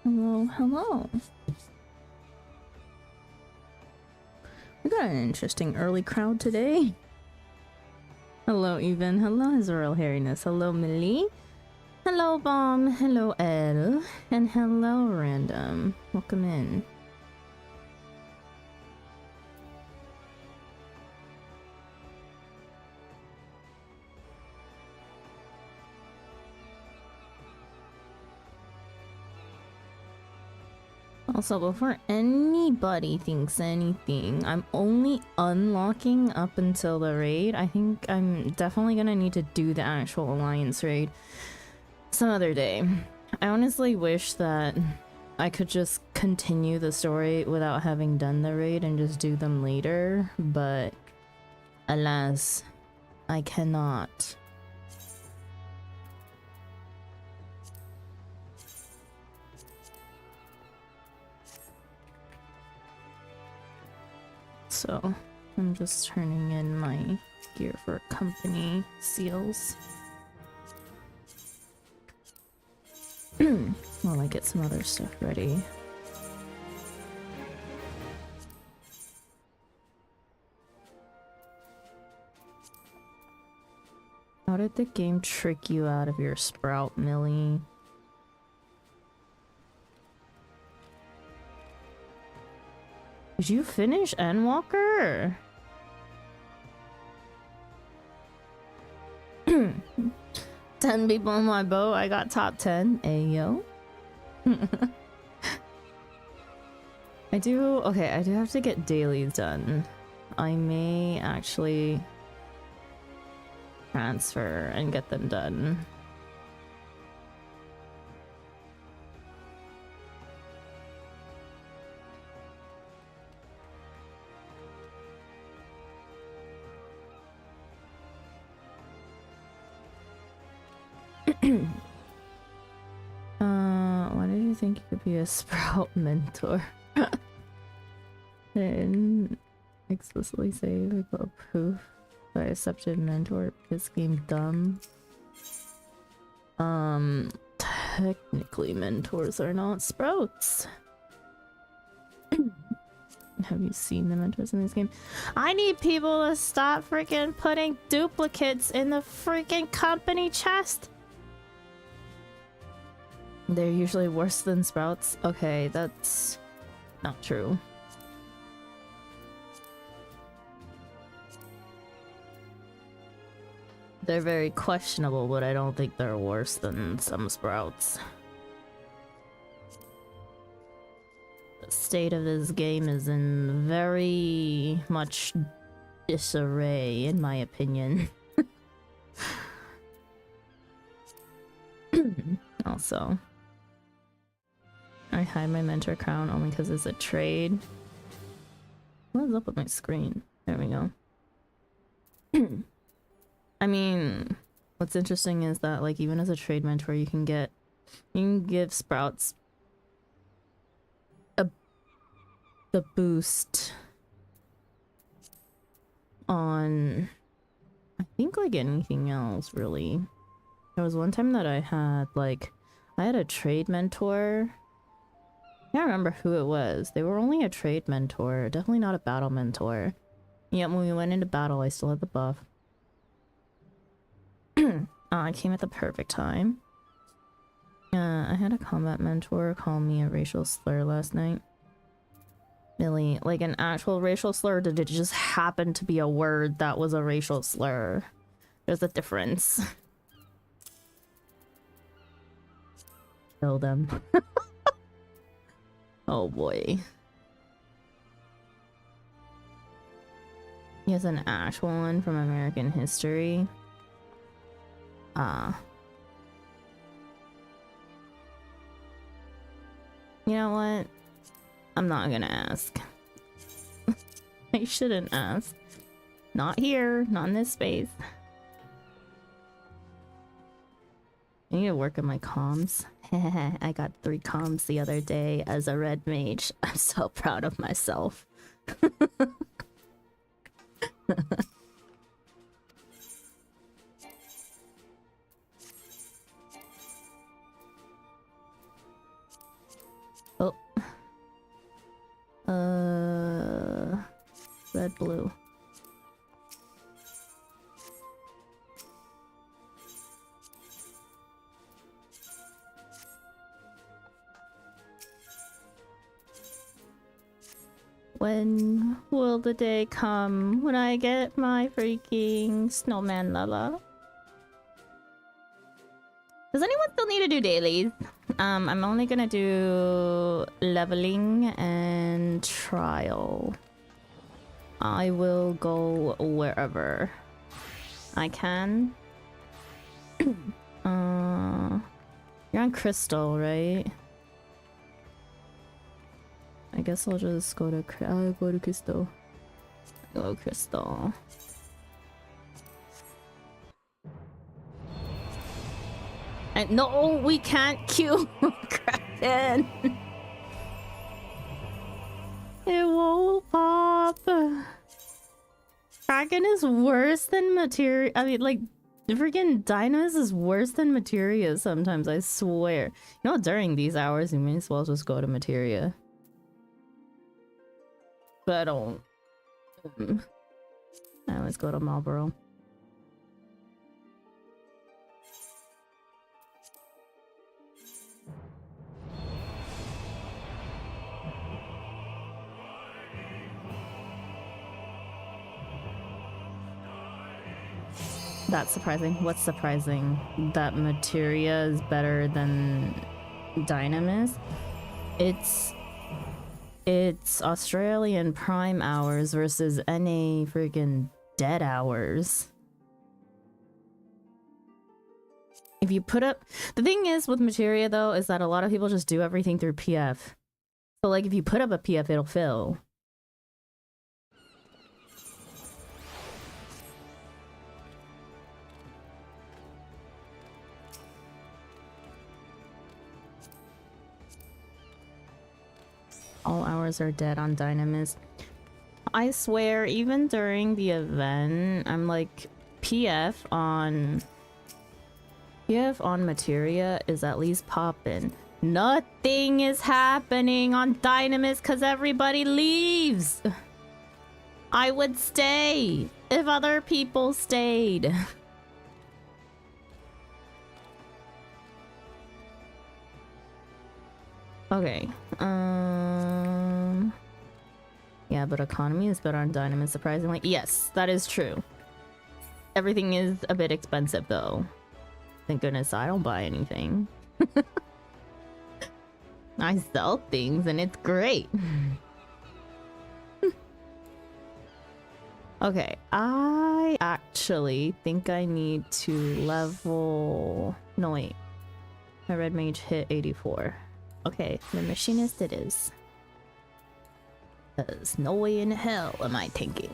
Hello, hello. We got an interesting early crowd today. Hello, Even. Hello, His Royal Hairiness. Hello, Millie. Hello, Bomb. Hello, Elle. And hello, Random. Welcome in. Also, before anybody thinks anything, I'm only unlocking up until the raid. I think I'm definitely gonna need to do the actual Alliance raid some other day. I honestly wish that I could just continue the story without having done the raid and just do them later, but alas, I cannot. So I'm just turning in my gear for company seals. While I get some other stuff ready. How did the game trick you out of your sprout, Millie? Did you finish Endwalker? 10 people on my boat, I got top 10. Ayo. I do have to get dailies done. I may actually transfer and get them done. Why did you think you could be a sprout mentor? I didn't explicitly say we got proof that I accepted mentor because game dumb. Technically mentors are not sprouts. Have you seen the mentors in this game? I need people to stop freaking putting duplicates in the freaking company chest. They're usually worse than sprouts. Okay, that's not true. They're very questionable, but I don't think they're worse than some sprouts. The state of this game is in very much disarray, in my opinion. Also, I hide my mentor crown only because it's a trade. What is up with my screen? There we go. I mean, what's interesting is that, like, even as a trade mentor, you can give sprouts the boost on, I think, like anything else, really. There was one time that I had a trade mentor. I can't remember who it was. They were only a trade mentor, definitely not a battle mentor. Yet when we went into battle, I still had the buff. I came at the perfect time. I had a combat mentor call me a racial slur last night. Millie, like an actual racial slur, or did it just happen to be a word that was a racial slur? There's a difference. Kill them. Oh boy. He has an actual one from American history. You know what? I'm not gonna ask. I shouldn't ask. Not here, not in this space. I need to work on my comms. I got 3 comms the other day as a red mage. I'm so proud of myself. Red, blue. When will the day come when I get my freaking snowman Lala? Does anyone still need to do dailies? I'm only gonna do leveling and trial. I will go wherever I can. You're on Crystal, right? I guess I'll just go to Crystal. Go Crystal. And no, we can't queue Kraken. It won't pop. Kraken is worse than materia. I mean, like, freaking Dynamis is worse than materia sometimes, I swear. You know, during these hours, you may as well just go to materia. But I don't. I always go to Marlboro. That's surprising. What's surprising? That materia is better than Dynamis? It's Australian prime hours versus NA freaking dead hours. If you put up... The thing is with materia though, is that a lot of people just do everything through PF. So like if you put up a PF, it'll fill. All hours are dead on Dynamis. I swear, even during the event, I'm like, PF on materia is at least popping. Nothing is happening on Dynamis because everybody leaves. I would stay if other people stayed. Okay. Yeah, but economy is better on Dynamis, surprisingly. Yes, that is true. Everything is a bit expensive, though. Thank goodness I don't buy anything. I sell things, and it's great. Okay, I actually think I need to level... No, wait. My red mage hit 84. Okay, the machinist it is. There's no way in hell am I tanking.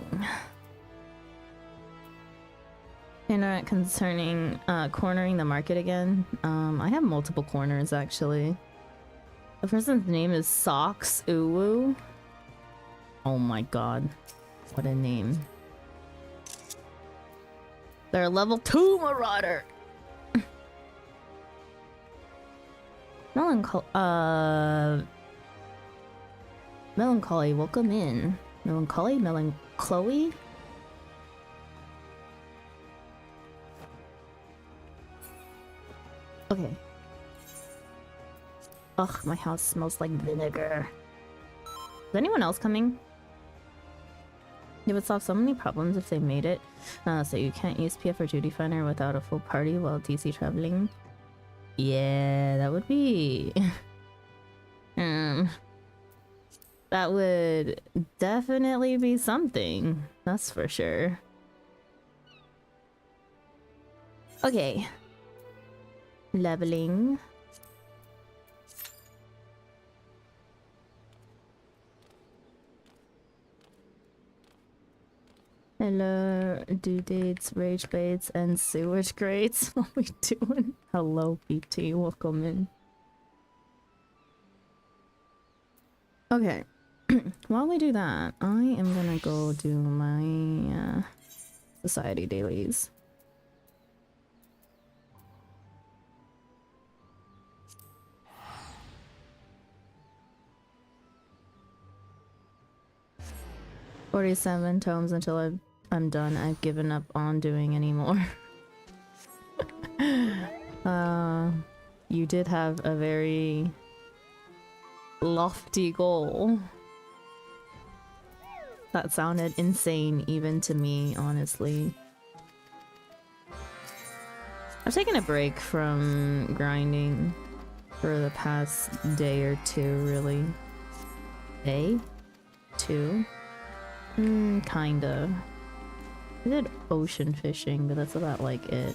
Internet concerning cornering the market again. I have multiple corners actually. The person's name is Socks Uwu. Oh my god. What a name. They're a level 2 marauder. Melancholy, welcome in. Chloe? Okay. Ugh, my house smells like vinegar. Is anyone else coming? It would solve so many problems if they made it. So you can't use PF or Duty Finder without a full party while DC traveling. Yeah, that would be... That would definitely be something. That's for sure. Okay. Leveling. Hello, due dates, rage baits, and sewage grates. What are we doing? Hello, PT. Welcome in. Okay. While we do that, I am gonna go do my society dailies. 47 tomes until I'm done. I've given up on doing anymore. You did have a very lofty goal. That sounded insane even to me, honestly. I've taken a break from grinding for the past day or two, really. Day? Two? Kinda. I did ocean fishing, but that's about like it.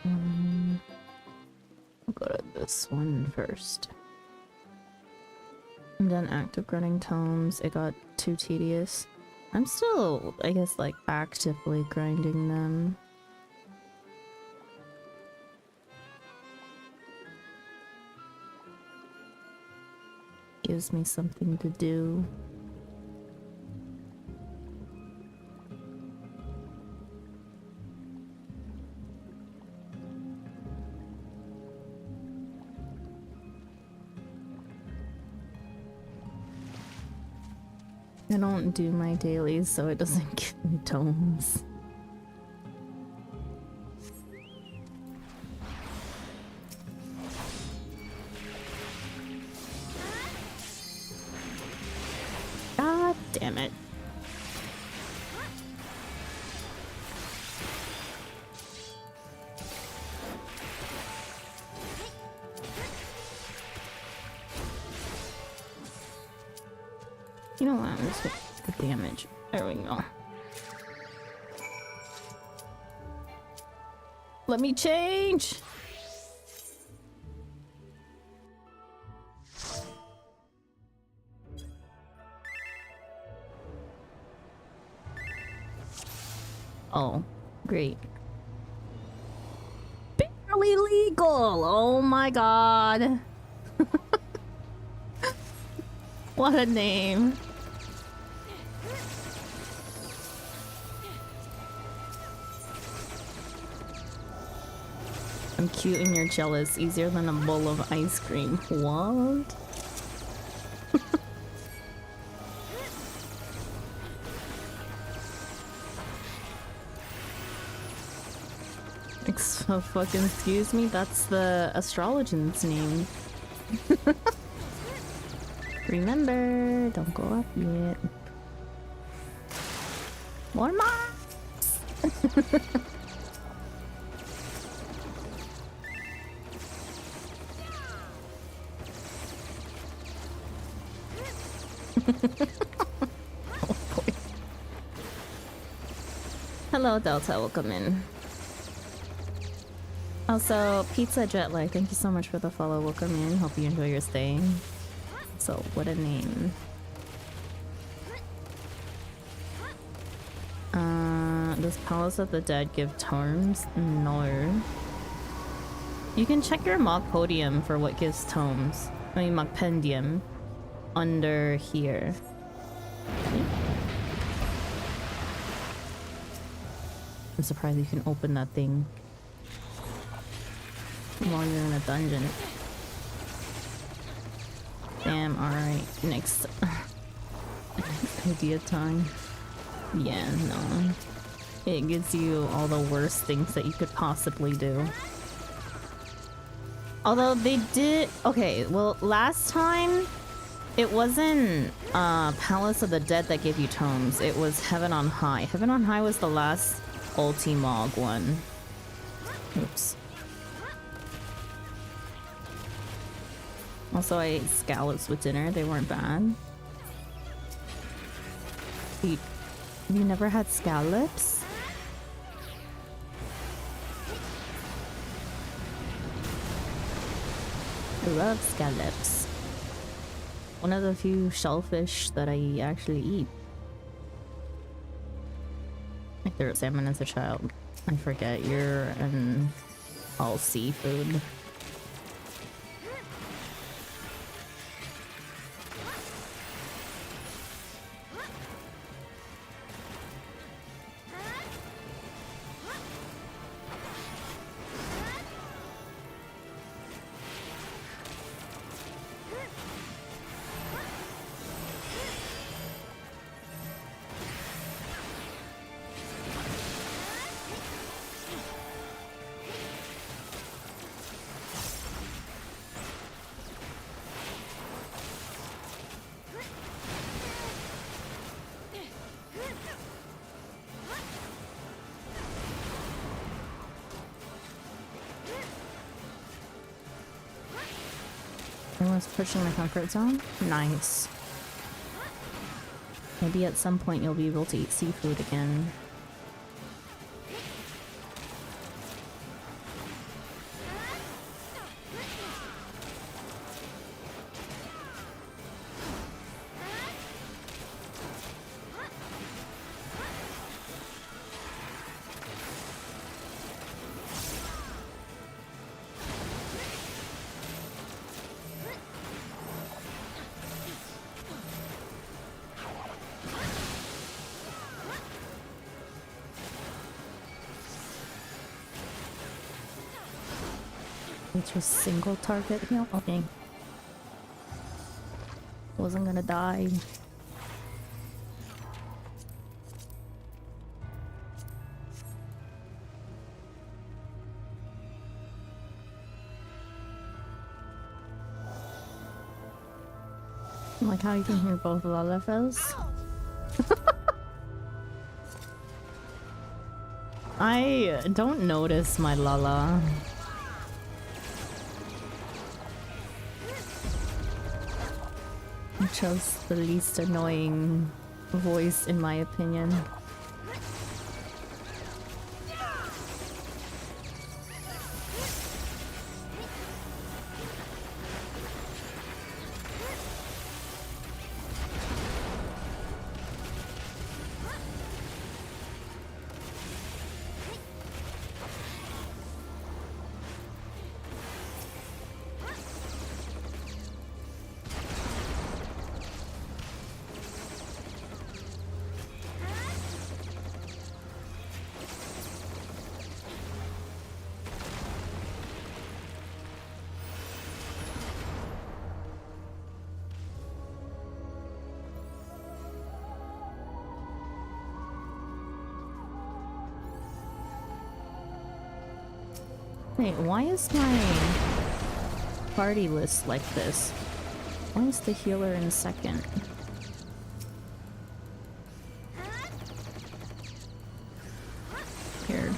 I'll go to this one first. I'm done active grinding tomes. It got too tedious. I'm still, I guess, like actively grinding them. Gives me something to do. I don't do my dailies, so it doesn't give me tomes. God damn it. You know what? I'm just gonna get the damage. There we go. Let me change! Oh, great. Barely legal! Oh my god! What a name. I'm cute and you're jealous. Easier than a bowl of ice cream. What? Fucking excuse me? That's the astrologian's name. Remember, don't go up yet. More mobs! Oh boy. Hello Delta, welcome in. Also, Pizza Jetlag, thank you so much for the follow, welcome in. Hope you enjoy your stay. So, what a name. Does Palace of the Dead give tomes? No. You can check your mock podium for what gives tomes. I mean, mock pendium. Under here. I'm surprised you can open that thing while you're in a dungeon. Damn, alright. Next idea time. Yeah, no. It gives you all the worst things that you could possibly do. Although they did... Okay, well, last time it wasn't Palace of the Dead that gave you tomes. It was Heaven on High. Heaven on High was the last Ultimog one. Oops. Also, I ate scallops with dinner. They weren't bad. Wait, you never had scallops? I love scallops. One of the few shellfish that I actually eat. I threw salmon as a child. I forget, you're an all seafood. Everyone's pushing my comfort zone? Nice. Maybe at some point you'll be able to eat seafood again. Just single target heal? Okay. Wasn't gonna die. Like how you can hear both Lalafels. I don't notice my Lala. Chose the least annoying voice in my opinion. Wait, why is my party list like this? Why is the healer in second? Here.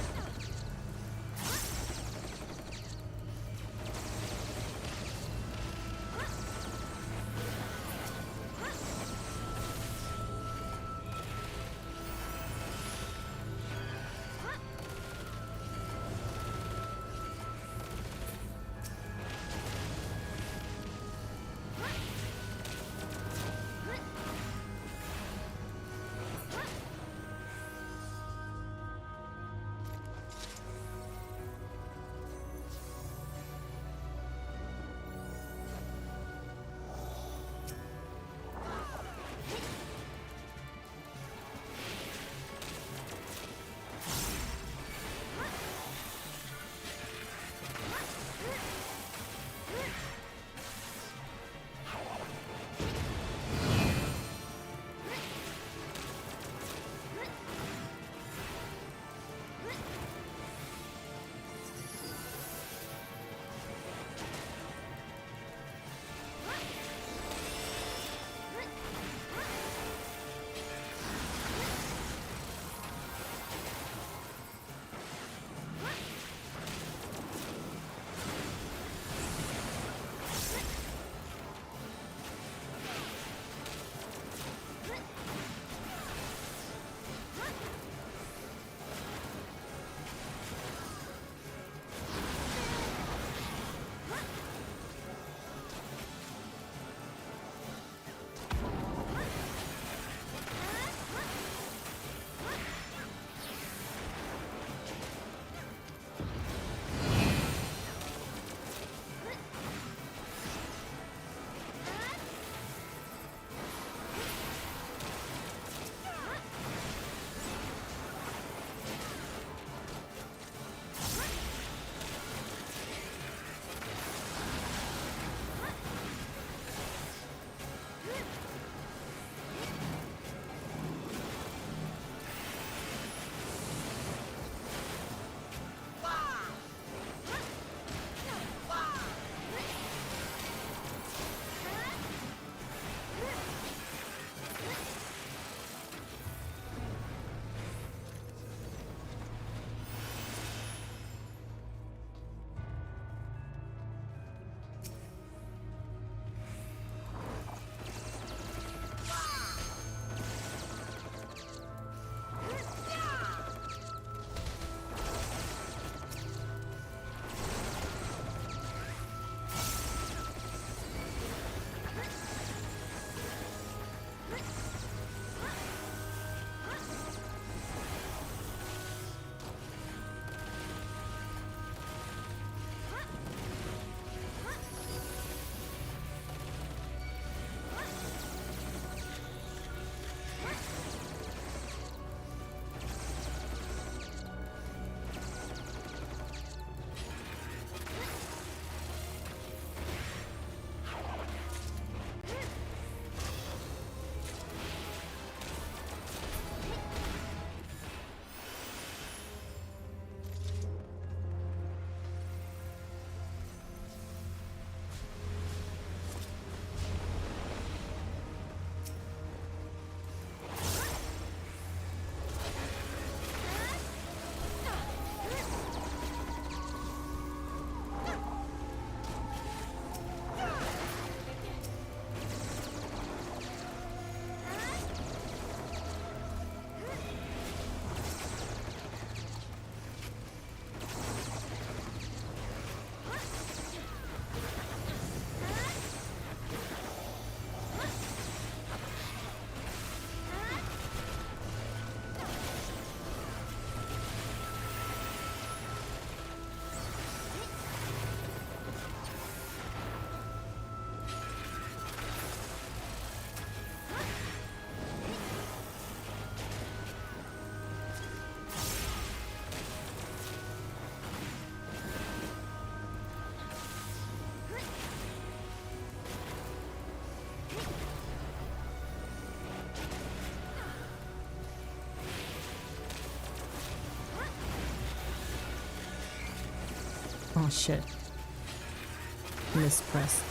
Oh shit. Mispressed.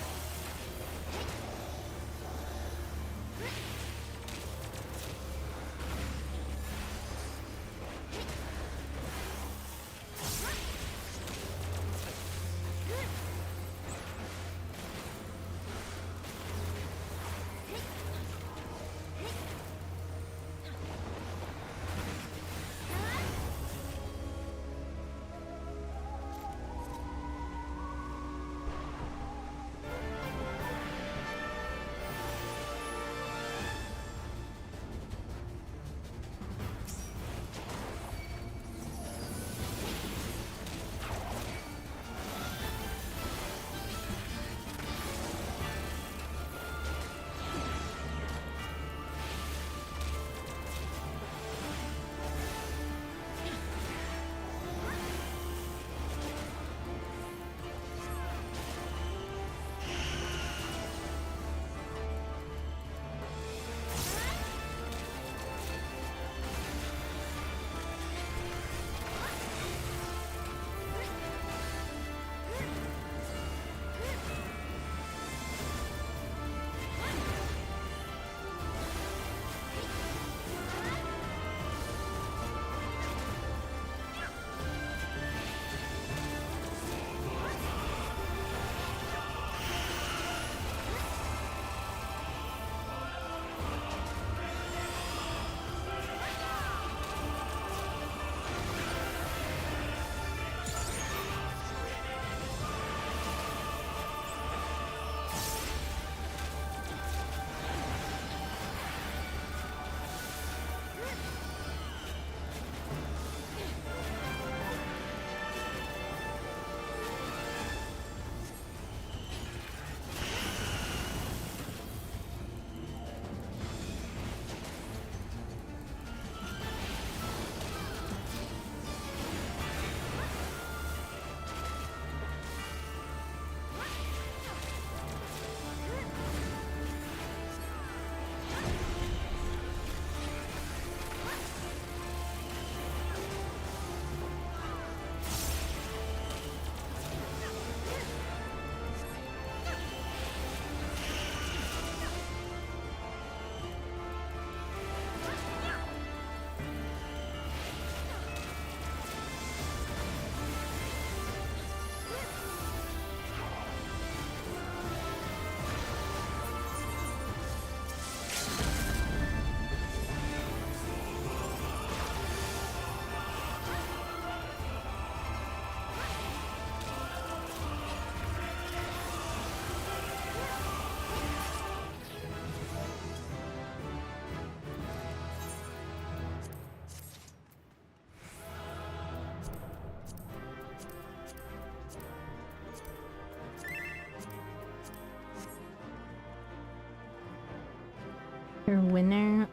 Your winner.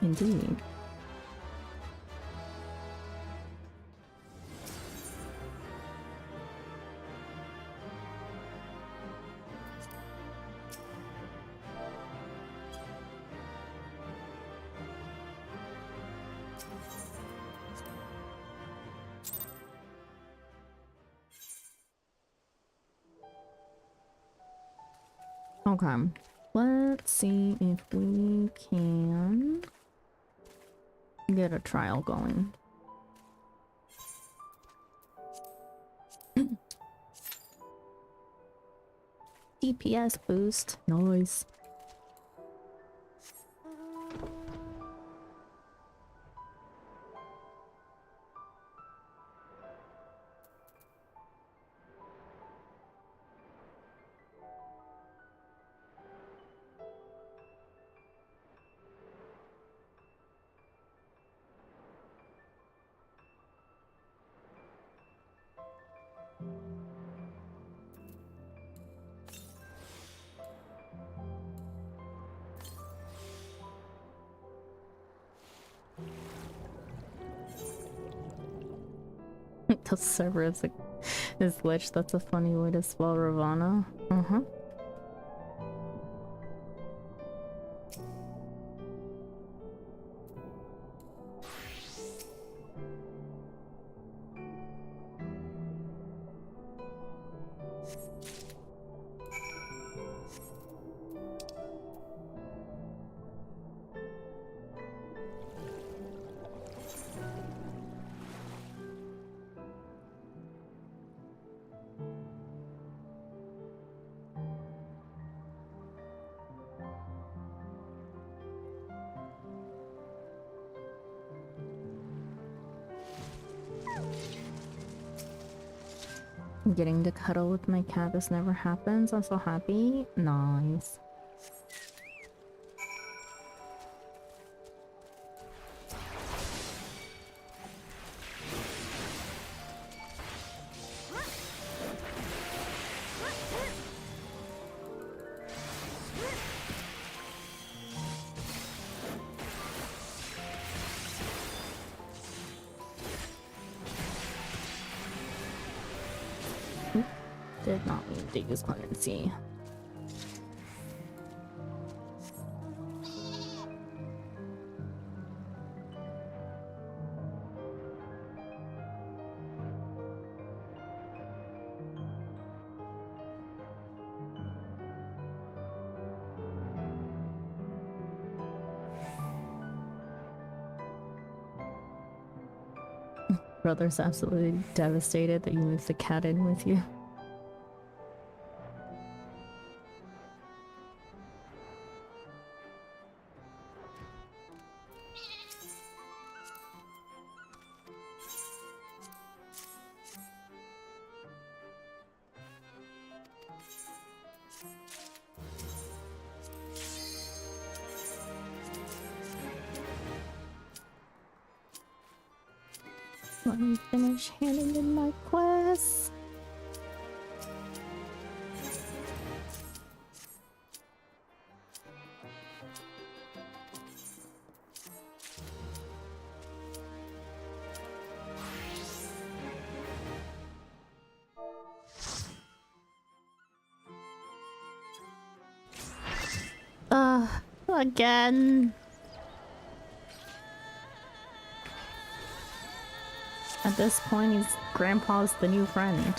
Indeed. Okay. Let's see if we can get a trial going. DPS boost. Nice. The server is glitched. That's a funny way to spell Ravana. Uh-huh. Getting to cuddle with my cat, this never happens. I'm so happy. Nice. Did not mean to use clemency. Brother's absolutely devastated that you moved the cat in with you. Let me finish handing in my quest. Again. At this point, he's Grandpa's the new friend.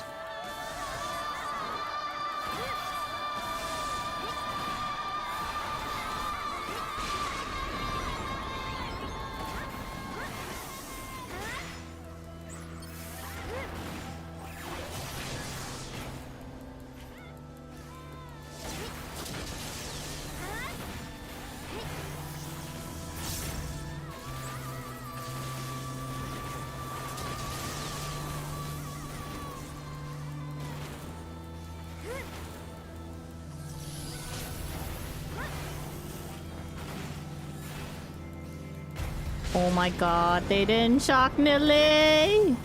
Oh my god, they didn't shock Nilly!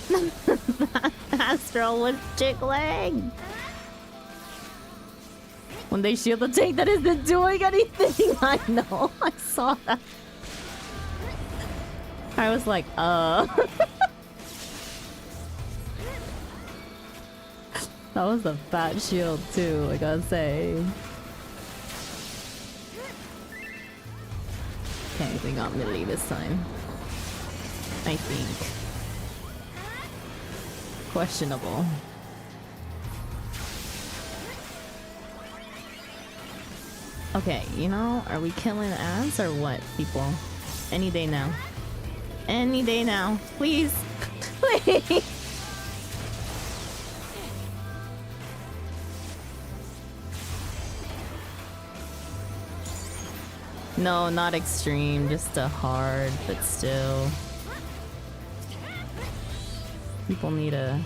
That Astral was jiggling! When they shield the tank that isn't doing anything! I know, I saw that. I was like, That was a fat shield too, I gotta say. Okay, we got Millie this time. I think. Questionable. Okay, you know, are we killing ads or what, people? Any day now. Any day now. Please. Please. No, not extreme, just a hard, but still. People need a...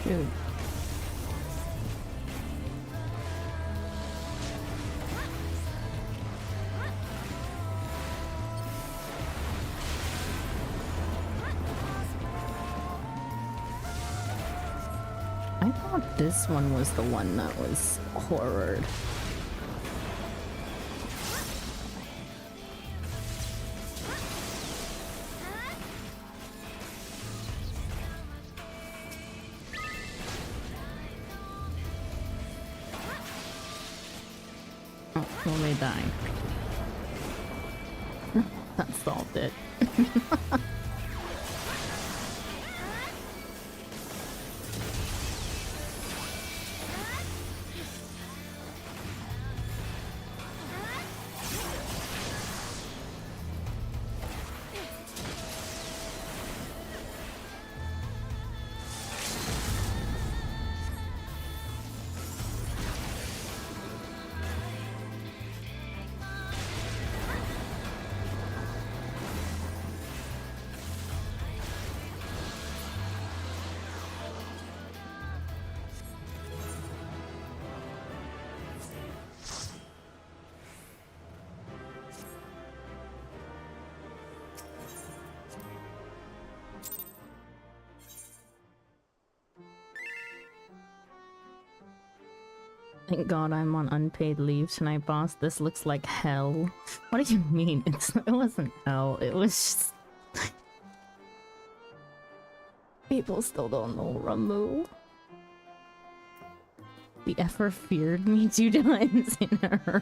Dude. I thought this one was the one that was horrored. Oh, will they die? That solved it. Thank God I'm on unpaid leave tonight, boss. This looks like hell. What do you mean? It wasn't hell. It was just... People still don't know Ramu. The effer feared me 2 times in a row.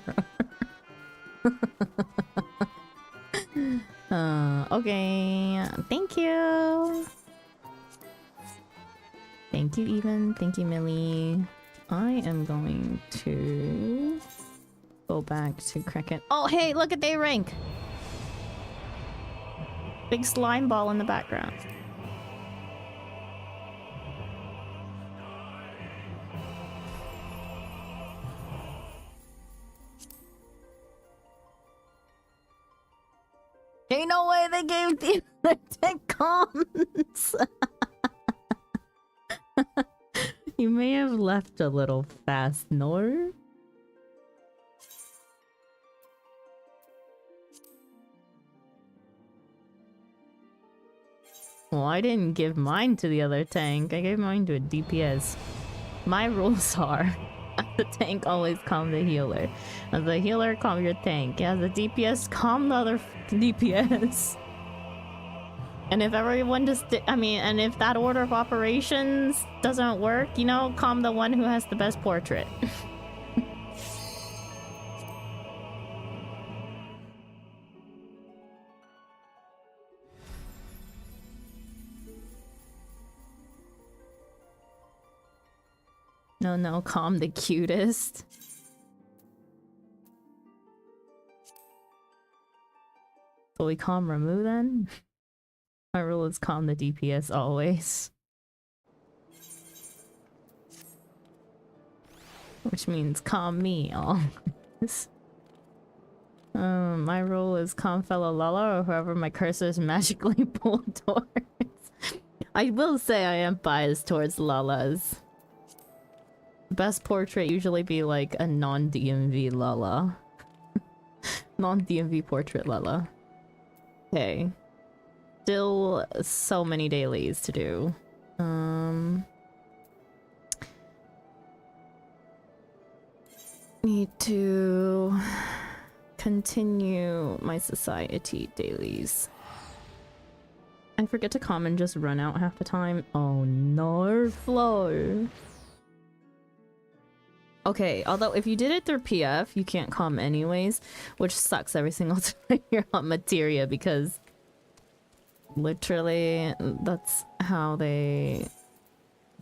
Okay. Thank you. Thank you, Even. Thank you, Millie. I am going to go back to Cricket. Oh, hey, look at their rank! Big slime ball in the background. Ain't no way they gave the other 10 comms! You may have left a little fast, no? Well, I didn't give mine to the other tank. I gave mine to a DPS. My rules are, as the tank, always calm the healer. As the healer, calm your tank. As the DPS, calm the other DPS. And if everyone just, and if that order of operations doesn't work, you know, calm the one who has the best portrait. No, calm the cutest. So we calm Ramu then? My rule is calm the DPS always. Which means calm me always. My rule is calm fellow Lala or whoever my cursor is magically pulled towards. I will say I am biased towards Lalas. Best portrait usually be like a non-DMV Lala. Non-DMV portrait Lala. Okay. Still so many dailies to do. Need to continue my society dailies. I forget to come and just run out half the time. Oh no, Flo. Okay, although if you did it through PF, you can't come anyways, which sucks every single time you're on Materia because literally that's how they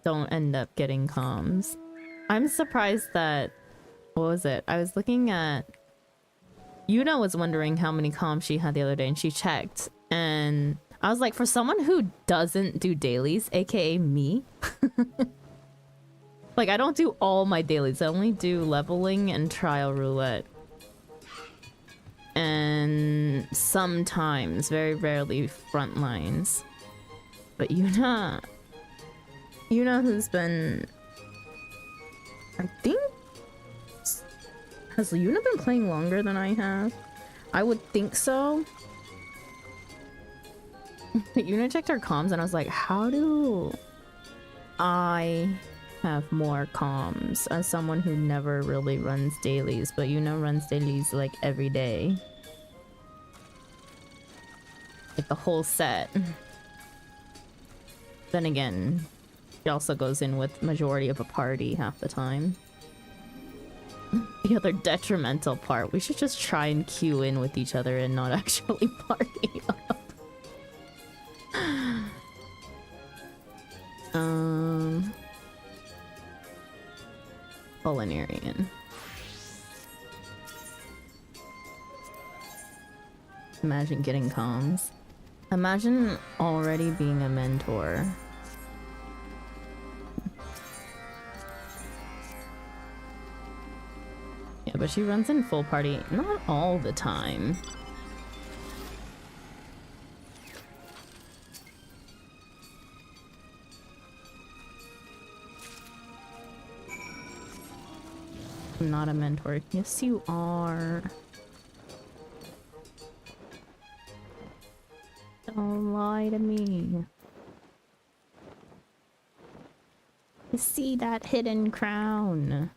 don't end up getting comms. I'm surprised that, what was it? I was looking at, Yuna was wondering how many comms she had the other day and she checked and I was like, for someone who doesn't do dailies, aka me, like, I don't do all my dailies. I only do leveling and trial roulette. And sometimes, very rarely, front lines. But Yuna who's been... I think... Has Yuna been playing longer than I have? I would think so. Yuna checked her comms and I was like, how do I have more comms as someone who never really runs dailies, but Yuna runs dailies like every day, like the whole set. Then again, it also goes in with majority of a party half the time. the other detrimental part. We should just try and queue in with each other and not actually party up. Culinarian. Imagine getting comms. Imagine already being a mentor. Yeah, but she runs in full party not all the time. I'm not a mentor. Yes, you are. Don't lie to me. You see that hidden crown?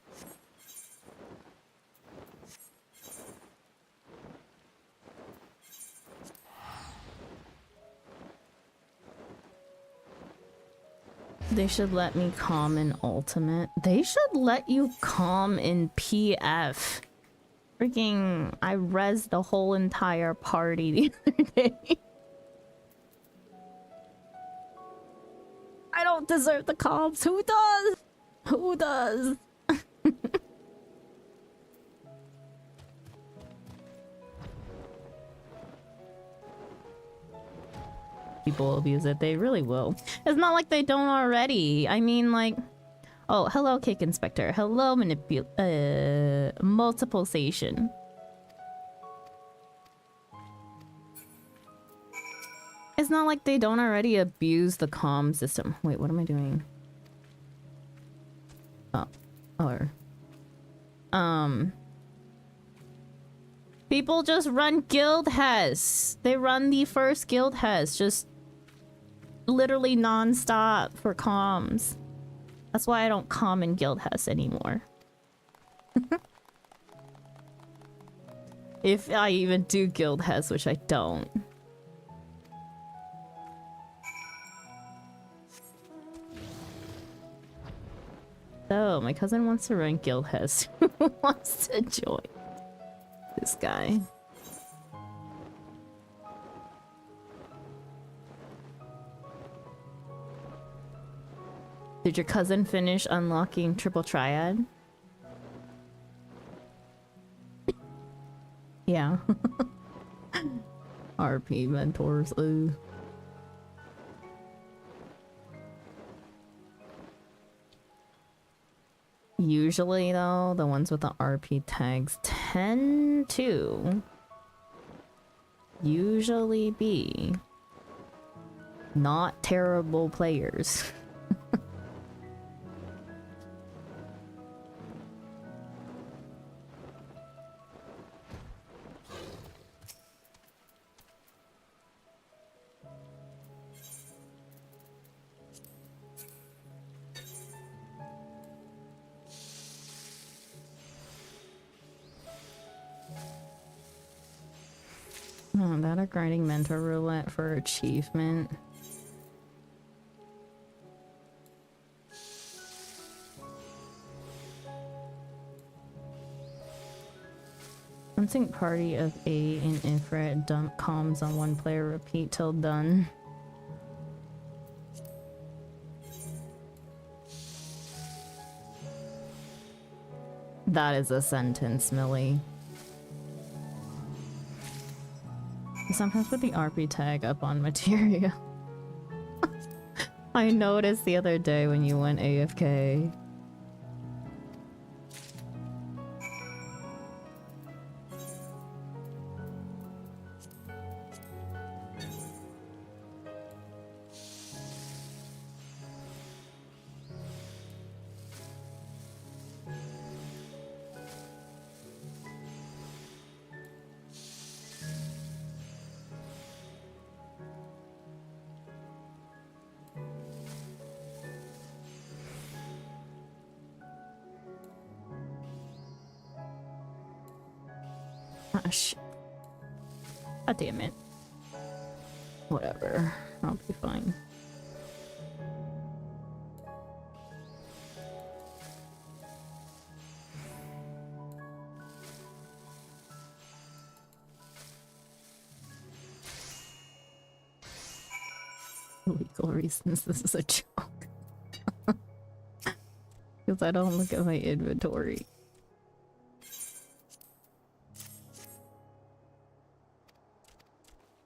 They should let me calm in Ultimate. They should let you calm in PF. Freaking, I rezzed the whole entire party the other day. I don't deserve the comms. Who does? Who does? People abuse it. They really will. It's not like they don't already. I mean, like... Oh, hello, Cake Inspector. Hello, multiplication. It's not like they don't already abuse the comm system. Wait, what am I doing? Oh. Or... People just run Guild Hess. They run the first Guild Hess. Just... literally non-stop for comms. That's why I don't comm in Guild Hess anymore. If I even do Guild Hess, which I don't. So, my cousin wants to run Guild Hess. Who wants to join? This guy. Did your cousin finish unlocking Triple Triad? Yeah. RP mentors, ooh. Usually, though, the ones with the RP tags tend to usually be not terrible players. Oh, that a grinding mentor roulette for achievement. Unsync party of A in infrared dump comms on one player, repeat till done. That is a sentence, Millie. Sometimes put the RP tag up on materia. I noticed the other day when you went AFK. Ah, shit. God damn it. Whatever. I'll be fine. legal reasons, this is a joke. Because I don't look at my inventory.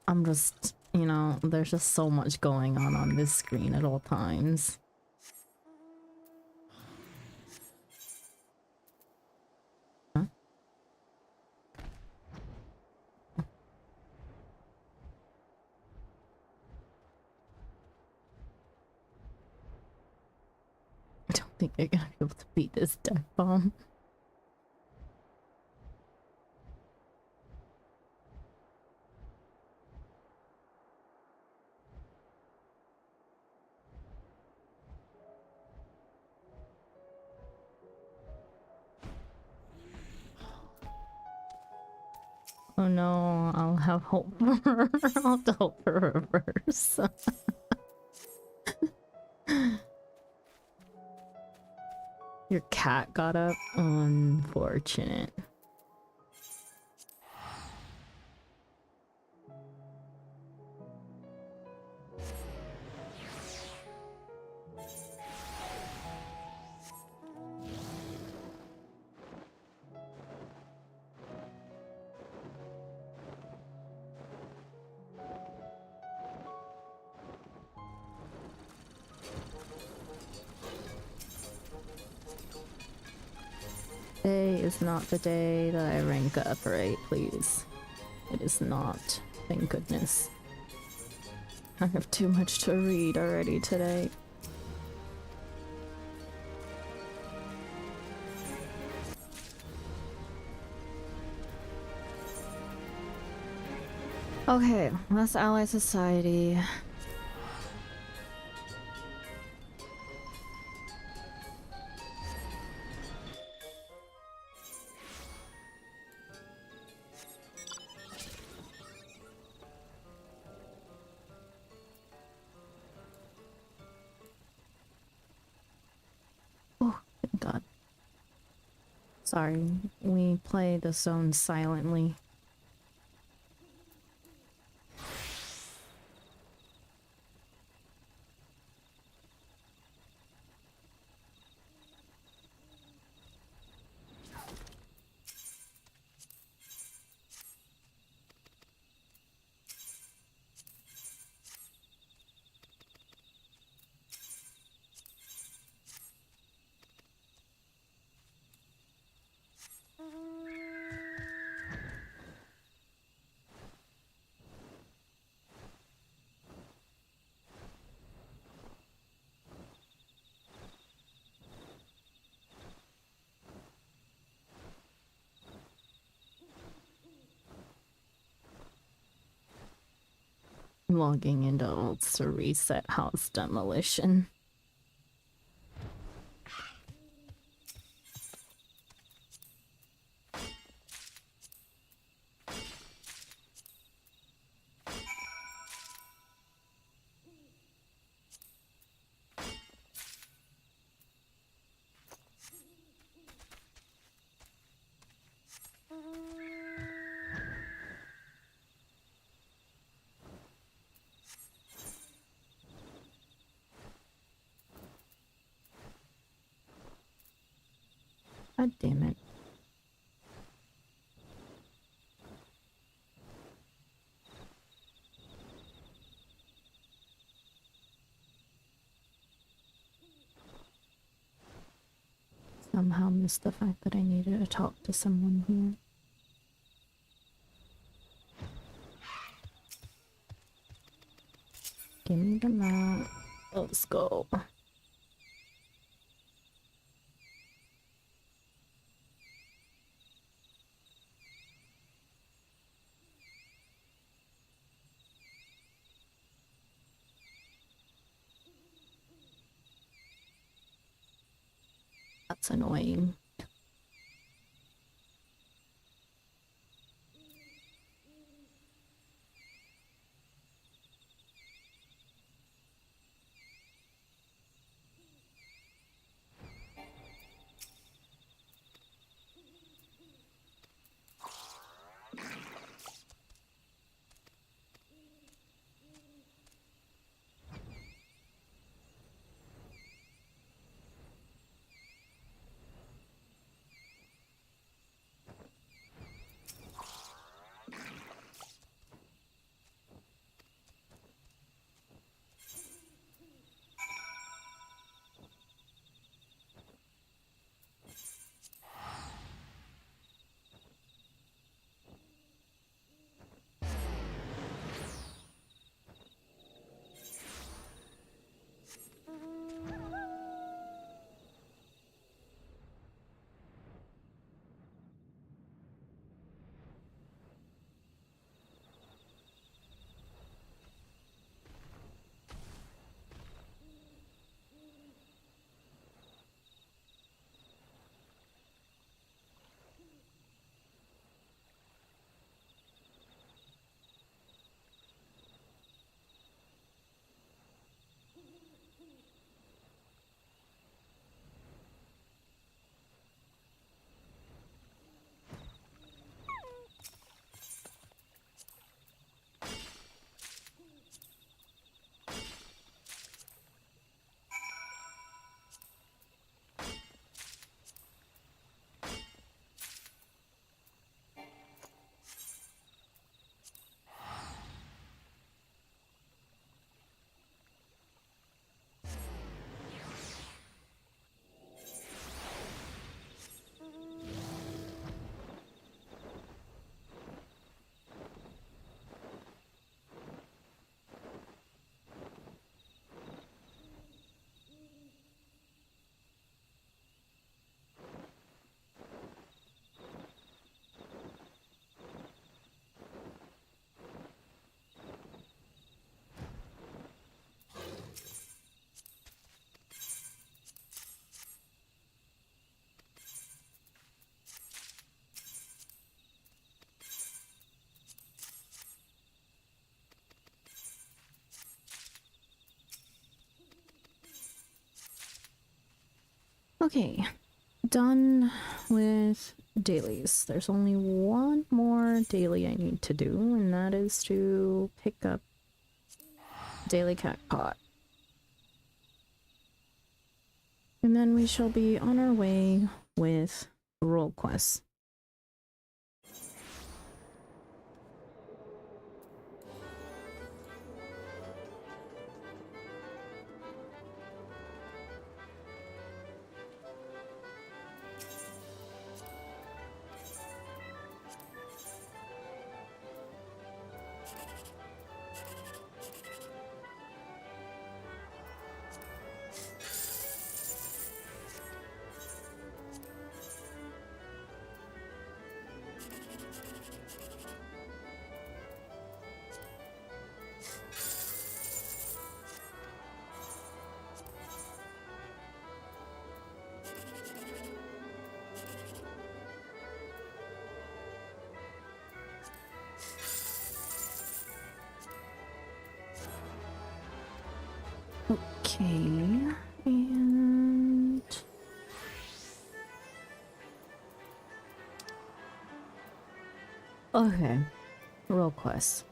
I'm just, you know, there's just so much going on this screen at all times. Huh? I don't think you're gonna be able to beat this death bomb. Oh no, I'll have hope for I'll have to hope for reverse. Your cat got up? Unfortunate. Today is not the day that I rank up, right? Please. It is not. Thank goodness. I have too much to read already today. Okay, that's Ally Society. Oh, thank God. Sorry, we play the zone silently. Logging into alts to reset house demolition. God damn it. Somehow missed the fact that I needed to talk to someone here. Give me the map. Let's go. That's annoying. Okay, done with dailies. There's only one more daily I need to do, and that is to pick up Daily Cat Pot. And then we shall be on our way with role quests. Okay, and okay, role quest.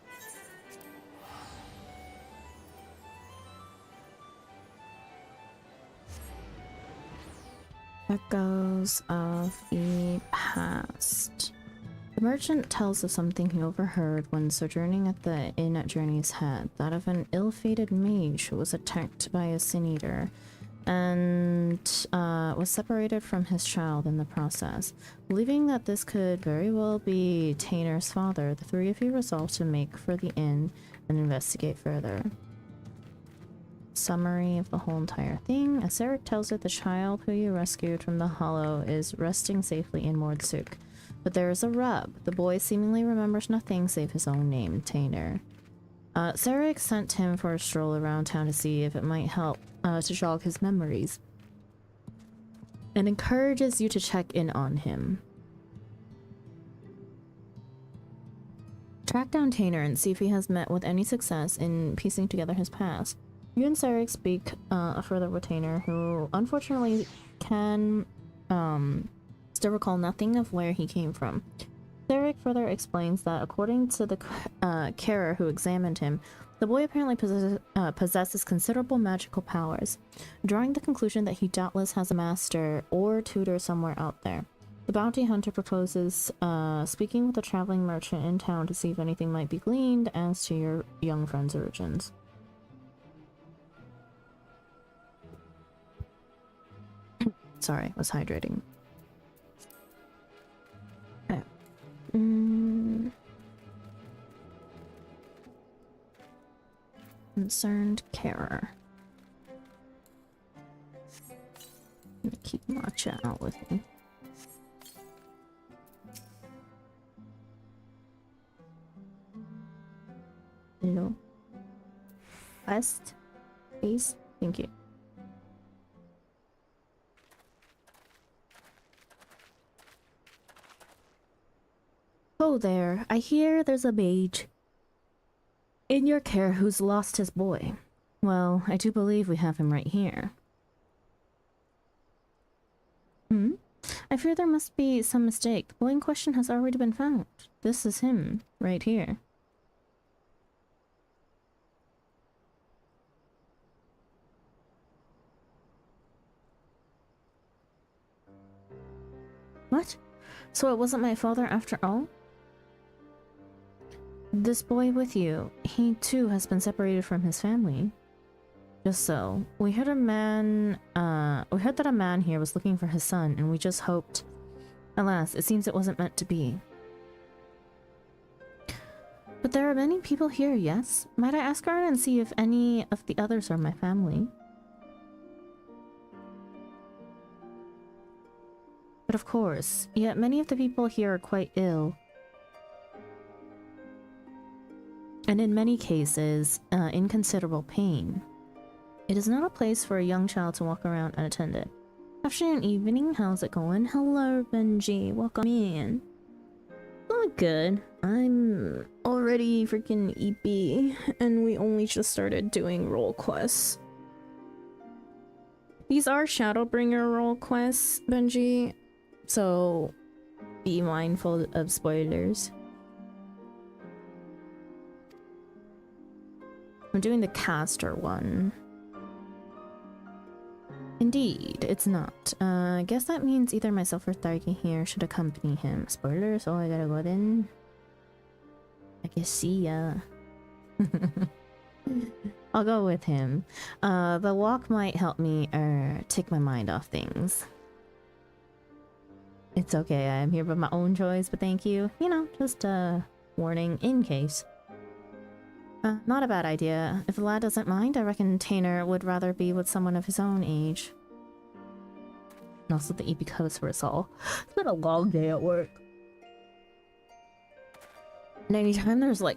Echoes of the past. The merchant tells of something he overheard when sojourning at the inn at Journey's Head, that of an ill-fated mage who was attacked by a sin-eater and was separated from his child in the process. Believing that this could very well be Tainer's father, the three of you resolved to make for the inn and investigate further. Summary of the whole entire thing. As Sarek tells it, the child who you rescued from the Hollow is resting safely in Mordsuk. But there is a rub. The boy seemingly remembers nothing save his own name, Tainer. Sarek sent him for a stroll around town to see if it might help to jog his memories, and encourages you to check in on him. Track down Tainer and see if he has met with any success in piecing together his past. You and Sarek speak further with Tainer, who unfortunately can still recall nothing of where he came from. Sarek further explains that according to the carer who examined him, the boy apparently possesses considerable magical powers, drawing the conclusion that he doubtless has a master or tutor somewhere out there. The bounty hunter proposes speaking with a traveling merchant in town to see if anything might be gleaned as to your young friend's origins. Sorry, was hydrating. Okay. Concerned carer. I'm gonna keep Matcha out with me. Hello. West, please. Thank you. Oh there, I hear there's a mage in your care who's lost his boy. Well, I do believe we have him right here. I fear there must be some mistake. The boy in question has already been found. This is him, right here. What? So it wasn't my father after all? This boy with you, he too has been separated from his family. Just so. We heard that a man here was looking for his son, and we just hoped. Alas, it seems it wasn't meant to be. But there are many people here, yes? Might I ask around and see if any of the others are my family? But of course, yet many of the people here are quite ill. And in many cases, in considerable pain. It is not a place for a young child to walk around unattended. Afternoon, evening, how's it going? Hello, Benji, welcome in. Going good. I'm already freaking EP, and we only just started doing role quests. These are Shadowbringer role quests, Benji, so be mindful of spoilers. I'm doing the caster one. Indeed, it's not. I guess that means either myself or Tharky here should accompany him. Spoilers? Oh, I gotta go then. I guess see ya. I'll go with him. The walk might help me take my mind off things. It's okay, I am here by my own choice, but thank you. You know, just a warning in case. Not a bad idea. If the lad doesn't mind, I reckon Tainer would rather be with someone of his own age. And also the EP covers for us all. It's been a long day at work. And anytime there's like...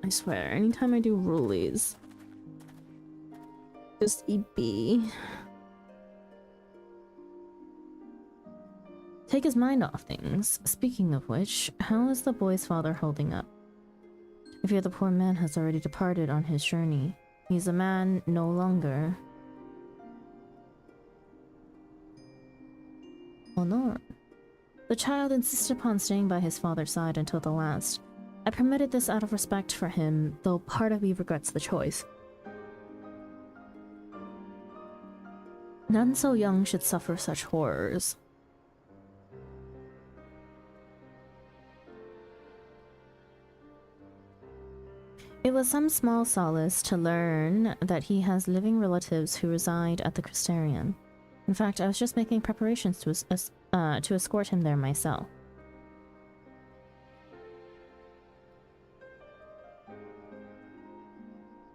I swear, anytime I do rulies... Just EP. Take his mind off things. Speaking of which, how is the boy's father holding up? I fear the poor man has already departed on his journey. He's a man no longer. Oh no. The child insisted upon staying by his father's side until the last. I permitted this out of respect for him, though part of me regrets the choice. None so young should suffer such horrors. It was some small solace to learn that he has living relatives who reside at the Crystarium. In fact, I was just making preparations to escort him there myself.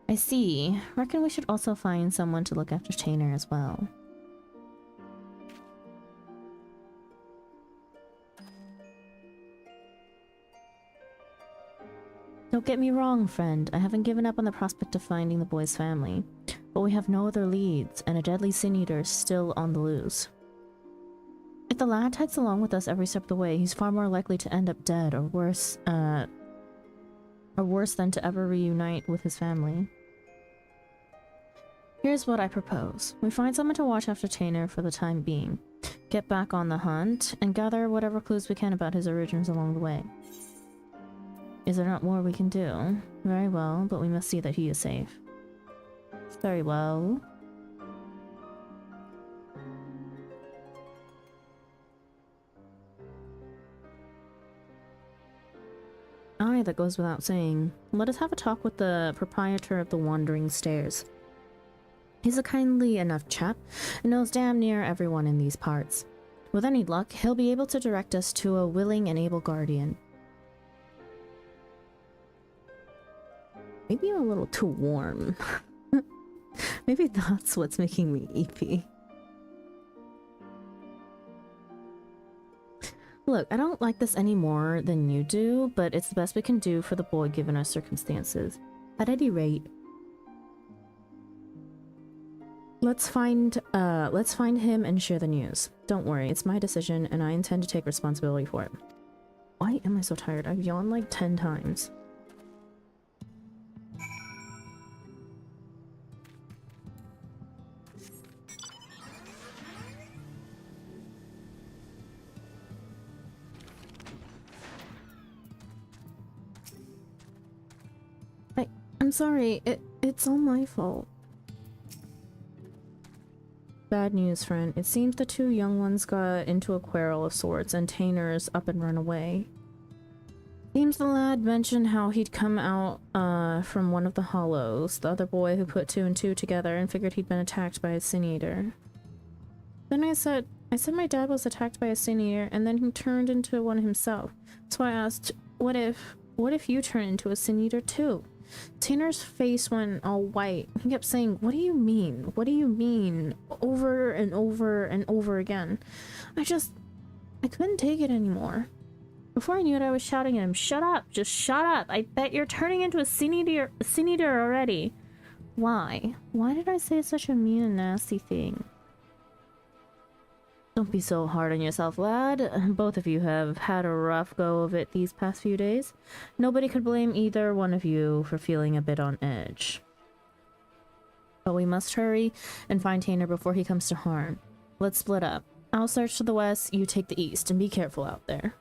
I see. Reckon we should also find someone to look after Tainer as well. Don't get me wrong, friend. I haven't given up on the prospect of finding the boy's family. But we have no other leads, and a deadly sin eater is still on the loose. If the lad tags along with us every step of the way, he's far more likely to end up dead or worse than to ever reunite with his family. Here's what I propose. We find someone to watch after Tainer for the time being, get back on the hunt, and gather whatever clues we can about his origins along the way. Is there not more we can do? Very well, but we must see that he is safe. Very well. Aye, that goes without saying. Let us have a talk with the proprietor of the Wandering Stairs. He's a kindly enough chap, and knows damn near everyone in these parts. With any luck, he'll be able to direct us to a willing and able guardian. Maybe I'm a little too warm. Maybe that's what's making me EP. Look, I don't like this any more than you do, but it's the best we can do for the boy given our circumstances. At any rate, let's find him and share the news. Don't worry, it's my decision and I intend to take responsibility for it. Why am I so tired? I've yawned like 10 times. I'm sorry, it's all my fault. Bad news, friend. It seems the two young ones got into a quarrel of sorts and Tainer's up and run away. Seems the lad mentioned how he'd come out from one of the hollows, the other boy who put two and two together and figured he'd been attacked by a sin eater. Then I said my dad was attacked by a sin eater and then he turned into one himself. So I asked, what if you turn into a sin eater too? Tainer's face went all white. He kept saying, "What do you mean? What do you mean?" over and over and over again. I couldn't take it anymore. Before I knew it, I was shouting at him, "Shut up! Just shut up! I bet you're turning into a sin eater already." Why? Why did I say such a mean and nasty thing? Don't be so hard on yourself, lad. Both of you have had a rough go of it these past few days. Nobody could blame either one of you for feeling a bit on edge. But we must hurry and find Tanner before he comes to harm. Let's split up. I'll search to the west, you take the east, and be careful out there.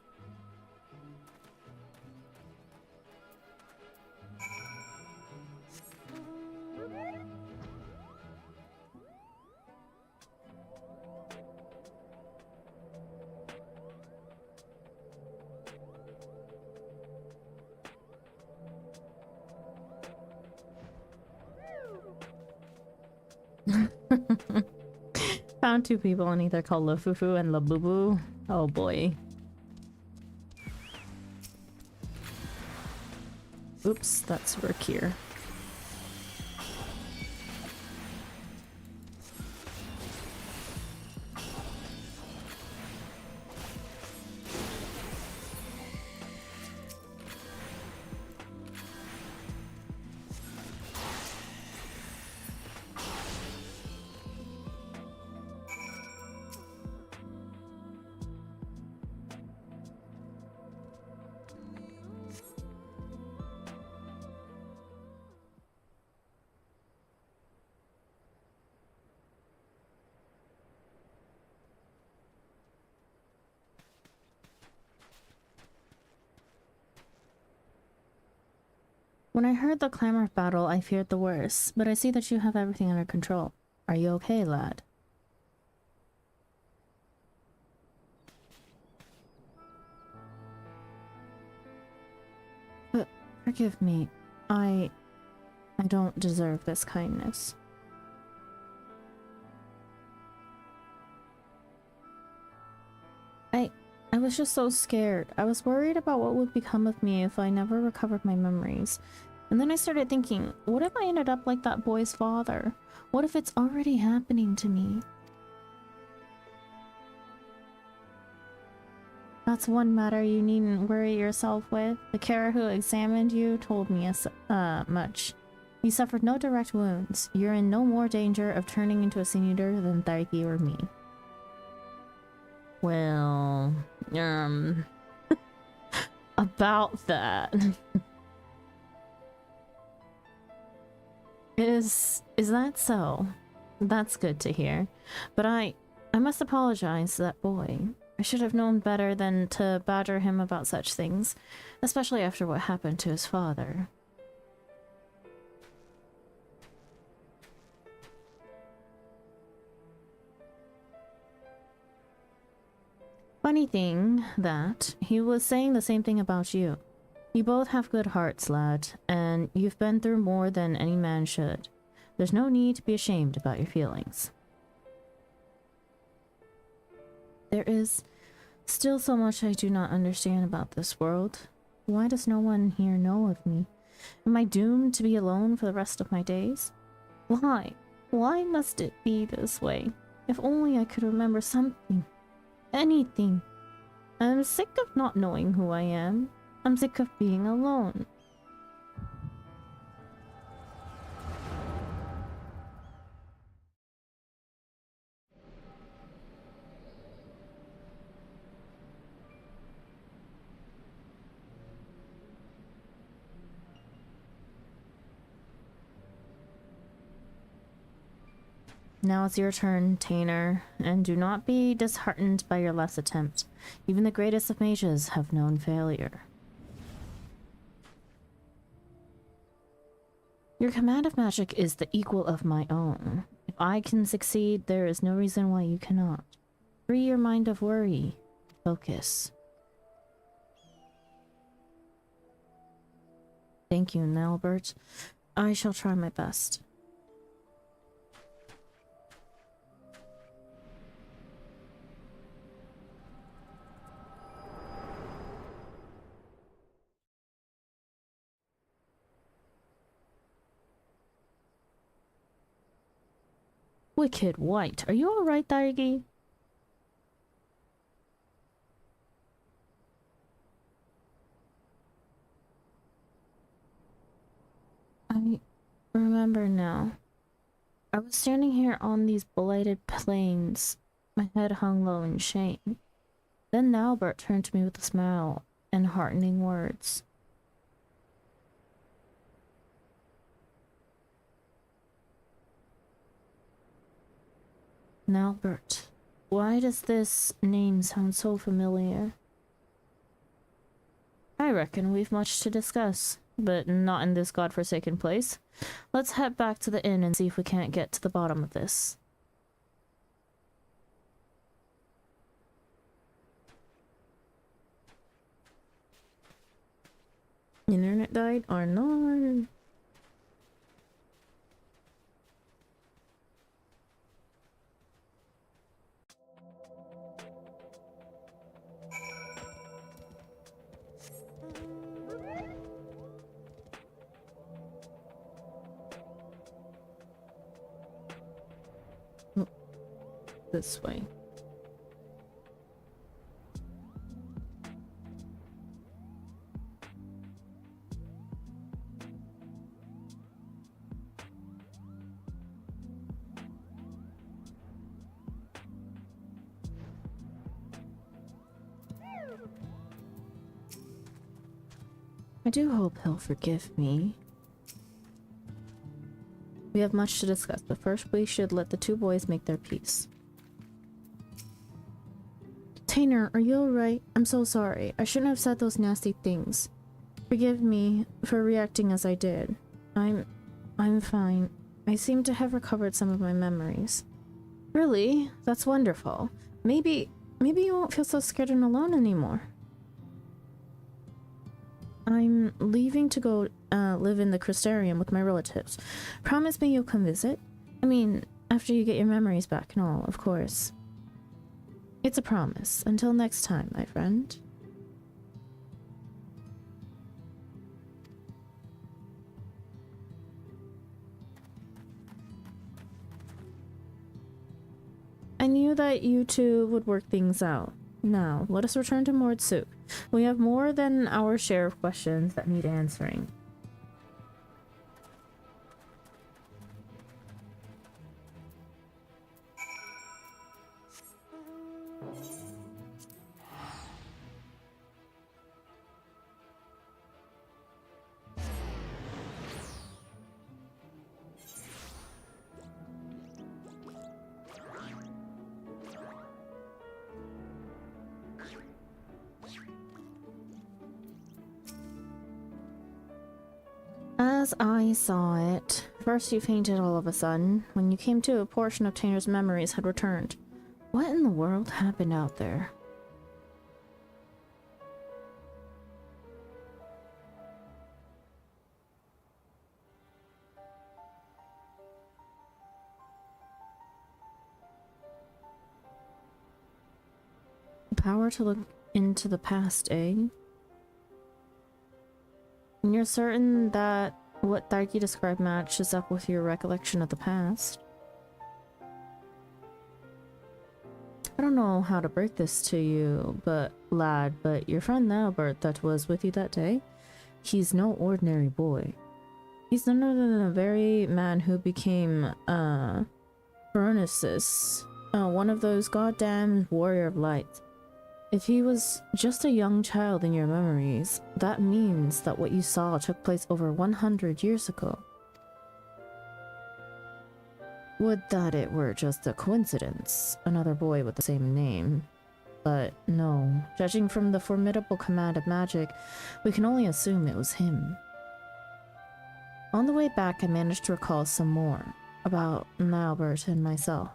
Found two people in either called Lafufu and Labubu. Oh boy. Oops, that's Rakir. When I heard the clamor of battle, I feared the worst, but I see that you have everything under control. Are you okay, lad? But forgive me, I don't deserve this kindness. I was just so scared. I was worried about what would become of me if I never recovered my memories. And then I started thinking, what if I ended up like that boy's father? What if it's already happening to me? That's one matter you needn't worry yourself with. The carer who examined you told me as much. You suffered no direct wounds. You're in no more danger of turning into a sin eater than Daiki or me. Well, about that. Is that so? That's good to hear. But I must apologize to that boy. I should have known better than to badger him about such things, especially after what happened to his father. Funny thing that he was saying the same thing about you. You both have good hearts, lad, and you've been through more than any man should. There's no need to be ashamed about your feelings. There is still so much I do not understand about this world. Why does no one here know of me? Am I doomed to be alone for the rest of my days? Why? Why must it be this way? If only I could remember something. Anything. I'm sick of not knowing who I am. I'm sick of being alone. Now it's your turn, Tainer, and do not be disheartened by your last attempt. Even the greatest of mages have known failure. Your command of magic is the equal of my own. If I can succeed, there is no reason why you cannot. Free your mind of worry. Focus. Thank you, Nalbert. I shall try my best. Wicked White, are you alright, Daigi? I remember now. I was standing here on these blighted plains, my head hung low in shame. Then Albert turned to me with a smile and heartening words. Albert. Why does this name sound so familiar? I reckon we've much to discuss, but not in this godforsaken place. Let's head back to the inn and see if we can't get to the bottom of this. Internet died or not? This way. I do hope he'll forgive me. We have much to discuss, but first we should let the two boys make their peace. Tainer, are you alright? I'm so sorry. I shouldn't have said those nasty things. Forgive me for reacting as I did. I'm fine. I seem to have recovered some of my memories. Really? That's wonderful. Maybe you won't feel so scared and alone anymore. I'm leaving to go live in the Crystarium with my relatives. Promise me you'll come visit? I mean, after you get your memories back and all, of course. It's a promise. Until next time, my friend. I knew that you two would work things out. Now, let us return to Mordsuk. We have more than our share of questions that need answering. As I saw it, first you fainted all of a sudden. When you came to, a portion of Tainer's memories had returned. What in the world happened out there? The power to look into the past, eh? And you're certain that what Darky described matches up with your recollection of the past? I don't know how to break this to you, but your friend Albert that was with you that day, he's no ordinary boy. He's none other than the very man who became, Veronicus, one of those goddamn warrior of light. If he was just a young child in your memories, that means that what you saw took place over 100 years ago. Would that it were just a coincidence, another boy with the same name. But no, judging from the formidable command of magic, we can only assume it was him. On the way back, I managed to recall some more about Albert and myself.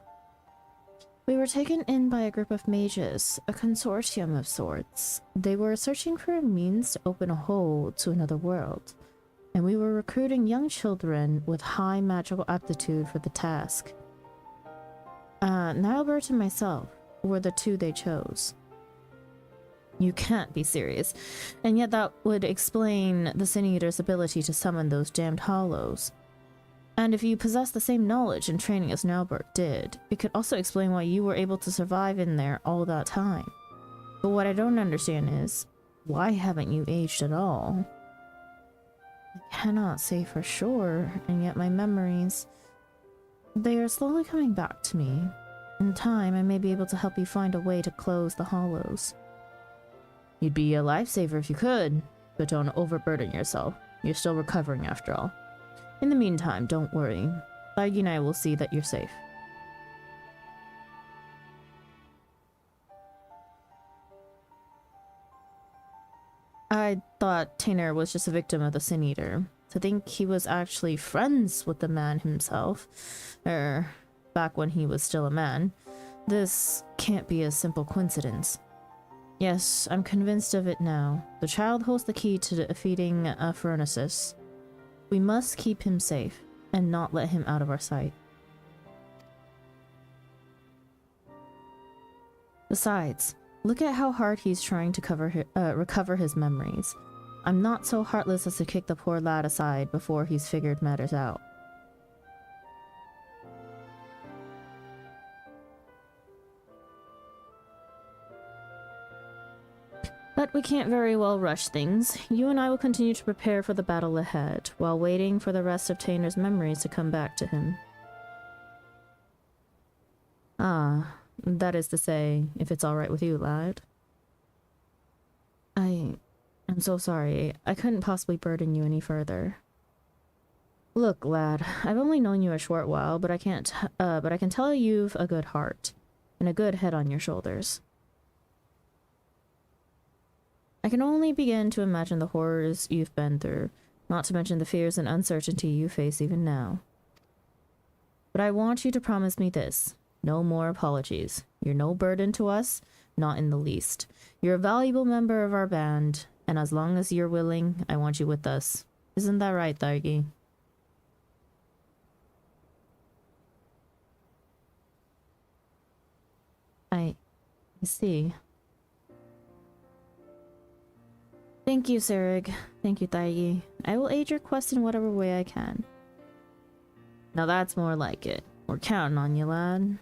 We were taken in by a group of mages, a consortium of sorts. They were searching for a means to open a hole to another world, and we were recruiting young children with high magical aptitude for the task. Albert and myself were the two they chose. You can't be serious, and yet that would explain the Sin Eater's ability to summon those damned hollows. And if you possess the same knowledge and training as Albert did, it could also explain why you were able to survive in there all that time. But what I don't understand is, why haven't you aged at all? I cannot say for sure, and yet my memories, they are slowly coming back to me. In time, I may be able to help you find a way to close the hollows. You'd be a lifesaver if you could, but don't overburden yourself. You're still recovering after all. In the meantime, don't worry. Laggy and I will see that you're safe. I thought Tainer was just a victim of the Sin Eater. To think he was actually friends with the man himself, back when he was still a man. This can't be a simple coincidence. Yes, I'm convinced of it now. The child holds the key to defeating Phronesis. We must keep him safe, and not let him out of our sight. Besides, look at how hard he's trying to recover his memories. I'm not so heartless as to kick the poor lad aside before he's figured matters out. But we can't very well rush things. You and I will continue to prepare for the battle ahead, while waiting for the rest of Tainer's memories to come back to him. Ah, that is to say, if it's alright with you, lad. I'm so sorry. I couldn't possibly burden you any further. Look, lad, I've only known you a short while, but I can tell you've a good heart, and a good head on your shoulders. I can only begin to imagine the horrors you've been through, not to mention the fears and uncertainty you face even now. But I want you to promise me this. No more apologies. You're no burden to us, not in the least. You're a valuable member of our band, and as long as you're willing, I want you with us. Isn't that right, Thargi? I see. Thank you, Sarig. Thank you, Thargi. I will aid your quest in whatever way I can. Now that's more like it. We're counting on you, lad.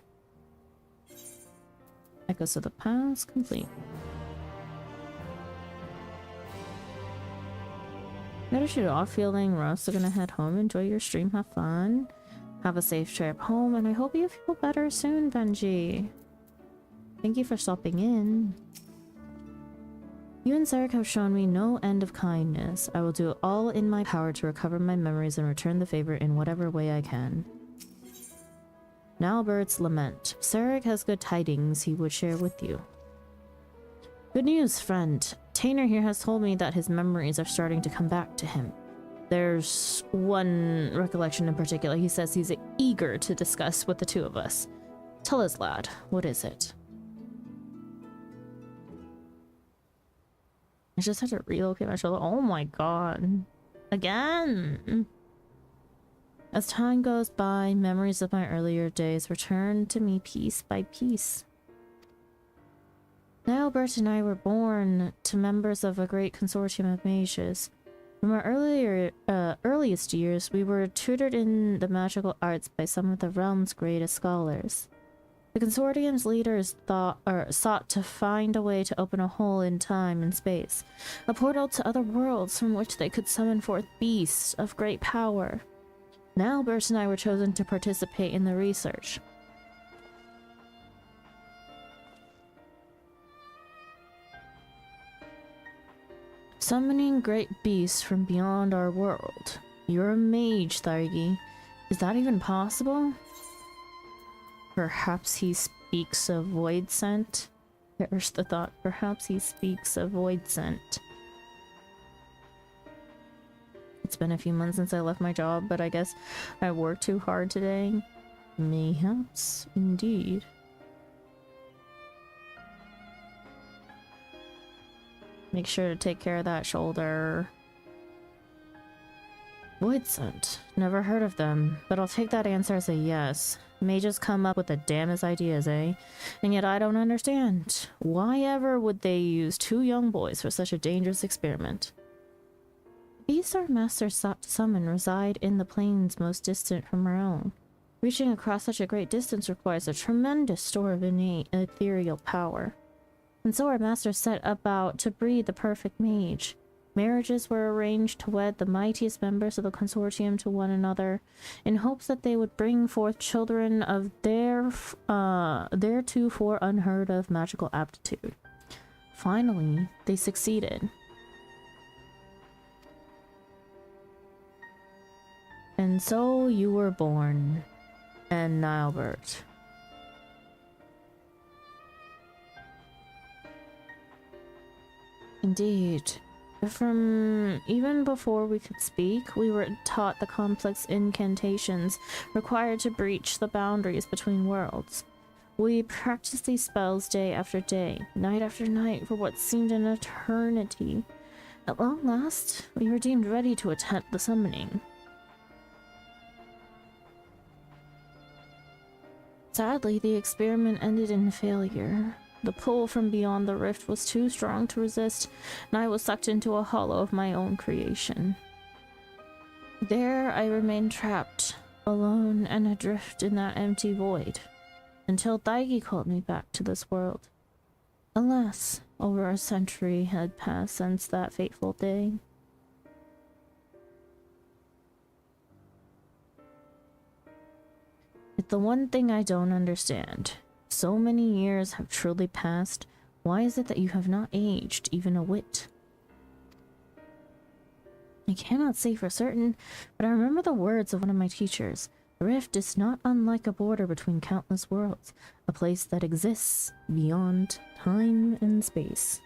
Echoes of the past complete. Gotta shoot off feeling rough, so gonna head home, enjoy your stream, have fun. Have a safe trip home, and I hope you feel better soon, Benji. Thank you for stopping in. You and Sarek have shown me no end of kindness. I will do all in my power to recover my memories and return the favor in whatever way I can. Now Bird's lament. Sarek has good tidings he would share with you. Good news, friend. Tainer here has told me that his memories are starting to come back to him. There's one recollection in particular he says he's eager to discuss with the two of us. Tell us, lad, what is it? I just had to relocate my shoulder. Oh my god. Again! As time goes by, memories of my earlier days return to me piece by piece. Now Bert and I were born to members of a great consortium of mages. From our earliest years, we were tutored in the magical arts by some of the realm's greatest scholars. The consortium's leaders sought to find a way to open a hole in time and space, a portal to other worlds from which they could summon forth beasts of great power. Now Bert and I were chosen to participate in the research. Summoning great beasts from beyond our world. You're a mage, Thargi. Is that even possible? Perhaps he speaks of void scent? Perish the thought. Perhaps he speaks of void scent. It's been a few months since I left my job, but I guess I worked too hard today. Mayhaps, indeed. Make sure to take care of that shoulder. Void scent. Never heard of them, but I'll take that answer as a yes. Mages come up with the damnest ideas, eh? And yet I don't understand. Why ever would they use two young boys for such a dangerous experiment? The beasts our master sought to summon reside in the planes most distant from our own. Reaching across such a great distance requires a tremendous store of innate ethereal power. And so our master set about to breed the perfect mage. Marriages were arranged to wed the mightiest members of the consortium to one another, in hopes that they would bring forth children of theretofore unheard of magical aptitude. Finally, they succeeded. And so you were born, and Nilebert. Indeed. From even before we could speak, we were taught the complex incantations required to breach the boundaries between worlds. We practiced these spells day after day, night after night, for what seemed an eternity. At long last, we were deemed ready to attempt the summoning. Sadly, the experiment ended in failure. The pull from beyond the rift was too strong to resist, and I was sucked into a hollow of my own creation. There I remained trapped, alone and adrift in that empty void, until Daigi called me back to this world. Alas, over a century had passed since that fateful day. It's the one thing I don't understand. So many years have truly passed. Why is it that you have not aged even a whit? I cannot say for certain, but I remember the words of one of my teachers. The rift is not unlike a border between countless worlds, a place that exists beyond time and space.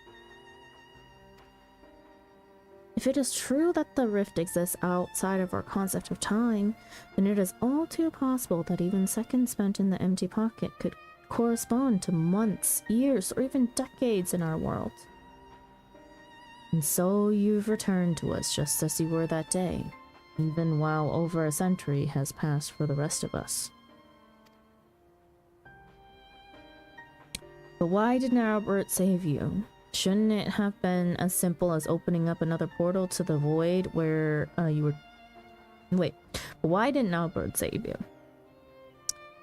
If it is true that the rift exists outside of our concept of time, then it is all too possible that even seconds spent in the empty pocket could correspond to months, years, or even decades in our world. And so you've returned to us just as you were that day, even while over a century has passed for the rest of us. But why did Albert save you? Shouldn't it have been as simple as opening up another portal to the void where you were... Wait, why didn't Albert save you?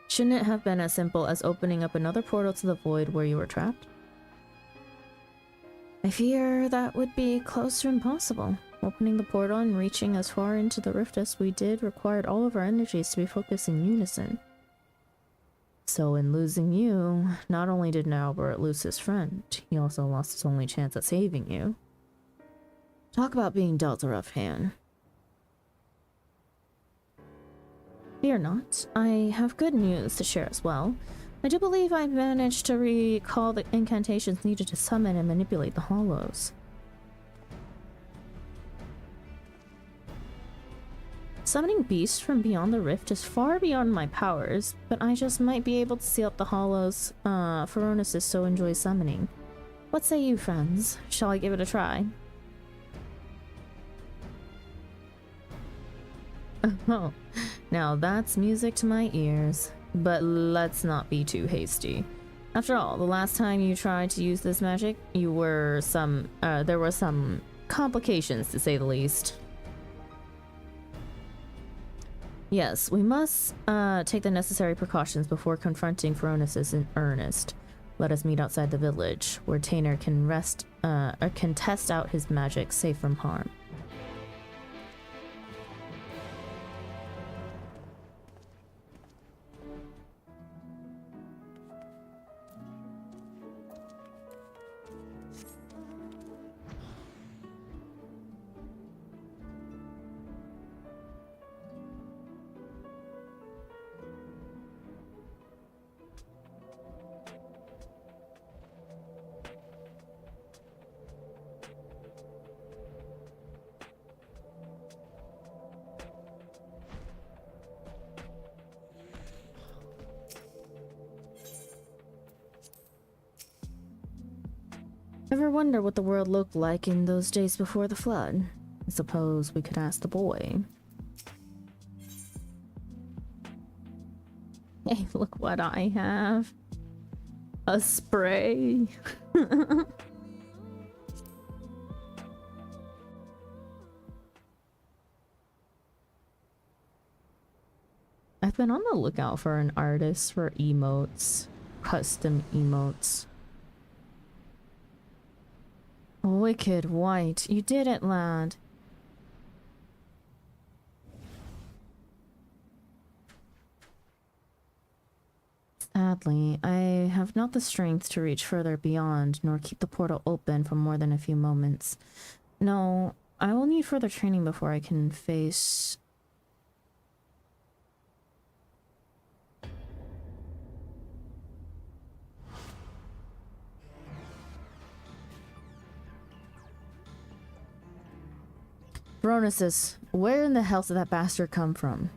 Shouldn't it have been as simple as opening up another portal to the void where you were trapped? I fear that would be close to impossible. Opening the portal and reaching as far into the rift as we did required all of our energies to be focused in unison. So in losing you, not only did Albert lose his friend, he also lost his only chance at saving you. Talk about being dealt a rough hand. Fear not, I have good news to share as well. I do believe I managed to recall the incantations needed to summon and manipulate the hollows. Summoning beasts from beyond the rift is far beyond my powers, but I just might be able to seal up the hollows Phoronesis so enjoys summoning. What say you, friends? Shall I give it a try? Oh, now that's music to my ears. But let's not be too hasty. After all, the last time you tried to use this magic, there were some complications to say the least. Yes, we must take the necessary precautions before confronting Phoronesis in earnest. Let us meet outside the village, where Tainer can test out his magic safe from harm. Ever wonder what the world looked like in those days before the flood? I suppose we could ask the boy. Hey, look what I have. A spray. I've been on the lookout for an artist for emotes. Custom emotes. Wicked White, you did it, lad. Sadly, I have not the strength to reach further beyond, nor keep the portal open for more than a few moments. No, I will need further training before I can face... Bronuses, where in the hell did that bastard come from?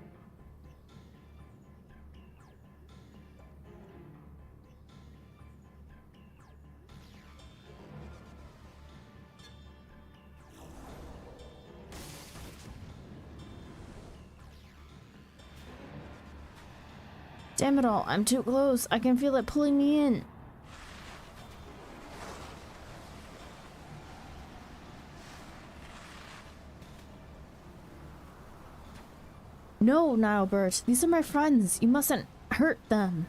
Damn it all, I'm too close. I can feel it pulling me in. No, Nilebert, these are my friends. You mustn't hurt them.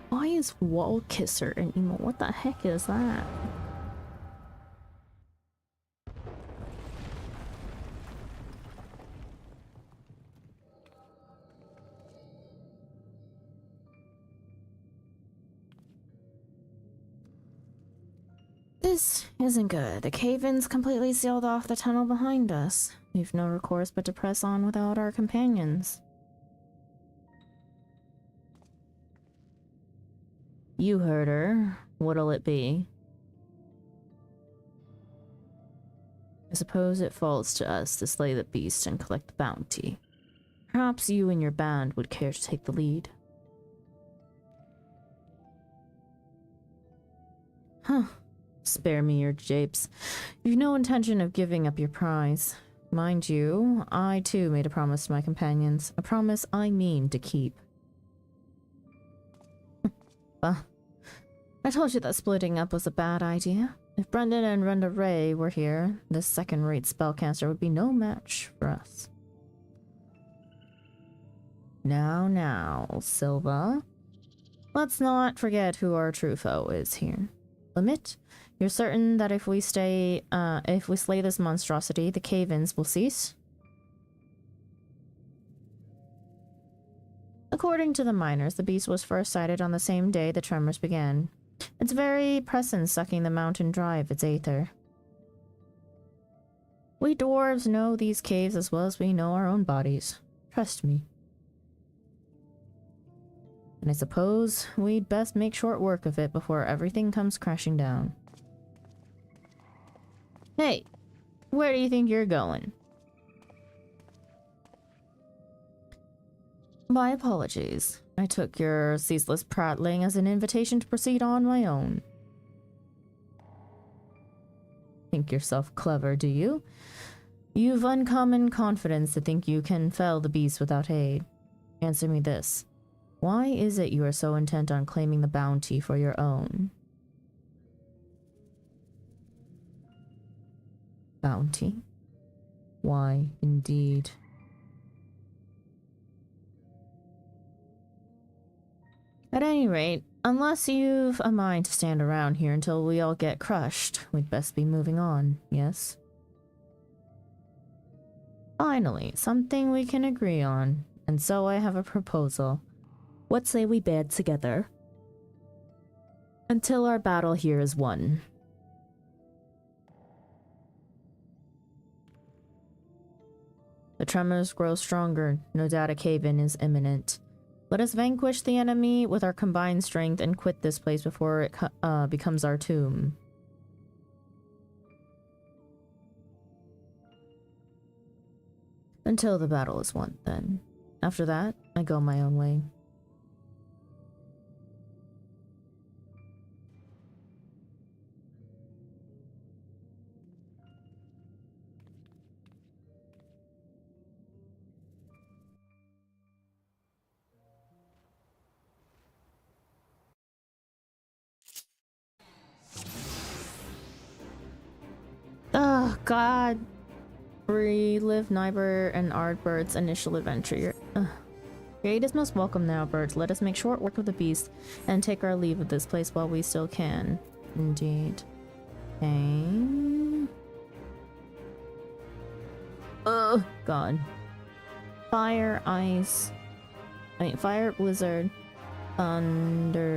Why is Wall Kisser an emo? What the heck is that? This isn't good. The cave-in's completely sealed off the tunnel behind us. We've no recourse but to press on without our companions. You heard her. What'll it be? I suppose it falls to us to slay the beast and collect the bounty. Perhaps you and your band would care to take the lead. Huh. Spare me your japes. You've no intention of giving up your prize. Mind you, I too made a promise to my companions. A promise I mean to keep. I told you that splitting up was a bad idea. If Brendan and Renda Ray were here, this second-rate spellcaster would be no match for us. Now, Silva. Let's not forget who our true foe is here. Limit, you're certain that if we slay this monstrosity, the cave-ins will cease? According to the miners, the beast was first sighted on the same day the tremors began. Its very presence sucking the mountain dry of its aether. We dwarves know these caves as well as we know our own bodies. Trust me. And I suppose we'd best make short work of it before everything comes crashing down. Hey, where do you think you're going? My apologies. I took your ceaseless prattling as an invitation to proceed on my own. Think yourself clever, do you? You've uncommon confidence to think you can fell the beast without aid. Answer me this. Why is it you are so intent on claiming the bounty for your own? Bounty? Why, indeed. At any rate, unless you've a mind to stand around here until we all get crushed, we'd best be moving on, yes? Finally, something we can agree on, and so I have a proposal. What say we band together? Until our battle here is won. The tremors grow stronger, no doubt a cave-in is imminent. Let us vanquish the enemy with our combined strength and quit this place before it becomes our tomb. Until the battle is won, then. After that, I go my own way. Oh, God. Relive Nyber and Ardbert's initial adventure. Your aid is most welcome now, Bert. Let us make short work of the beast and take our leave of this place while we still can. Indeed. Okay. Oh, God. Fire, ice. Fire, blizzard. Thunder.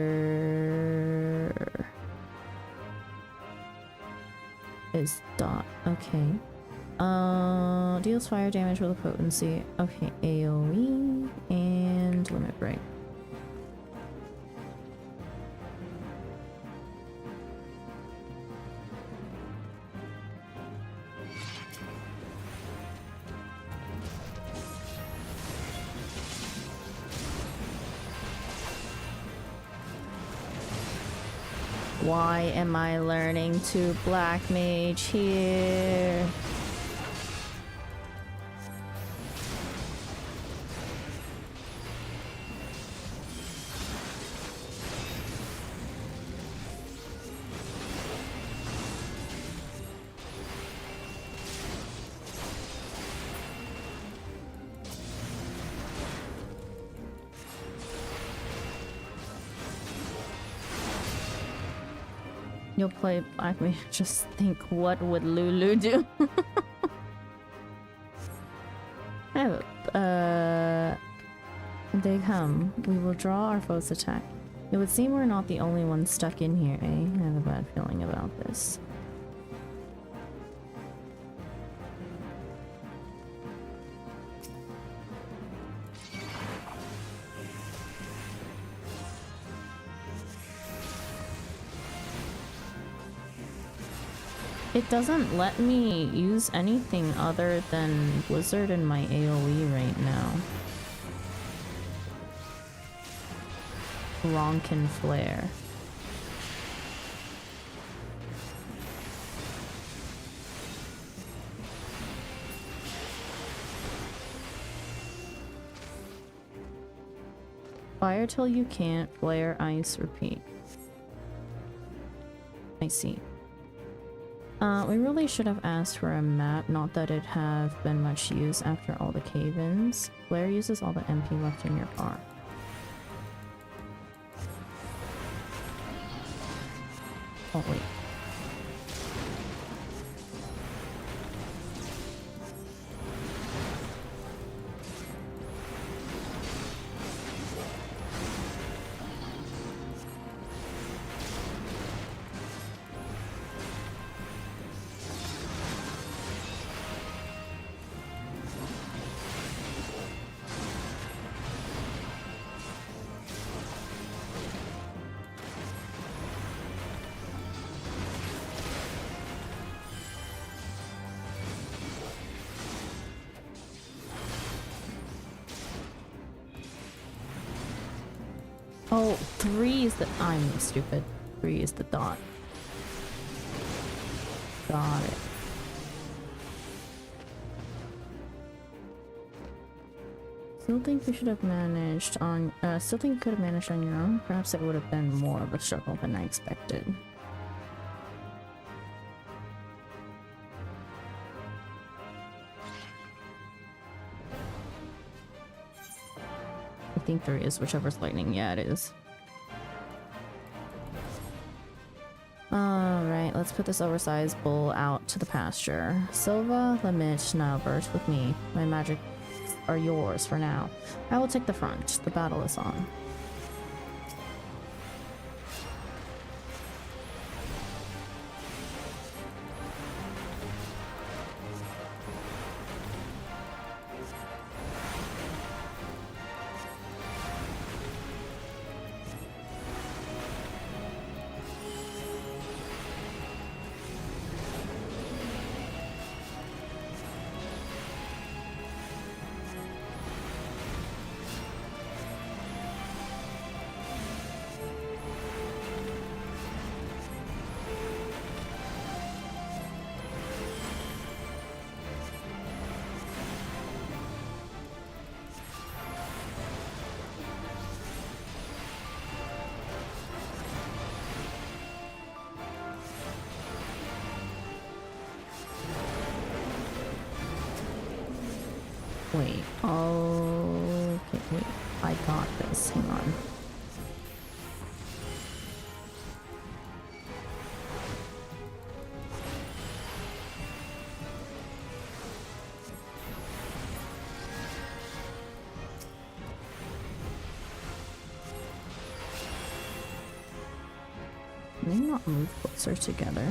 Is dot. Okay. Deals fire damage with a potency. Okay, AoE and limit break. Why am I learning to black mage here? You'll play black mage. Just think, what would Lulu do? I have they come. We will draw our foe's attack. It would seem we're not the only ones stuck in here, eh? I have a bad feeling about this. It doesn't let me use anything other than Blizzard in my AoE right now. Ronkin Flare. Fire till you can't, flare, ice, repeat. I see. We really should have asked for a map, not that it have been much use after all the cave-ins. Flare uses all the MP left in your bar. Oh wait. Oh, 3 is the— I'm stupid. 3 is the dot. Got it. Still think we should have managed on— still think you could have managed on your own. Perhaps it would have been more of a struggle than I expected. I think there is, whichever's lightning. Yeah, it is. Alright, let's put this oversized bull out to the pasture. Silva, Limit, now burst with me. My magic are yours for now. I will take the front. The battle is on. Wait, okay, wait, I got this, hang on. Can they not move closer together?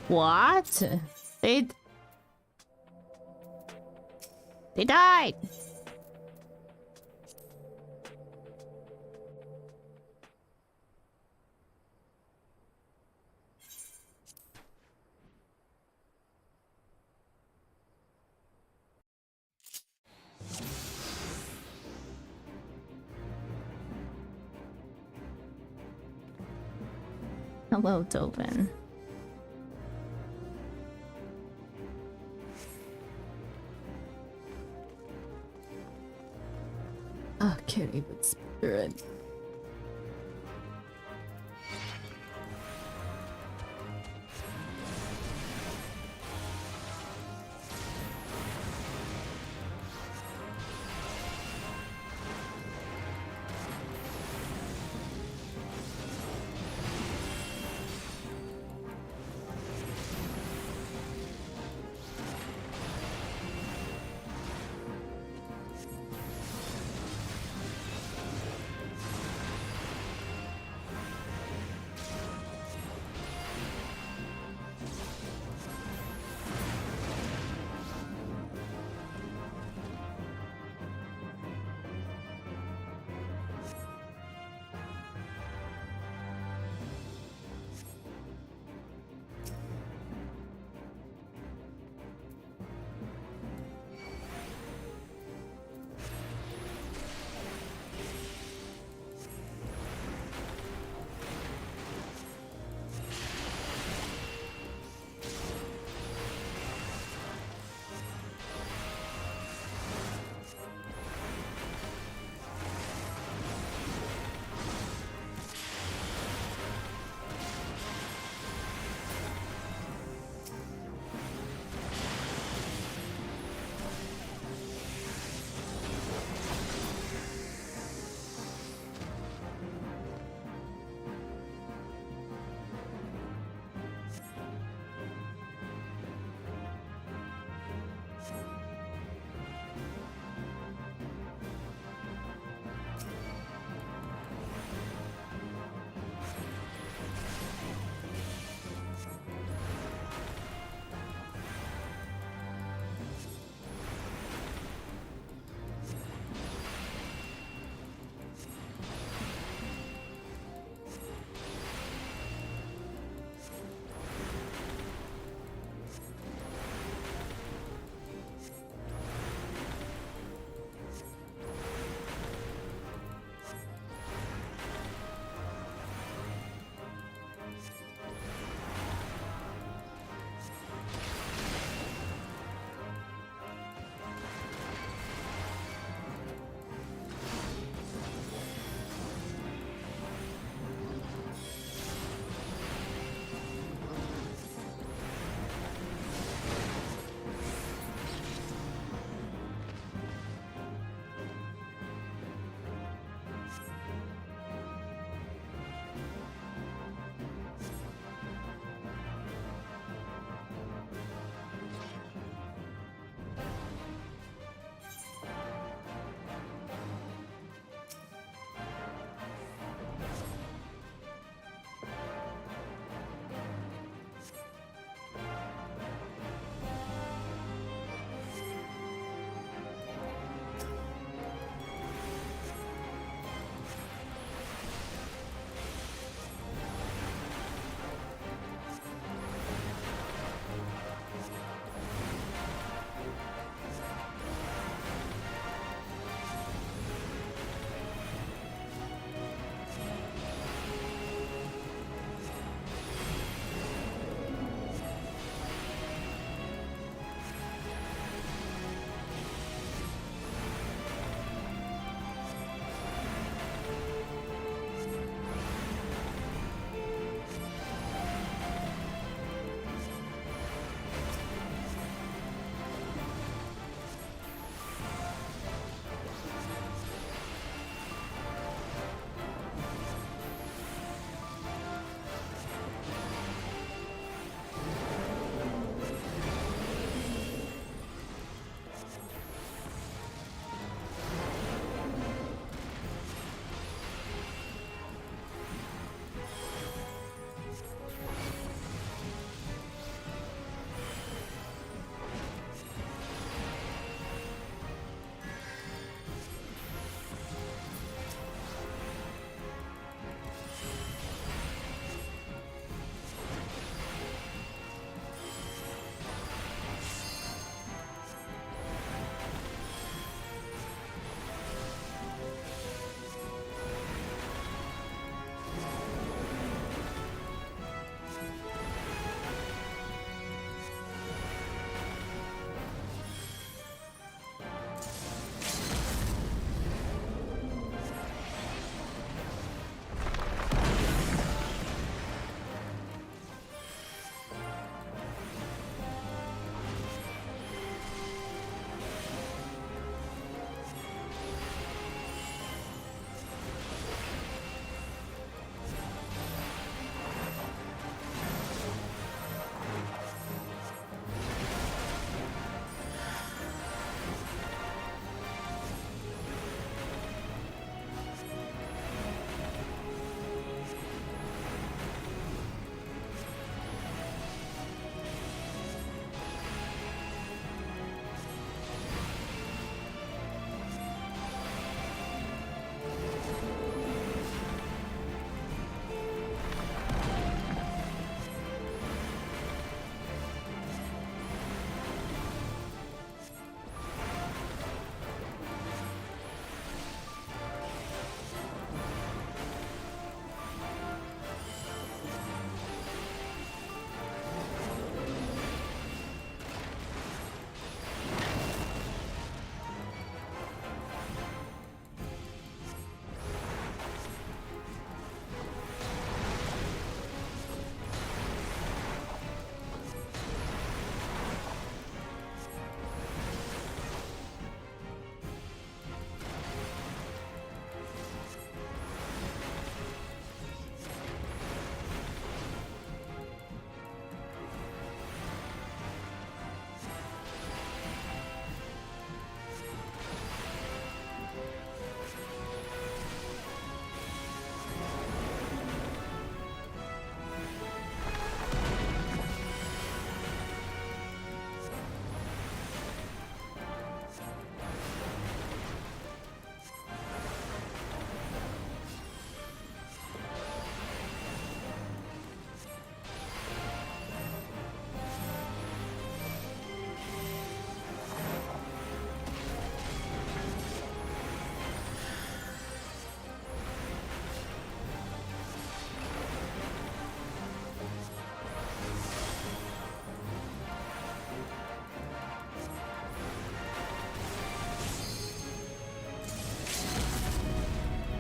What? They died. Hello, Tobin. Oh, kitty with spirit.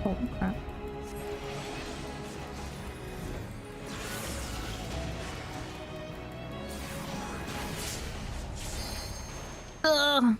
Oh crap. Ugh.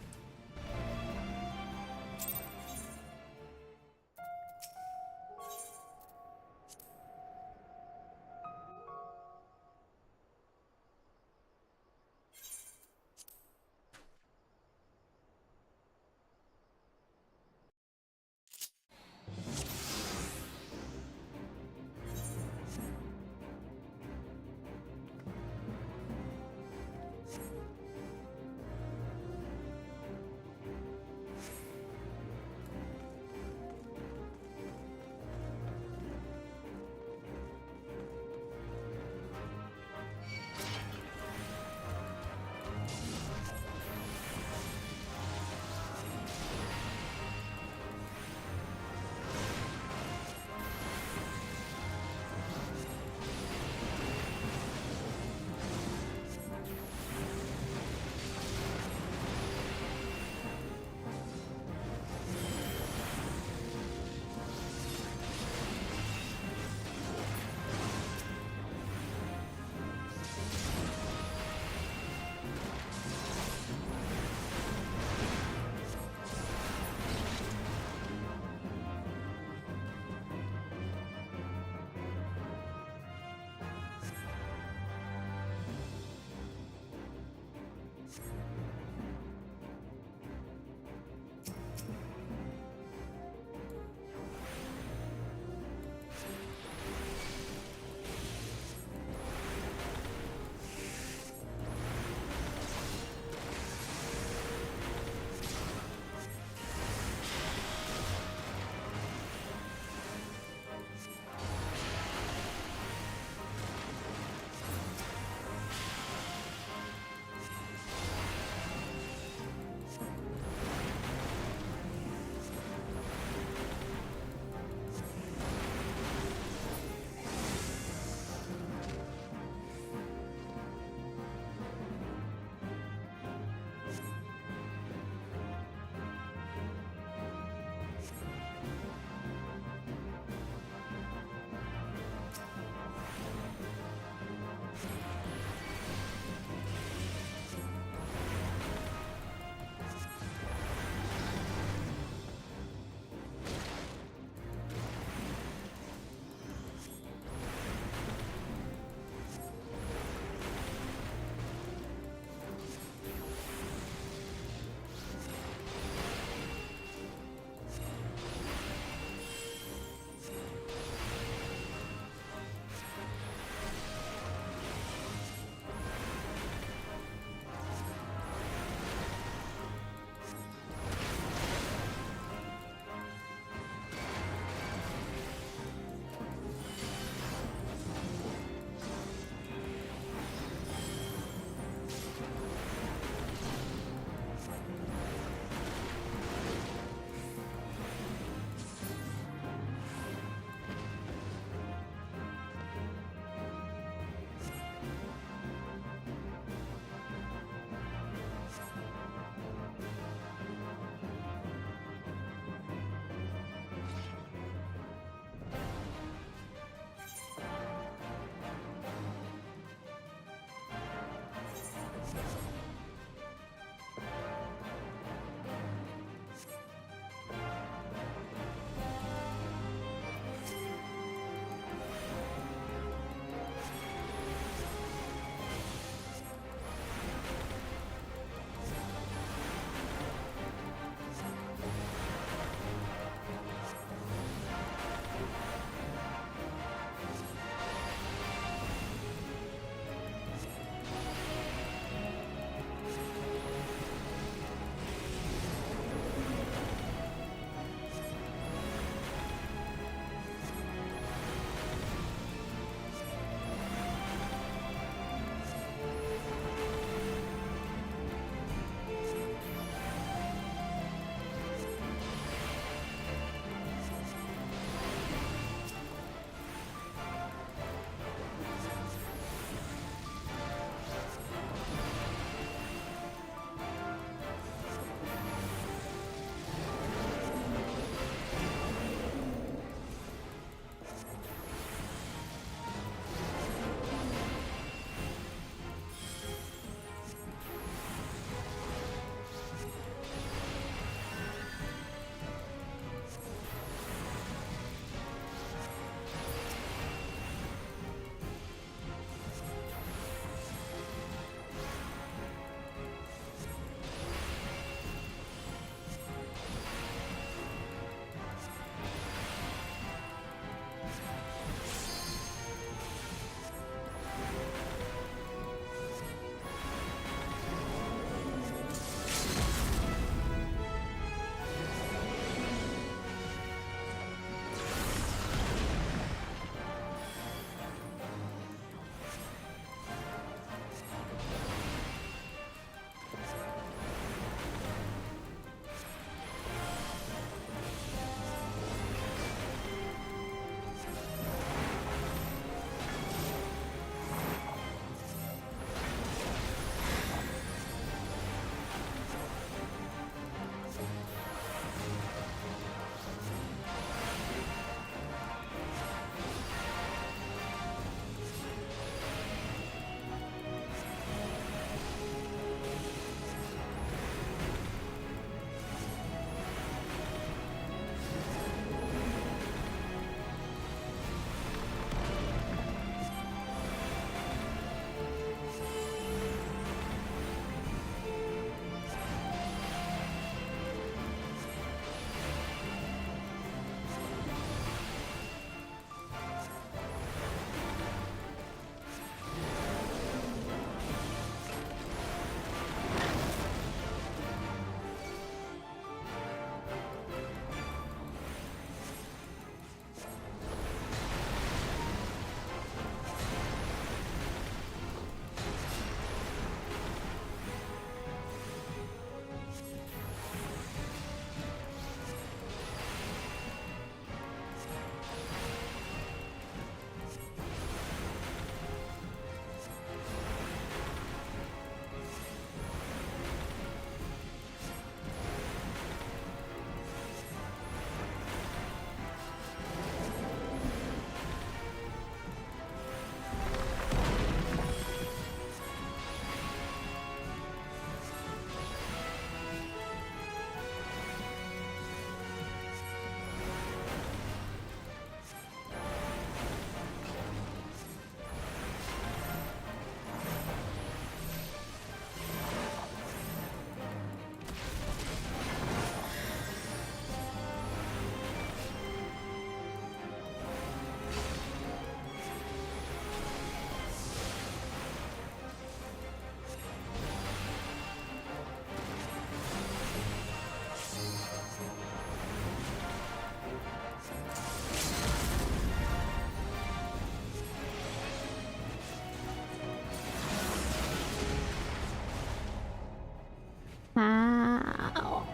How?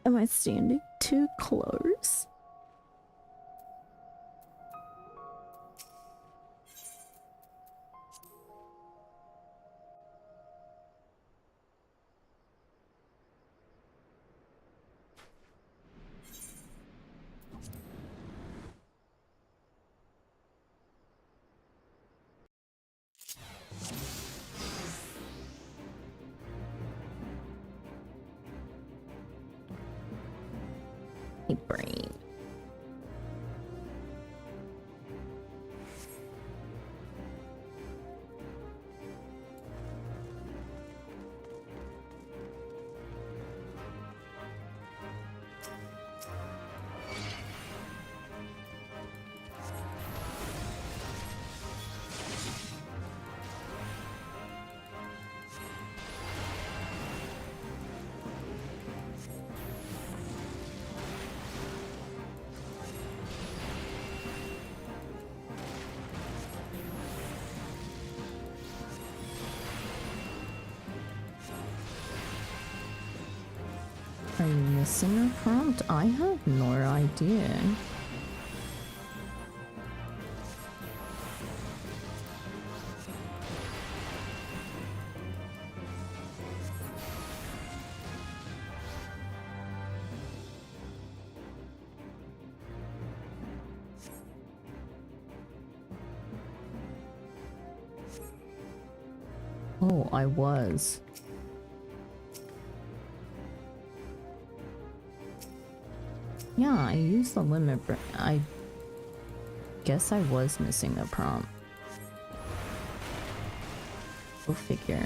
Am I standing too close? My brain. Are you missing a prompt? I have no idea. Oh, I was. Yeah, I used the limit break. I guess I was missing a prompt. Go figure.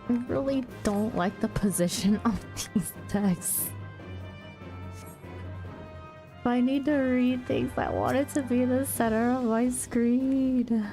I really don't like the position of these texts. If I need to read things, I want it to be the center of my screen.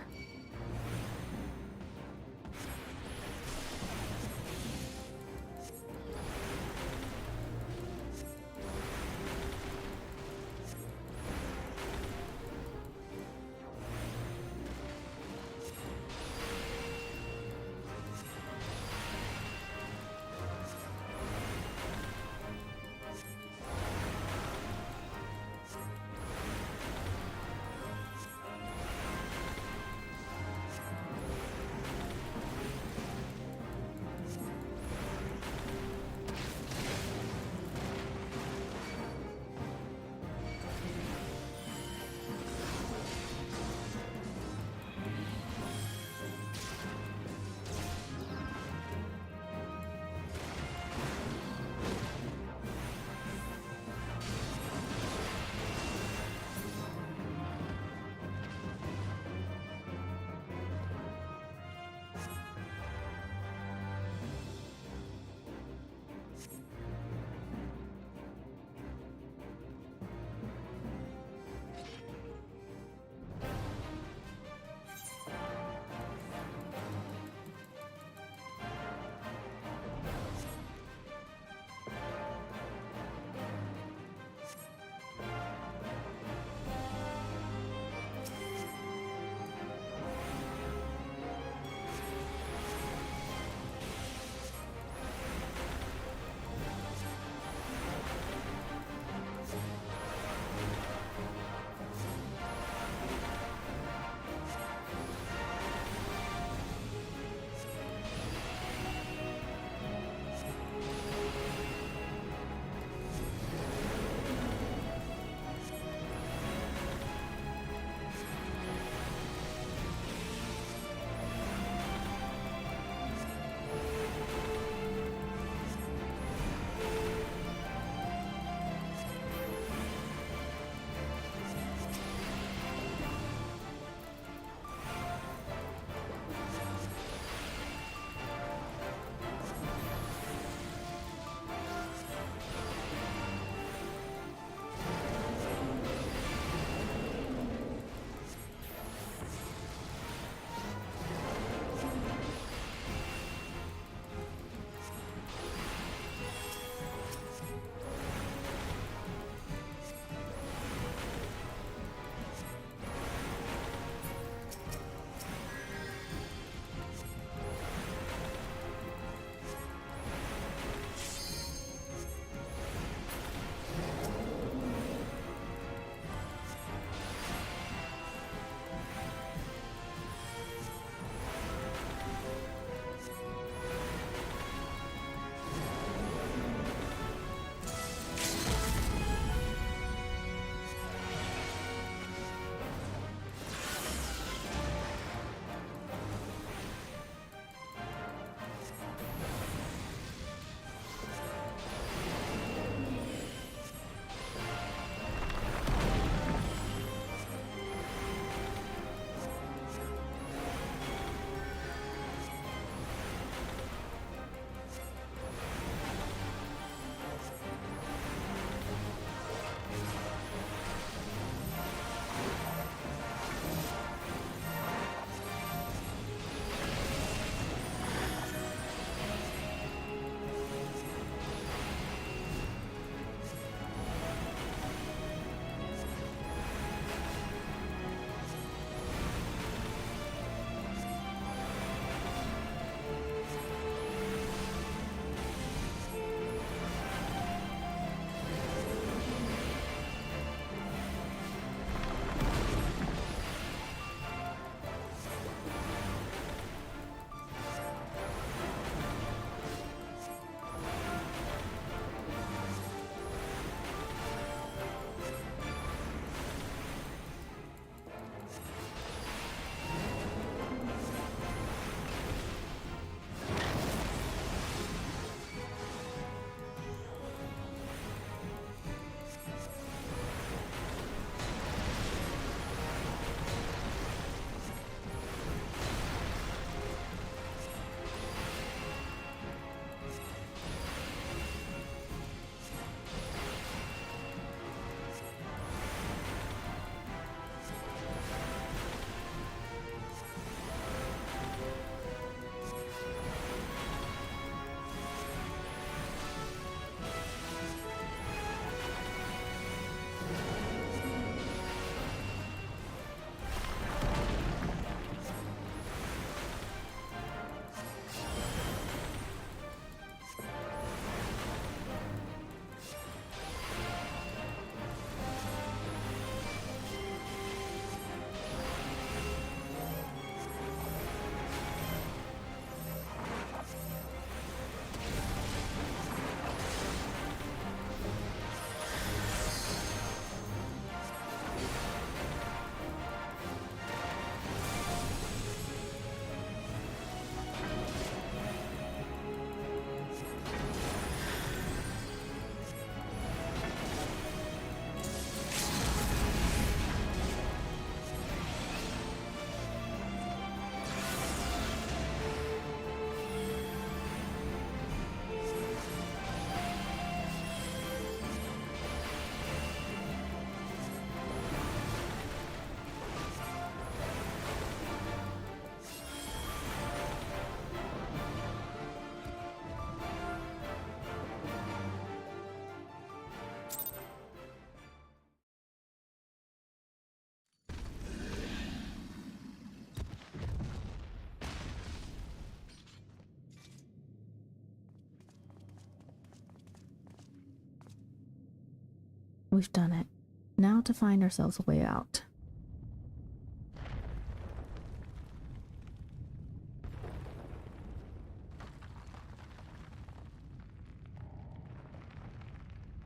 We've done it. Now to find ourselves a way out.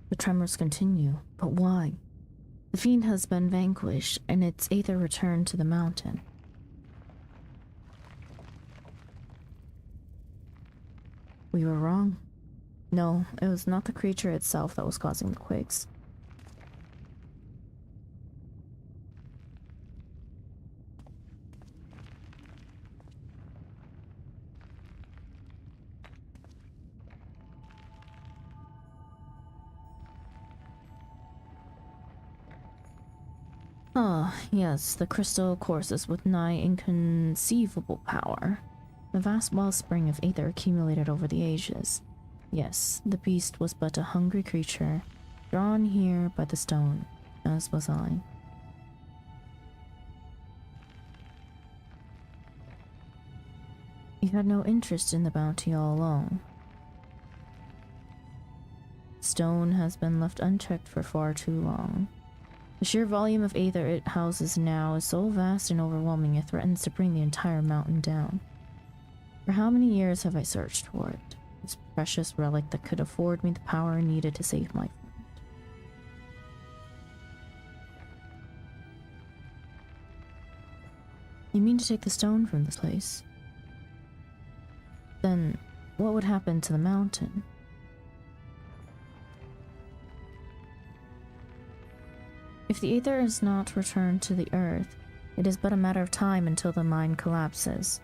The tremors continue, but why? The fiend has been vanquished, and its aether returned to the mountain. We were wrong. No, it was not the creature itself that was causing the quakes. Ah, yes, the crystal courses with nigh inconceivable power. The vast wellspring of aether accumulated over the ages. Yes, the beast was but a hungry creature, drawn here by the stone, as was I. You had no interest in the bounty all along. Stone has been left unchecked for far too long. The sheer volume of aether it houses now is so vast and overwhelming it threatens to bring the entire mountain down. For how many years have I searched for it? This precious relic that could afford me the power needed to save my friend. You mean to take the stone from this place? Then what would happen to the mountain? If the aether is not returned to the earth, it is but a matter of time until the mine collapses.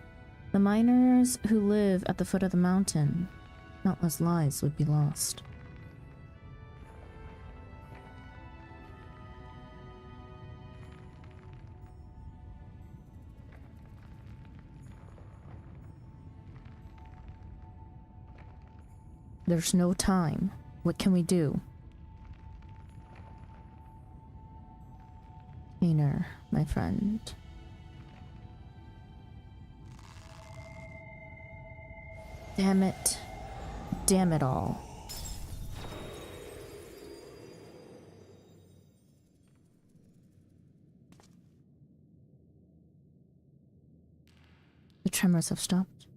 The miners who live at the foot of the mountain, countless lives would be lost. There's no time. What can we do? Aner, my friend. Damn it. Damn it all. The tremors have stopped.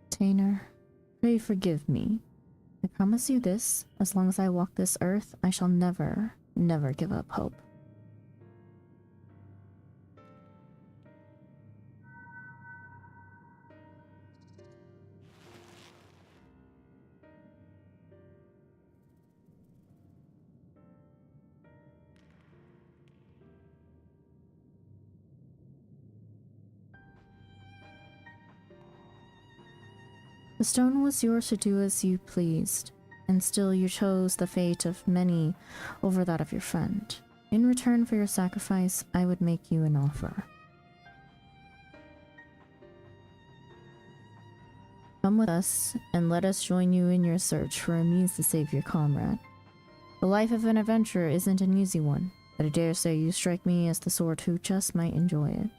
Tainer, pray forgive me. I promise you this, as long as I walk this earth, I shall never, never give up hope. The stone was yours to do as you pleased, and still you chose the fate of many over that of your friend. In return for your sacrifice, I would make you an offer. Come with us, and let us join you in your search for a means to save your comrade. The life of an adventurer isn't an easy one, but I dare say you strike me as the sort who just might enjoy it.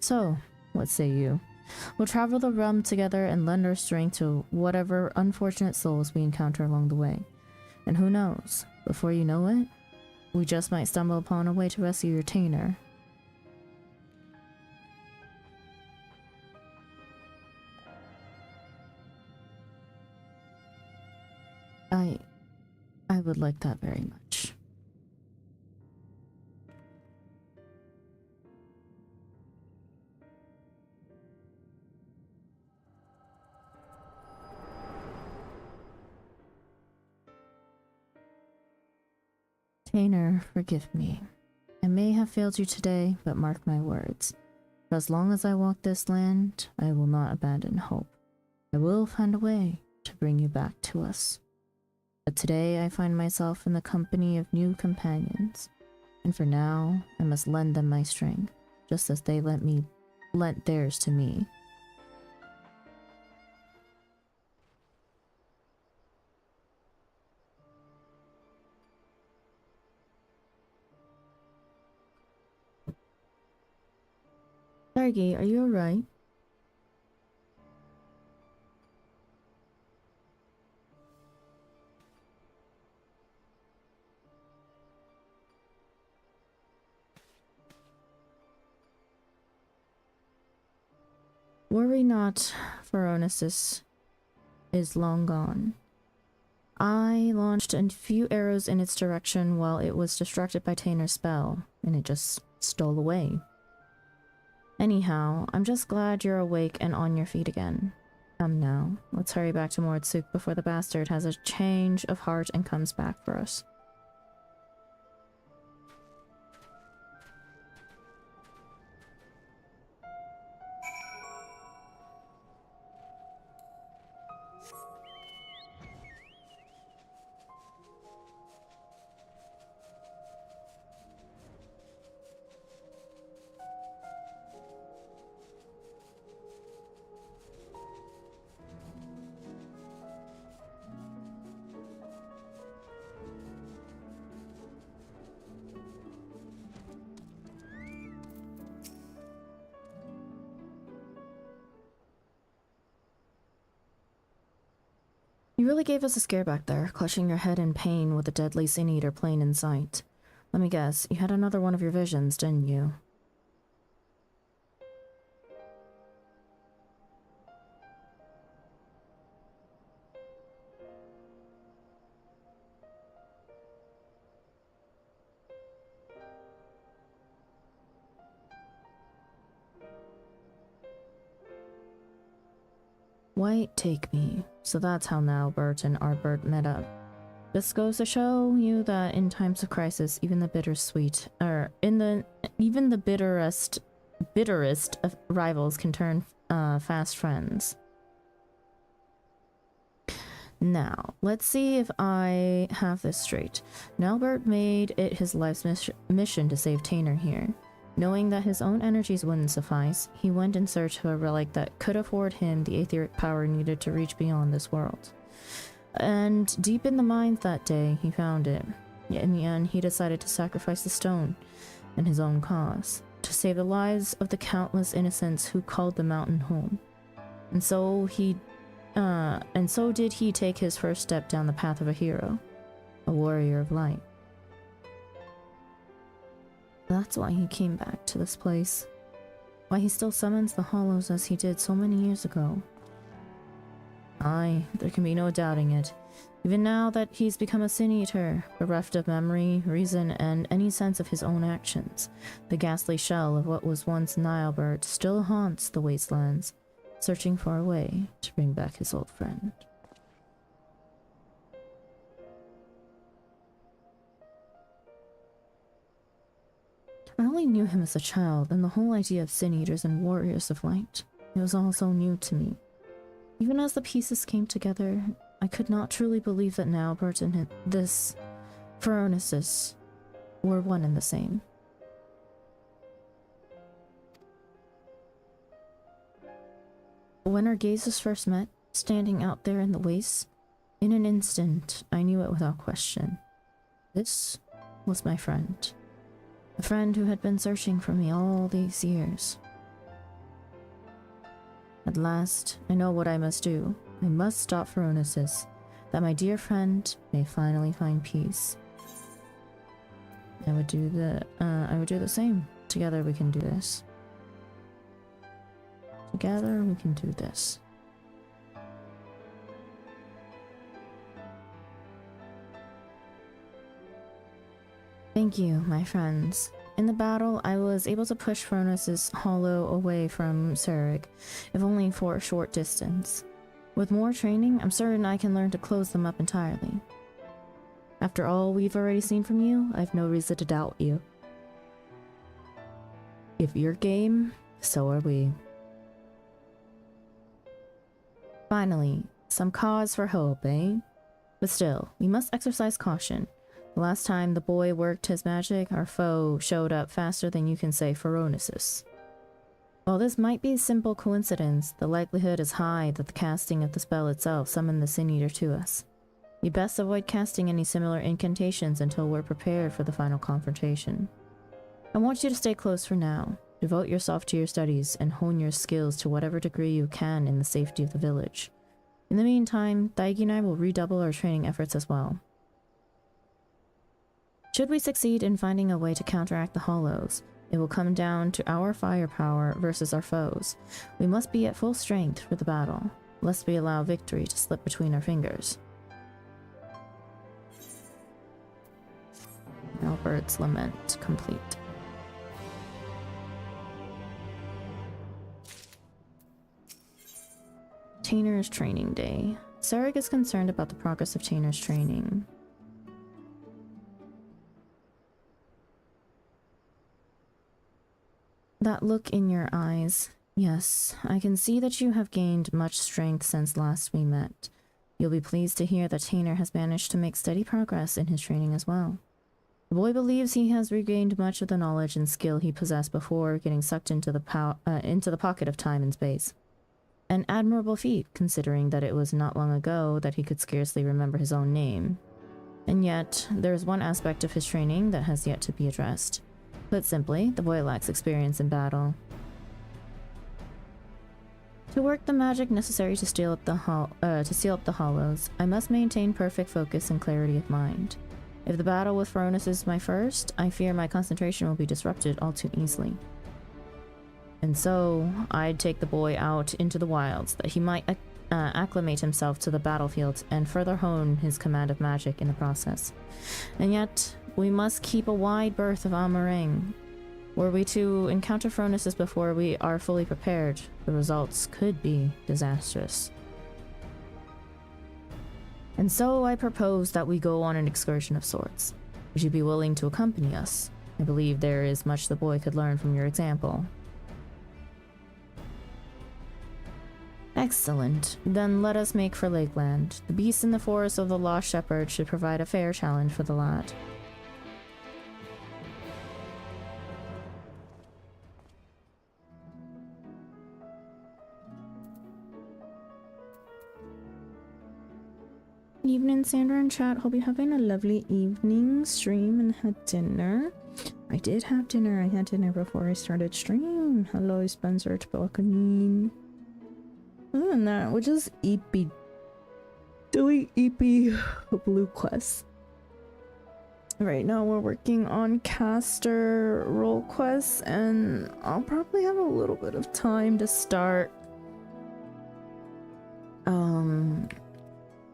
So, what say you? We'll travel the realm together and lend our strength to whatever unfortunate souls we encounter along the way. And who knows, before you know it, we just might stumble upon a way to rescue your Tainer. I would like that very much. Tainer, forgive me. I may have failed you today, but mark my words. For as long as I walk this land, I will not abandon hope. I will find a way to bring you back to us. But today I find myself in the company of new companions, and for now I must lend them my strength, just as they lent theirs to me. Stargate, are you alright? Worry not, Phoronesis is long gone. I launched a few arrows in its direction while it was distracted by Tainer's spell, and it just stole away. Anyhow, I'm just glad you're awake and on your feet again. Come now, let's hurry back to Mordsuk before the bastard has a change of heart and comes back for us. You really gave us a scare back there, clutching your head in pain with the deadly Sin Eater plain in sight. Let me guess, you had another one of your visions, didn't you? White, take me. So that's how Nalbert and Arbert met up. This goes to show you that in times of crisis, even the bittersweet, even the bitterest of rivals can turn fast friends. Now, let's see if I have this straight. Nalbert made it his life's mission to save Tainer here. Knowing that his own energies wouldn't suffice, he went in search of a relic that could afford him the etheric power needed to reach beyond this world. And deep in the mines that day, he found it. Yet in the end, he decided to sacrifice the stone in his own cause, to save the lives of the countless innocents who called the mountain home. And so did he take his first step down the path of a hero, a warrior of light. That's why he came back to this place. Why he still summons the Hollows as he did so many years ago. Aye, there can be no doubting it. Even now that he's become a Sin Eater, bereft of memory, reason, and any sense of his own actions, the ghastly shell of what was once Nilebert still haunts the wastelands, searching for a way to bring back his old friend. I only knew him as a child, and the whole idea of Sin Eaters and Warriors of Light, it was all so new to me. Even as the pieces came together, I could not truly believe that Nalbert and this Phoronesis were one and the same. When our gazes first met, standing out there in the wastes, in an instant, I knew it without question. This was my friend. A friend who had been searching for me all these years. At last, I know what I must do. I must stop Phoronesis, that my dear friend may finally find peace. I would do the same. Together we can do this. Together we can do this. Thank you, my friends. In the battle, I was able to push Phoronesis Hollow away from Sarek, if only for a short distance. With more training, I'm certain I can learn to close them up entirely. After all we've already seen from you, I've no reason to doubt you. If you're game, so are we. Finally, some cause for hope, eh? But still, we must exercise caution. The last time the boy worked his magic, our foe showed up faster than you can say Phoronesis. While this might be a simple coincidence, the likelihood is high that the casting of the spell itself summoned the Sin Eater to us. We best avoid casting any similar incantations until we're prepared for the final confrontation. I want you to stay close for now. Devote yourself to your studies and hone your skills to whatever degree you can in the safety of the village. In the meantime, Daigi and I will redouble our training efforts as well. Should we succeed in finding a way to counteract the Hollows, it will come down to our firepower versus our foes. We must be at full strength for the battle, lest we allow victory to slip between our fingers. Albert's Lament complete. Tainer's Training Day. Sarek is concerned about the progress of Tainer's training. That look in your eyes. Yes, I can see that you have gained much strength since last we met. You'll be pleased to hear that Tainer has managed to make steady progress in his training as well. The boy believes he has regained much of the knowledge and skill he possessed before getting sucked into the pocket of time and space. An admirable feat, considering that it was not long ago that he could scarcely remember his own name. And yet, there is one aspect of his training that has yet to be addressed. Put simply, the boy lacks experience in battle. To work the magic necessary to seal up the Hollows, I must maintain perfect focus and clarity of mind. If the battle with Fronis is my first, I fear my concentration will be disrupted all too easily. And so, I'd take the boy out into the wilds, that he might acclimate himself to the battlefield and further hone his command of magic in the process. And yet, we must keep a wide berth of Amarang. Were we to encounter Fronis before we are fully prepared, the results could be disastrous. And so I propose that we go on an excursion of sorts. Would you be willing to accompany us? I believe there is much the boy could learn from your example. Excellent. Then let us make for Lakeland. The beasts in the forest of the Lost Shepherd should provide a fair challenge for the lad. Evening, Sandra and chat. Hope you're having a lovely evening stream and had dinner. I did have dinner. I had dinner before I started stream. Hello, Spencer Tobacconine. And that, which is EP. Doing EP Blue Quest. Right now we're working on caster role quests, and I'll probably have a little bit of time to start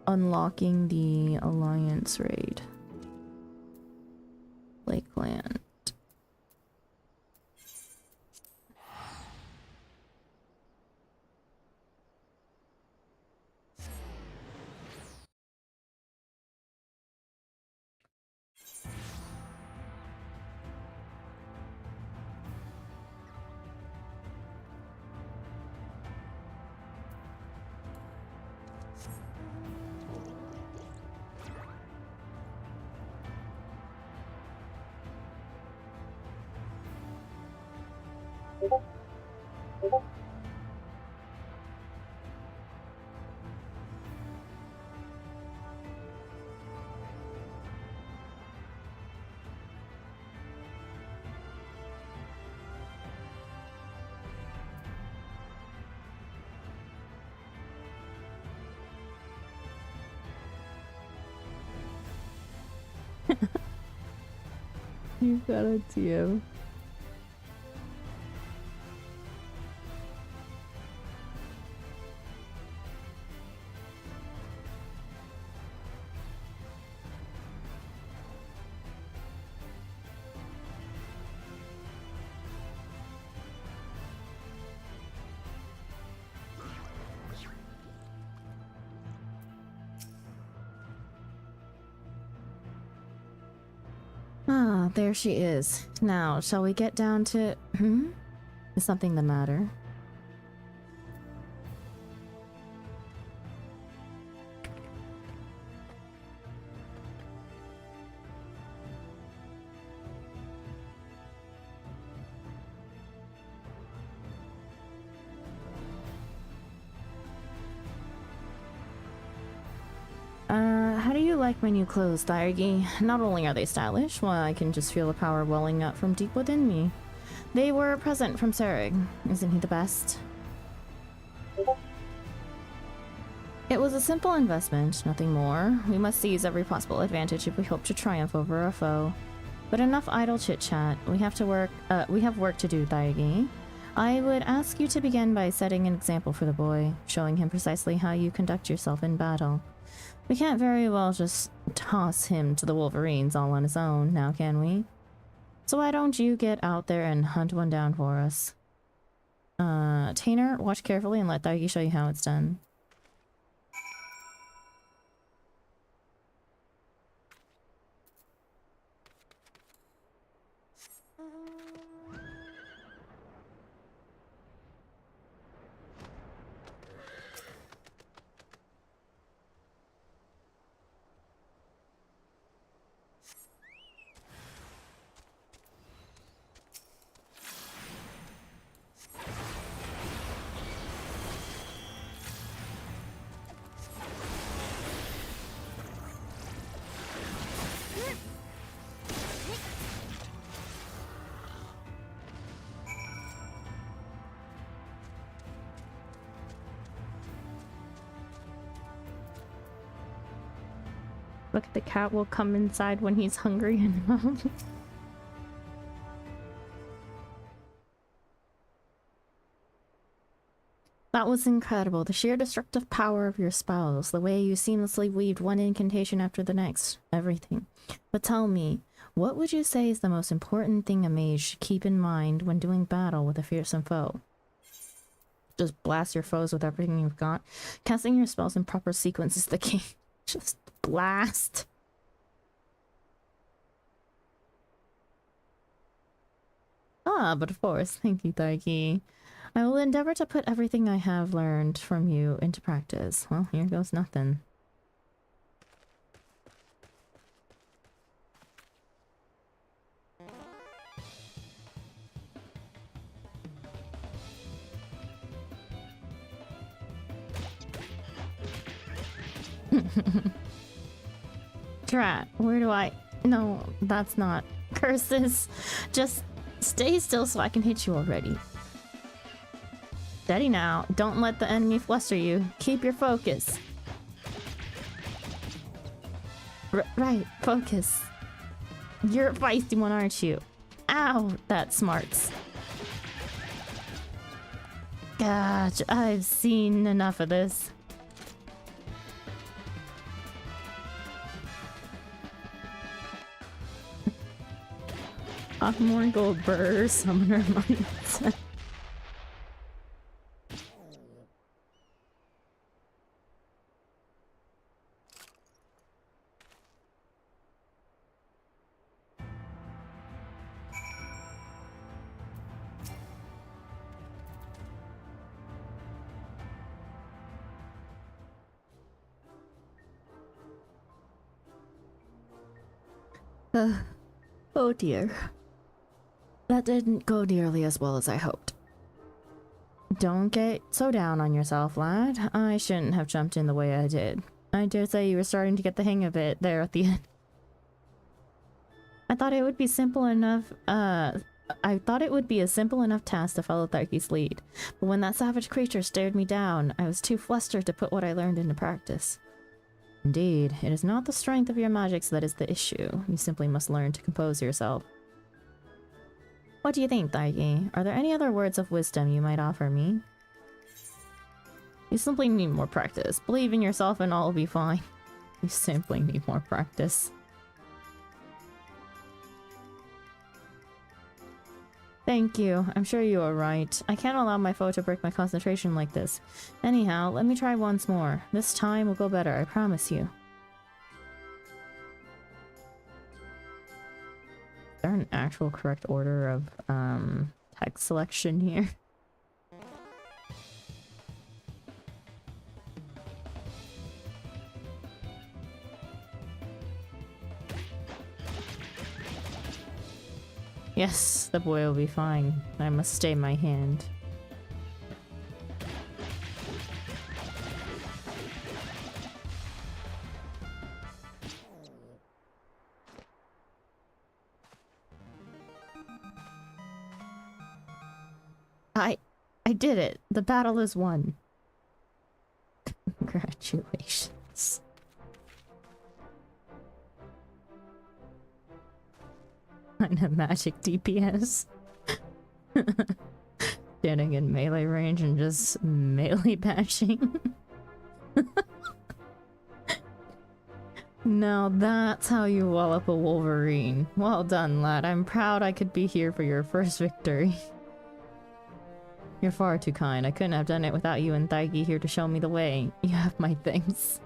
unlocking the Alliance raid. Lakeland. You've got a TM. Ah, there she is. Now, shall we get down to... Is something the matter? How do you like my new clothes, Thyergy? Not only are they stylish, well, I can just feel the power welling up from deep within me. They were a present from Serig. Isn't he the best? It was a simple investment, nothing more. We must seize every possible advantage if we hope to triumph over our foe. But enough idle chit-chat. We have work to do, Daigi. I would ask you to begin by setting an example for the boy, showing him precisely how you conduct yourself in battle. We can't very well just toss him to the Wolverines all on his own, now can we? So why don't you get out there and hunt one down for us? Tainer, watch carefully and let Daigi show you how it's done. Look, the cat will come inside when he's hungry enough. That was incredible. The sheer destructive power of your spells, the way you seamlessly weaved one incantation after the next, everything. But tell me, what would you say is the most important thing a mage should keep in mind when doing battle with a fearsome foe? Just blast your foes with everything you've got. Casting your spells in proper sequence is the key. Just blast. Ah, but of course. Thank you, Daigi. I will endeavor to put everything I have learned from you into practice. Well, here goes nothing. Drat, where do I... No, that's not... Curses! Just stay still so I can hit you already. Steady now. Don't let the enemy fluster you. Keep your focus. Right, focus. You're a feisty one, aren't you? Ow, that smarts. Gosh, I've seen enough of this. Morgul Burr, Summoner Mindset. Oh dear. That didn't go nearly as well as I hoped. Don't get so down on yourself, lad. I shouldn't have jumped in the way I did. I dare say you were starting to get the hang of it there at the end. I thought it would be simple enough, I thought it would be a simple enough task to follow Tharky's lead. But when that savage creature stared me down, I was too flustered to put what I learned into practice. Indeed, it is not the strength of your magics that is the issue. You simply must learn to compose yourself. What do you think, Tharky? Are there any other words of wisdom you might offer me? You simply need more practice. Believe in yourself and all will be fine. You simply need more practice. Thank you. I'm sure you are right. I can't allow my foe to break my concentration like this. Anyhow, let me try once more. This time will go better, I promise you. Is there an actual correct order of text selection here? Yes, the boy will be fine. I must stay my hand. I did it. The battle is won. Congratulations. I'm a magic DPS. Standing in melee range and just melee bashing. Now that's how you wall up a Wolverine. Well done, lad. I'm proud I could be here for your first victory. You're far too kind. I couldn't have done it without you and Thaiki here to show me the way. You have my thanks.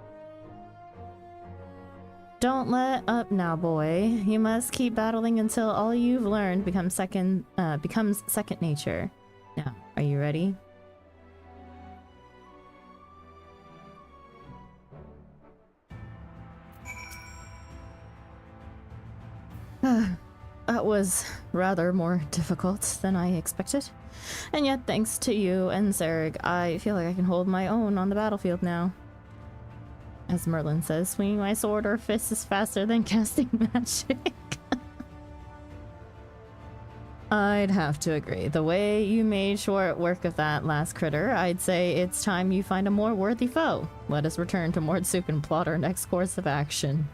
Don't let up now, boy. You must keep battling until all you've learned becomes second nature. Now, are you ready? That was rather more difficult than I expected. And yet, thanks to you and Zerg, I feel like I can hold my own on the battlefield now. As Merlin says, swinging my sword or fist is faster than casting magic. I'd have to agree. The way you made short work of that last critter, I'd say it's time you find a more worthy foe. Let us return to Mordsuk and plot our next course of action.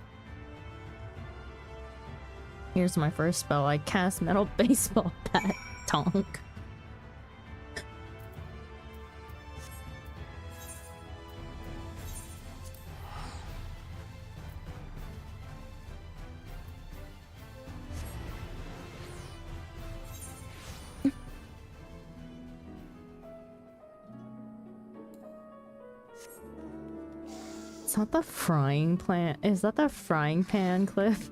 Here's my first spell. I cast Metal Baseball Bat. Tonk. Is that the frying pan? Is that the frying pan, Cliff?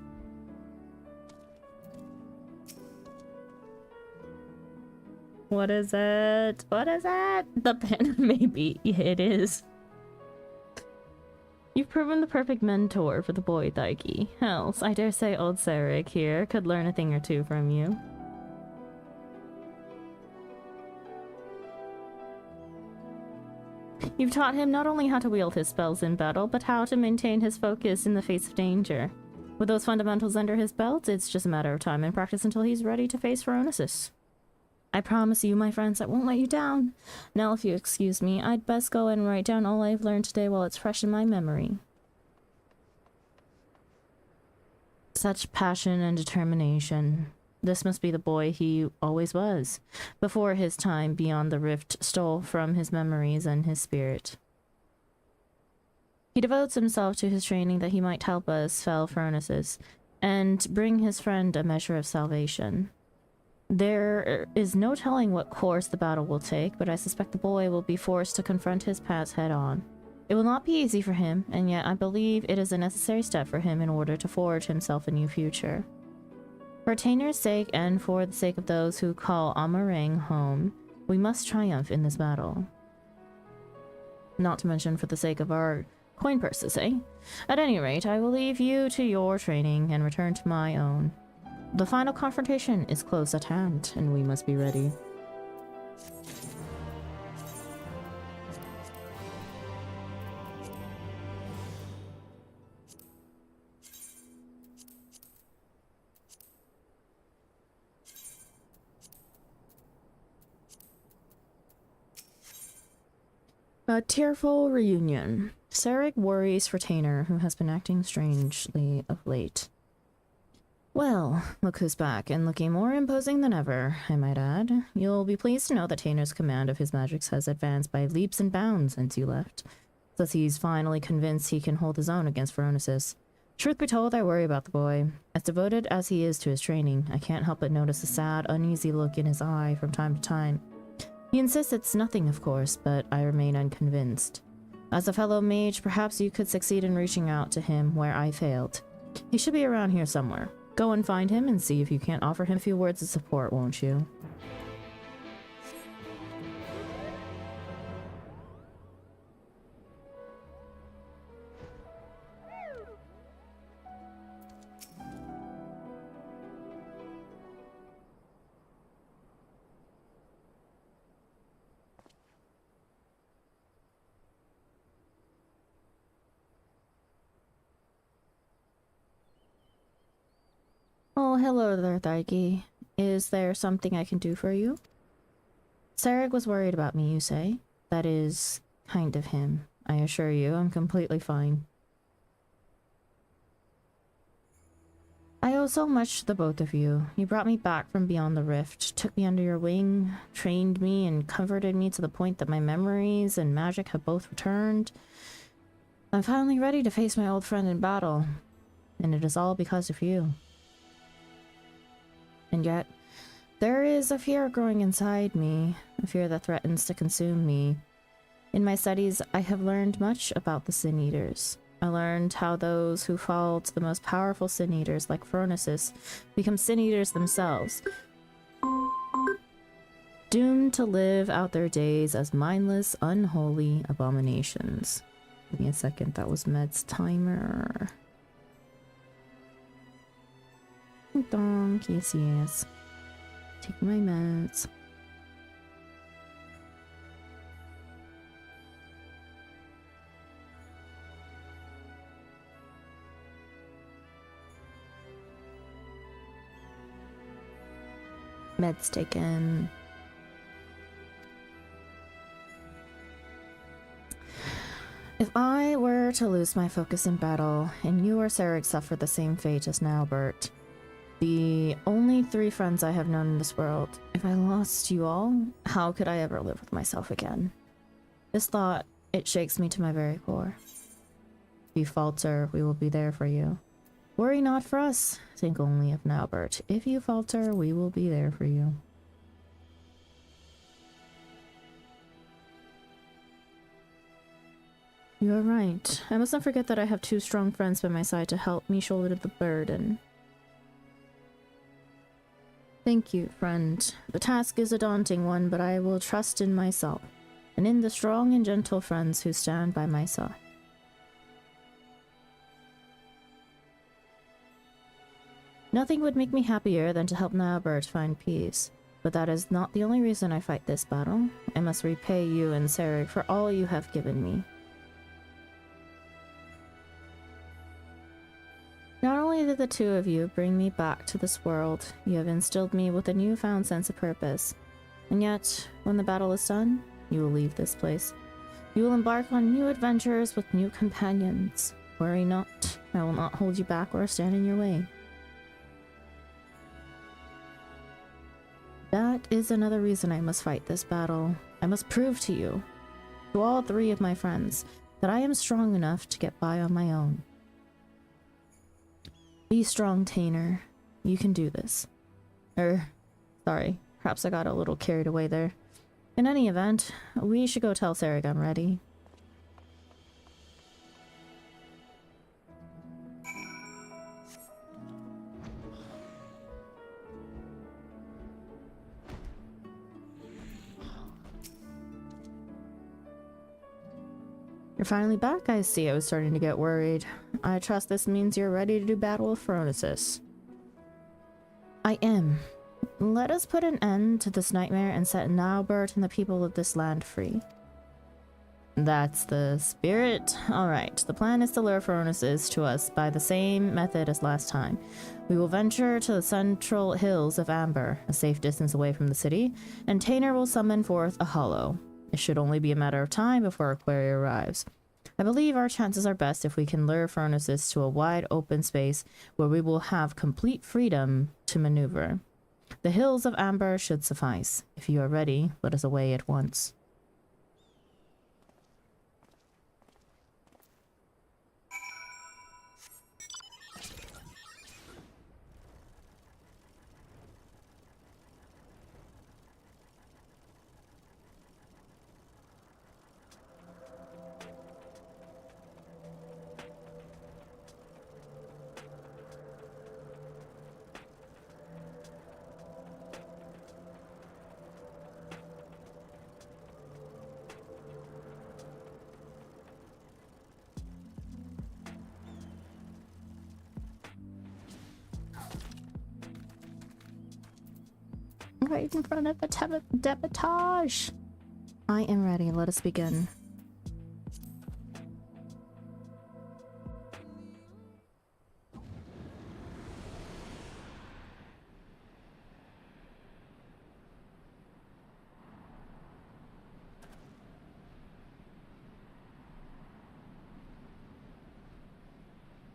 What is it? What is it? The pen? Maybe it is. You've proven the perfect mentor for the boy, Thaiki. Else, I dare say old Sarek here could learn a thing or two from you. You've taught him not only how to wield his spells in battle, but how to maintain his focus in the face of danger. With those fundamentals under his belt, it's just a matter of time and practice until he's ready to face Phronesis. I promise you, my friends, I won't let you down. Now, if you excuse me, I'd best go and write down all I've learned today while it's fresh in my memory. Such passion and determination. This must be the boy he always was, before his time beyond the rift stole from his memories and his spirit. He devotes himself to his training that he might help us fell Phronesis, and bring his friend a measure of salvation. There is no telling what course the battle will take, but I suspect the boy will be forced to confront his past head-on. It will not be easy for him, and yet I believe it is a necessary step for him in order to forge himself a new future. For Tainer's sake, and for the sake of those who call Amarang home, we must triumph in this battle. Not to mention for the sake of our coin purses, eh? At any rate, I will leave you to your training and return to my own. The final confrontation is close at hand, and we must be ready. A tearful reunion. Sarek worries for Tainer, who has been acting strangely of late. Well, look who's back, and looking more imposing than ever, I might add. You'll be pleased to know that Tainer's command of his magics has advanced by leaps and bounds since you left. Thus he's finally convinced he can hold his own against Phronesis. Truth be told, I worry about the boy. As devoted as he is to his training, I can't help but notice a sad, uneasy look in his eye from time to time. He insists it's nothing, of course, but I remain unconvinced. As a fellow mage, perhaps you could succeed in reaching out to him where I failed. He should be around here somewhere. Go and find him and see if you can't offer him a few words of support, won't you? Oh, hello there, Thaiki. Is there something I can do for you? Sarek was worried about me, you say? That is kind of him. I assure you, I'm completely fine. I owe so much to the both of you. You brought me back from beyond the rift, took me under your wing, trained me, and comforted me to the point that my memories and magic have both returned. I'm finally ready to face my old friend in battle, and it is all because of you. And yet, there is a fear growing inside me, a fear that threatens to consume me. In my studies, I have learned much about the Sin Eaters. I learned how those who fall to the most powerful Sin Eaters, like Phronesis, become Sin Eaters themselves, doomed to live out their days as mindless, unholy abominations. Give me a second, that was Med's timer. Donk, yes. Taking my meds. Meds taken. If I were to lose my focus in battle, and you or Sarek suffer the same fate as Naubert, the only 3 friends I have known in this world, if I lost you all, how could I ever live with myself again? This thought, it shakes me to my very core. If you falter, we will be there for you. Worry not for us, think only of Naubert. If you falter, we will be there for you. You are right. I mustn't forget that I have 2 strong friends by my side to help me shoulder the burden. Thank you, friend. The task is a daunting one, but I will trust in myself, and in the strong and gentle friends who stand by my side. Nothing would make me happier than to help Naubert find peace, but that is not the only reason I fight this battle. I must repay you and Sarek for all you have given me. Not only did the 2 of you bring me back to this world, you have instilled me with a newfound sense of purpose. And yet, when the battle is done, you will leave this place. You will embark on new adventures with new companions. Worry not, I will not hold you back or stand in your way. That is another reason I must fight this battle. I must prove to you, to all 3 of my friends, that I am strong enough to get by on my own. Be strong, Tainer. You can do this. Sorry, perhaps I got a little carried away there. In any event, we should go tell Sarek I'm ready. You're finally back, I see. I was starting to get worried. I trust this means you're ready to do battle with Phronesis. I am. Let us put an end to this nightmare and set Naubert and the people of this land free. That's the spirit. Alright, the plan is to lure Phronesis to us by the same method as last time. We will venture to the central hills of Amber, a safe distance away from the city, and Tainer will summon forth a hollow. It should only be a matter of time before our quarry arrives. I believe our chances are best if we can lure Phronesis to a wide open space where we will have complete freedom to maneuver. The hills of Amber should suffice. If you are ready, let us away at once. Right in front of the debitage. I am ready. Let us begin.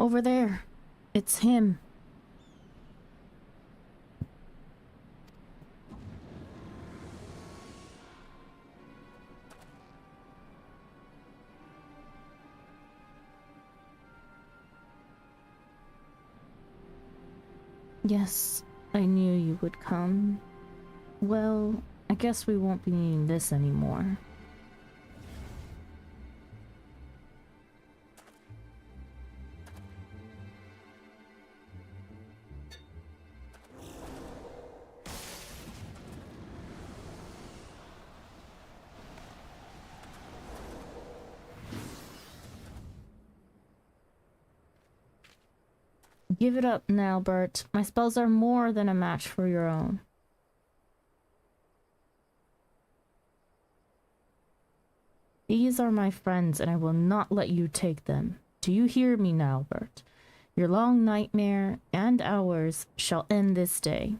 Over there. It's him. Yes, I knew you would come. Well, I guess we won't be needing this anymore. Give it up now, Bert. My spells are more than a match for your own. These are my friends, and I will not let you take them. Do you hear me now, Bert? Your long nightmare and ours shall end this day.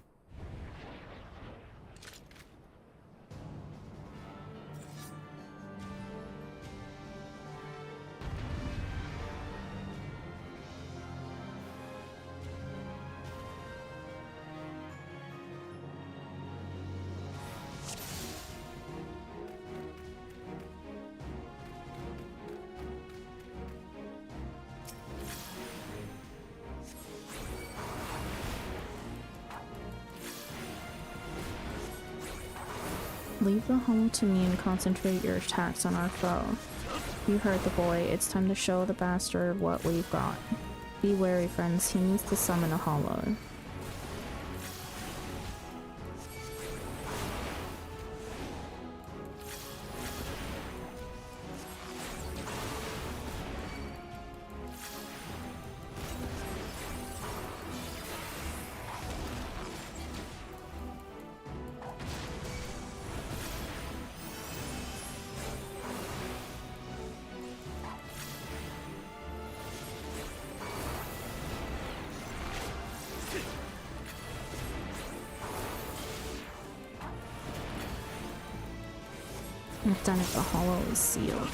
Leave the home to me and concentrate your attacks on our foe. You heard the boy. It's time to show the bastard what we've got. Be wary, friends. He needs to summon a hollow. I've done it. The hollow is sealed.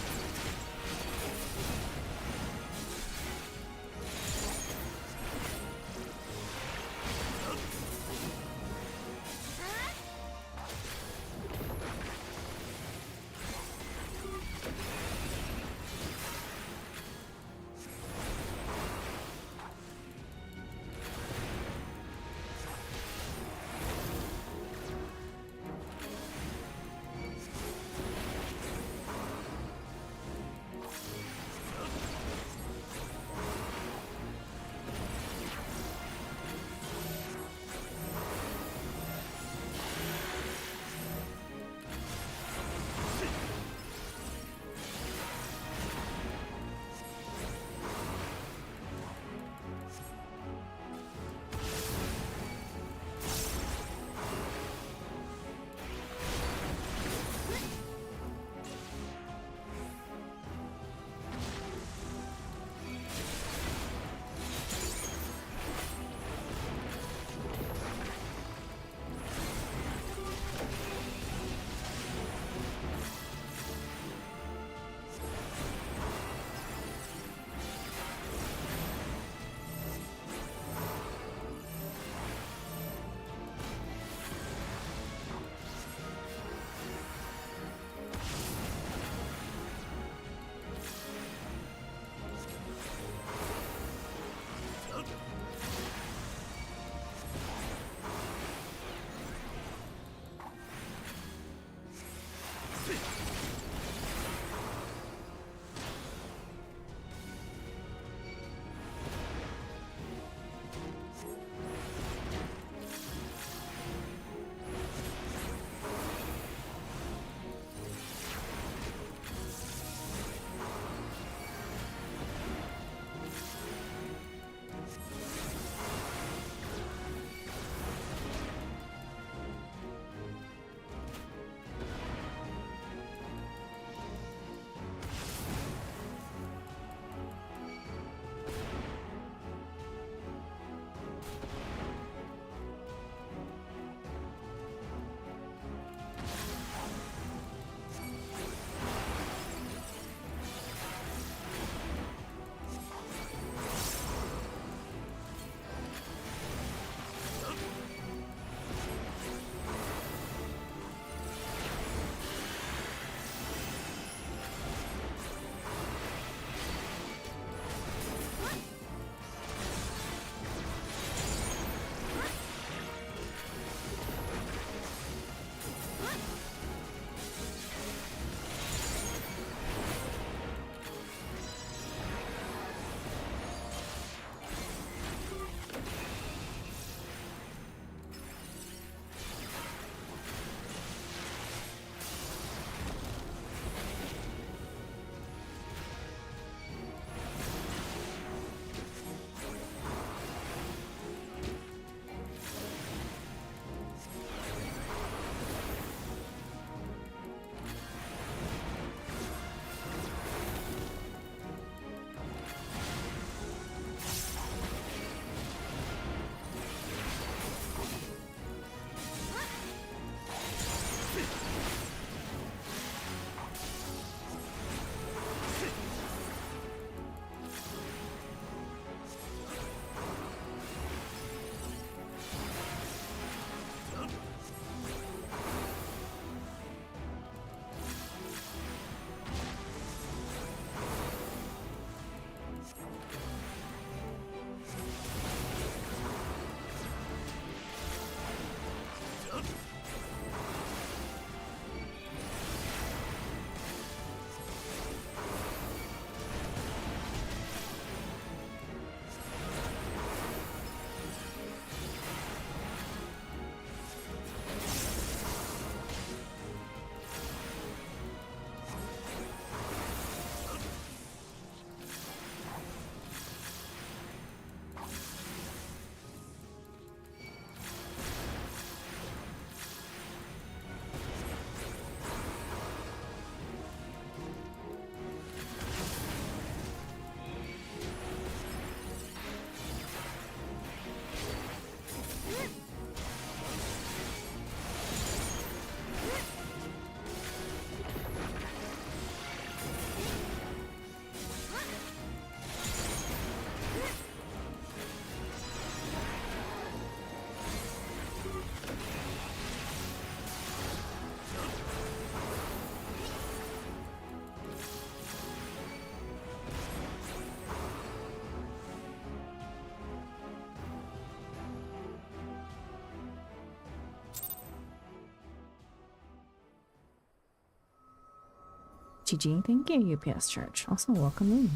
GG, thank you, UPS Church. Also, welcome in.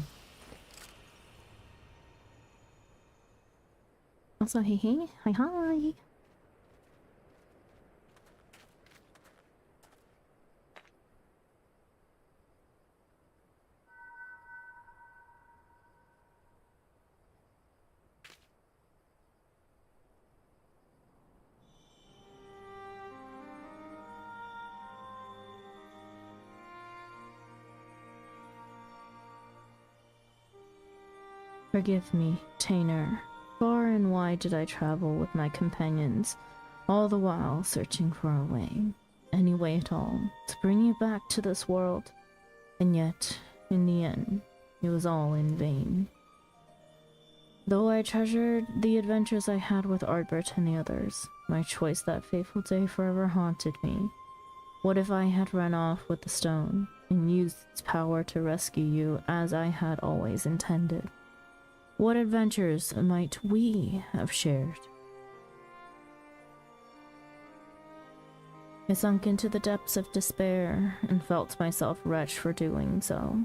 Also, hey, hey, hi, hi. Forgive me, Tainer. Far and wide did I travel with my companions, all the while searching for a way, any way at all, to bring you back to this world. And yet, in the end, it was all in vain. Though I treasured the adventures I had with Ardbert and the others, my choice that fateful day forever haunted me. What if I had run off with the stone, and used its power to rescue you as I had always intended? What adventures might we have shared? I sunk into the depths of despair and felt myself wretched for doing so.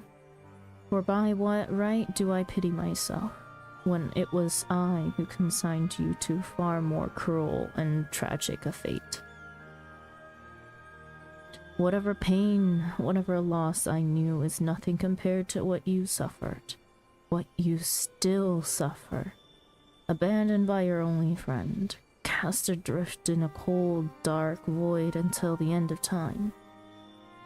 For by what right do I pity myself, when it was I who consigned you to far more cruel and tragic a fate? Whatever pain, whatever loss I knew is nothing compared to what you suffered. What you still suffer. Abandoned by your only friend, cast adrift in a cold, dark void until the end of time.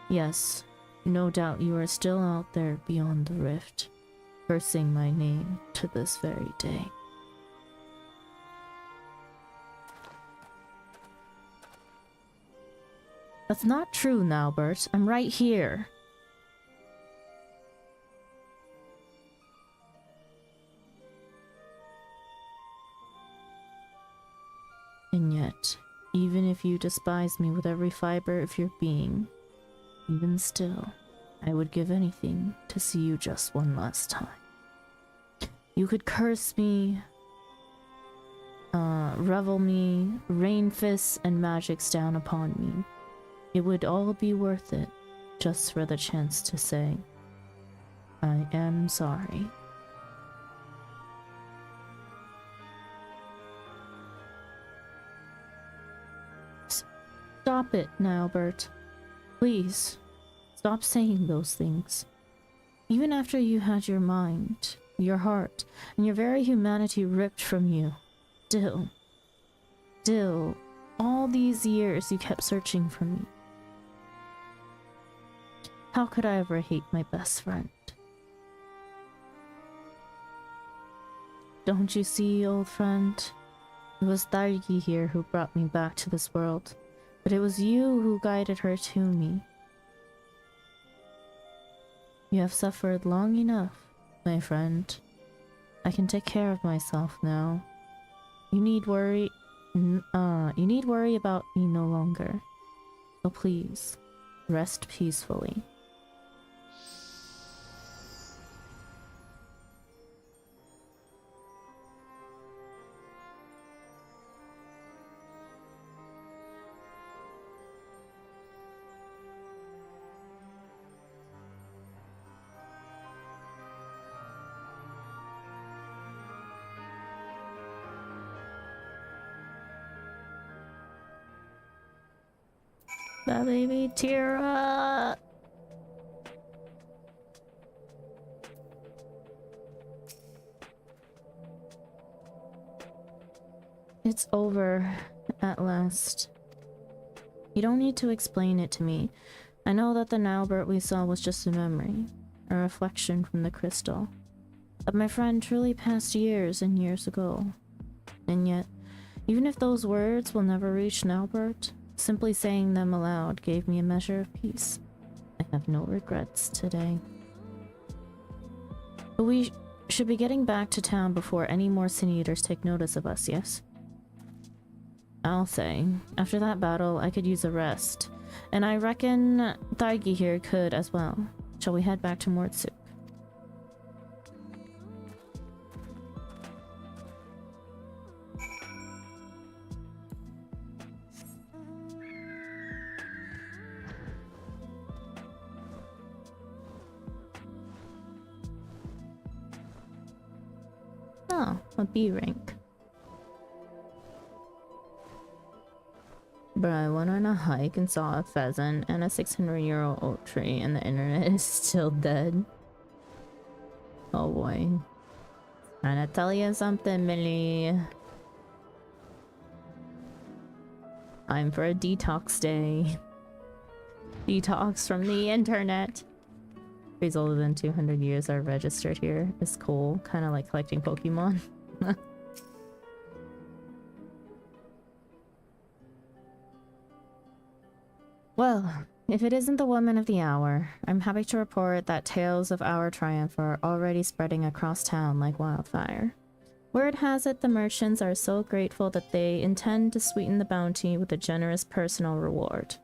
Yes, no doubt you are still out there beyond the rift, cursing my name to this very day. That's not true now, Bert. I'm right here. And yet, even if you despise me with every fiber of your being, even still, I would give anything to see you just one last time. You could curse me, revel me, rain fists and magics down upon me. It would all be worth it, just for the chance to say, I am sorry. Stop it now, Bert. Please, stop saying those things. Even after you had your mind, your heart, and your very humanity ripped from you, still, all these years you kept searching for me. How could I ever hate my best friend? Don't you see, old friend? It was Thargi here who brought me back to this world. But it was you who guided her to me. You have suffered long enough, my friend. I can take care of myself now. You need worry about me no longer. So please, rest peacefully. That baby Tira. It's over at last. You don't need to explain it to me. I know that the Nilbert we saw was just a memory, a reflection from the crystal. That my friend truly passed years and years ago. And yet, even if those words will never reach Nilbert, simply saying them aloud gave me a measure of peace. I have no regrets today. But we should be getting back to town before any more Sin Eaters take notice of us, yes? I'll say, after that battle, I could use a rest. And I reckon Thargi here could as well. Shall we head back to Mortsuk? Oh, a B rank. But I went on a hike and saw a pheasant and a 600-year-old oak tree, and the internet is still dead. Oh boy. Trying to tell you something, Millie. Time for a detox day. Detox from the internet. Trees older than 200 years are registered here. It's cool. Kind of like collecting Pokemon. Well, if it isn't the woman of the hour, I'm happy to report that tales of our triumph are already spreading across town like wildfire. Word has it the merchants are so grateful that they intend to sweeten the bounty with a generous personal reward.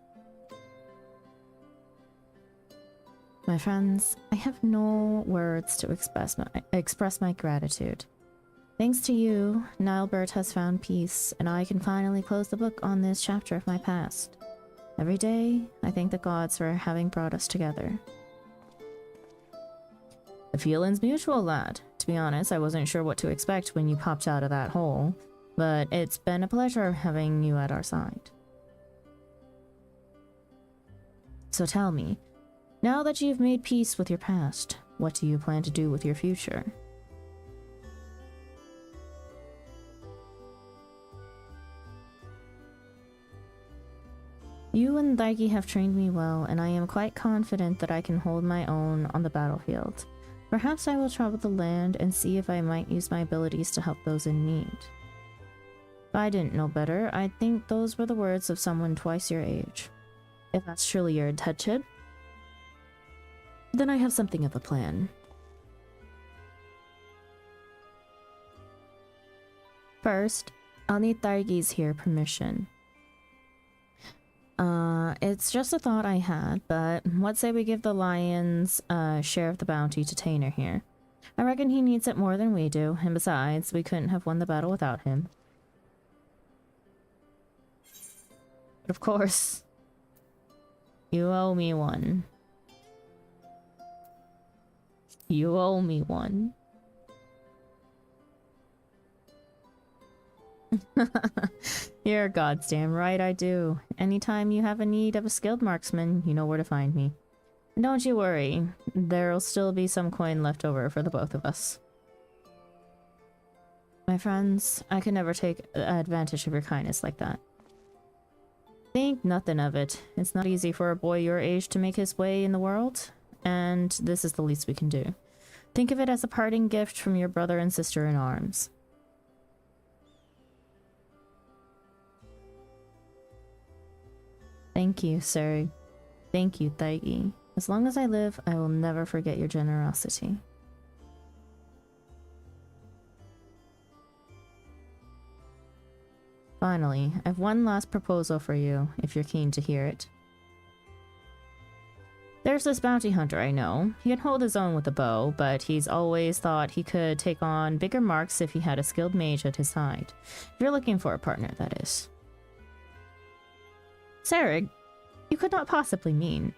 My friends, I have no words to express my gratitude. Thanks to you, Nilebert has found peace, and I can finally close the book on this chapter of my past. Every day, I thank the gods for having brought us together. The feeling's mutual, lad. To be honest, I wasn't sure what to expect when you popped out of that hole, but it's been a pleasure having you at our side. So tell me, now that you've made peace with your past, what do you plan to do with your future? You and Daiki have trained me well, and I am quite confident that I can hold my own on the battlefield. Perhaps I will travel the land and see if I might use my abilities to help those in need. If I didn't know better, I'd think those were the words of someone twice your age. If that's truly your intention, then I have something of a plan. First, I'll need Daigi's here permission. It's just a thought I had, but what say we give the lions a share of the bounty to Tainer here? I reckon he needs it more than we do, and besides, we couldn't have won the battle without him. But of course, you owe me one. You owe me one. You're goddamn right I do. Anytime you have a need of a skilled marksman, you know where to find me. And don't you worry, there'll still be some coin left over for the both of us. My friends, I could never take advantage of your kindness like that. Think nothing of it. It's not easy for a boy your age to make his way in the world, and this is the least we can do. Think of it as a parting gift from your brother and sister in arms. Thank you, sir. Thank you, Daigi. As long as I live, I will never forget your generosity. Finally, I've one last proposal for you, if you're keen to hear it. There's this bounty hunter I know. He can hold his own with a bow, but he's always thought he could take on bigger marks if he had a skilled mage at his side. If you're looking for a partner, that is. Sarig, you could not possibly mean.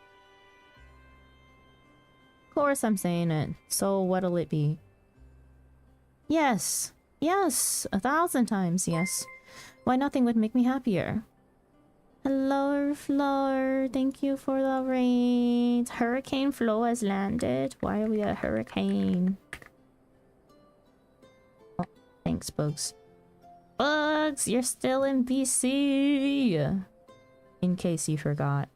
Of course I'm saying it, so what'll it be? Yes, yes, 1,000 times yes. Why, nothing would make me happier. Hello, Flor, thank you for the raid. Hurricane Flo has landed. Why are we a hurricane? Oh, thanks, Bugs. Bugs, you're still in BC! In case you forgot.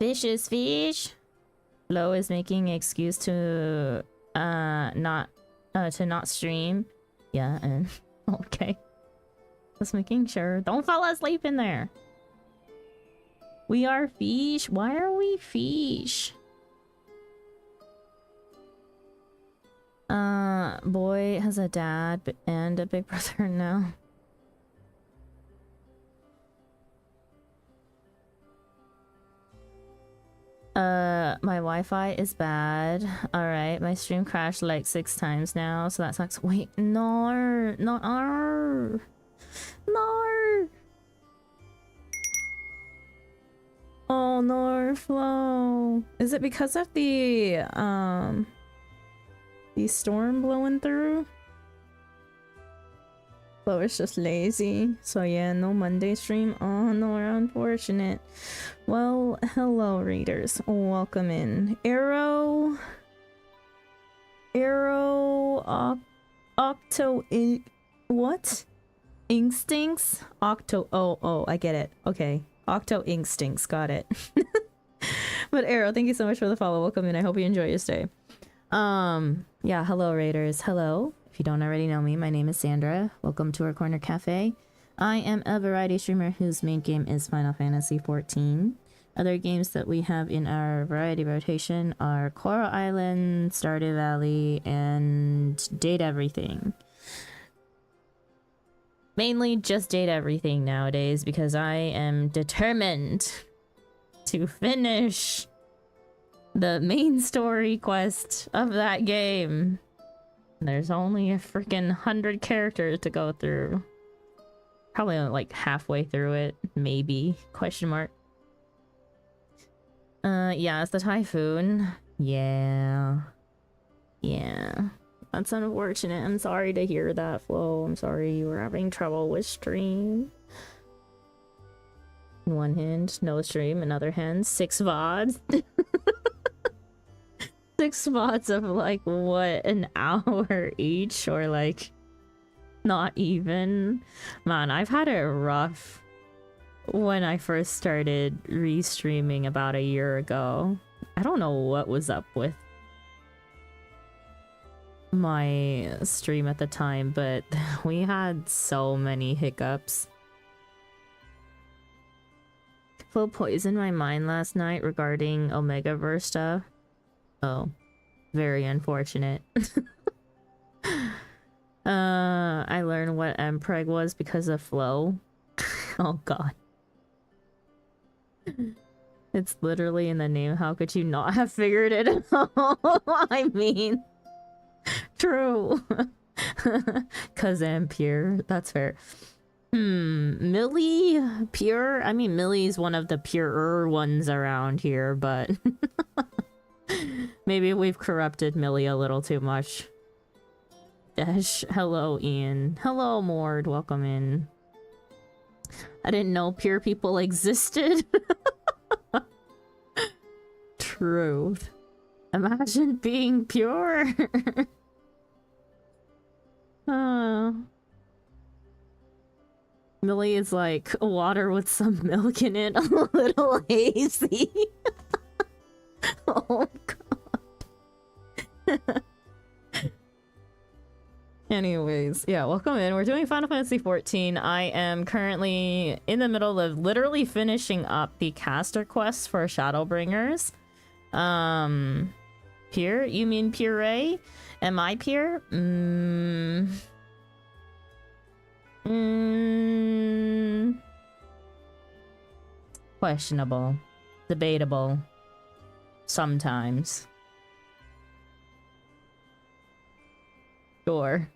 Fish is fish. Flo is making an excuse to not stream. Yeah, and okay. Just making sure. Don't fall asleep in there. We are fish. Why are we fish? Boy has a dad and a big brother now. My Wi-Fi is bad. Alright, my stream crashed like 6 times now, so that sucks. Wait, no, not R. No. Oh no, Flo. Is it because of the The storm blowing through. Flo is just lazy. So yeah, no Monday stream. Oh no, we're unfortunate. Well, hello readers. Welcome in. Arrow, what? Instincts? Oh, I get it. Okay. Octo Instincts, got it. But Arrow, thank you so much for the follow. Welcome in. I hope you enjoy your stay. Yeah, hello raiders. Hello. If you don't already know me, my name is Sandra. Welcome to our Corner Cafe. I am a variety streamer whose main game is Final Fantasy XIV. Other games that we have in our variety rotation are Coral Island, Stardew Valley, and Date Everything. Mainly just Date Everything nowadays because I am determined to finish the main story quest of that game. There's only a freaking 100 characters to go through. Probably like halfway through it, maybe, question mark. Yeah, it's the typhoon. Yeah. That's unfortunate. I'm sorry to hear that, Flo. I'm sorry you were having trouble with stream. One hand, no stream. Another hand, 6 VODs. 6 VODs of like, what, an hour each? Or like, not even. Man, I've had it rough when I first started restreaming about a year ago. I don't know what was up with my stream at the time, but we had so many hiccups. Flo poisoned my mind last night regarding Omegaverse stuff. Oh, very unfortunate. I learned what Mpreg was because of Flo. Oh god. It's literally in the name. How could you not have figured it out? I mean, true. Cause I'm pure. That's fair. Millie? Pure? I mean, Millie's one of the purer ones around here, but maybe we've corrupted Millie a little too much. Dash. Hello, Ian. Hello, Mord. Welcome in. I didn't know pure people existed. Truth. Imagine being pure. Millie is like water with some milk in it, a little hazy. Oh god. Anyways, yeah, welcome in. We're doing Final Fantasy XIV. I am currently in the middle of literally finishing up the caster quest for Shadowbringers. Pure? You mean puree? Am I pure? Questionable. Debatable. Sometimes. Sure.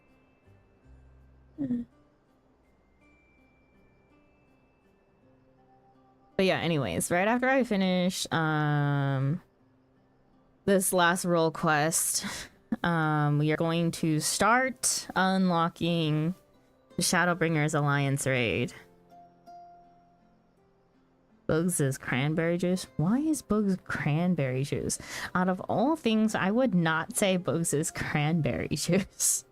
But yeah, anyways, right after I finish this last role quest, we are going to start unlocking the Shadowbringers Alliance raid. Bugs is cranberry juice? Why is Bugs cranberry juice? Out of all things, I would not say Bugs is cranberry juice.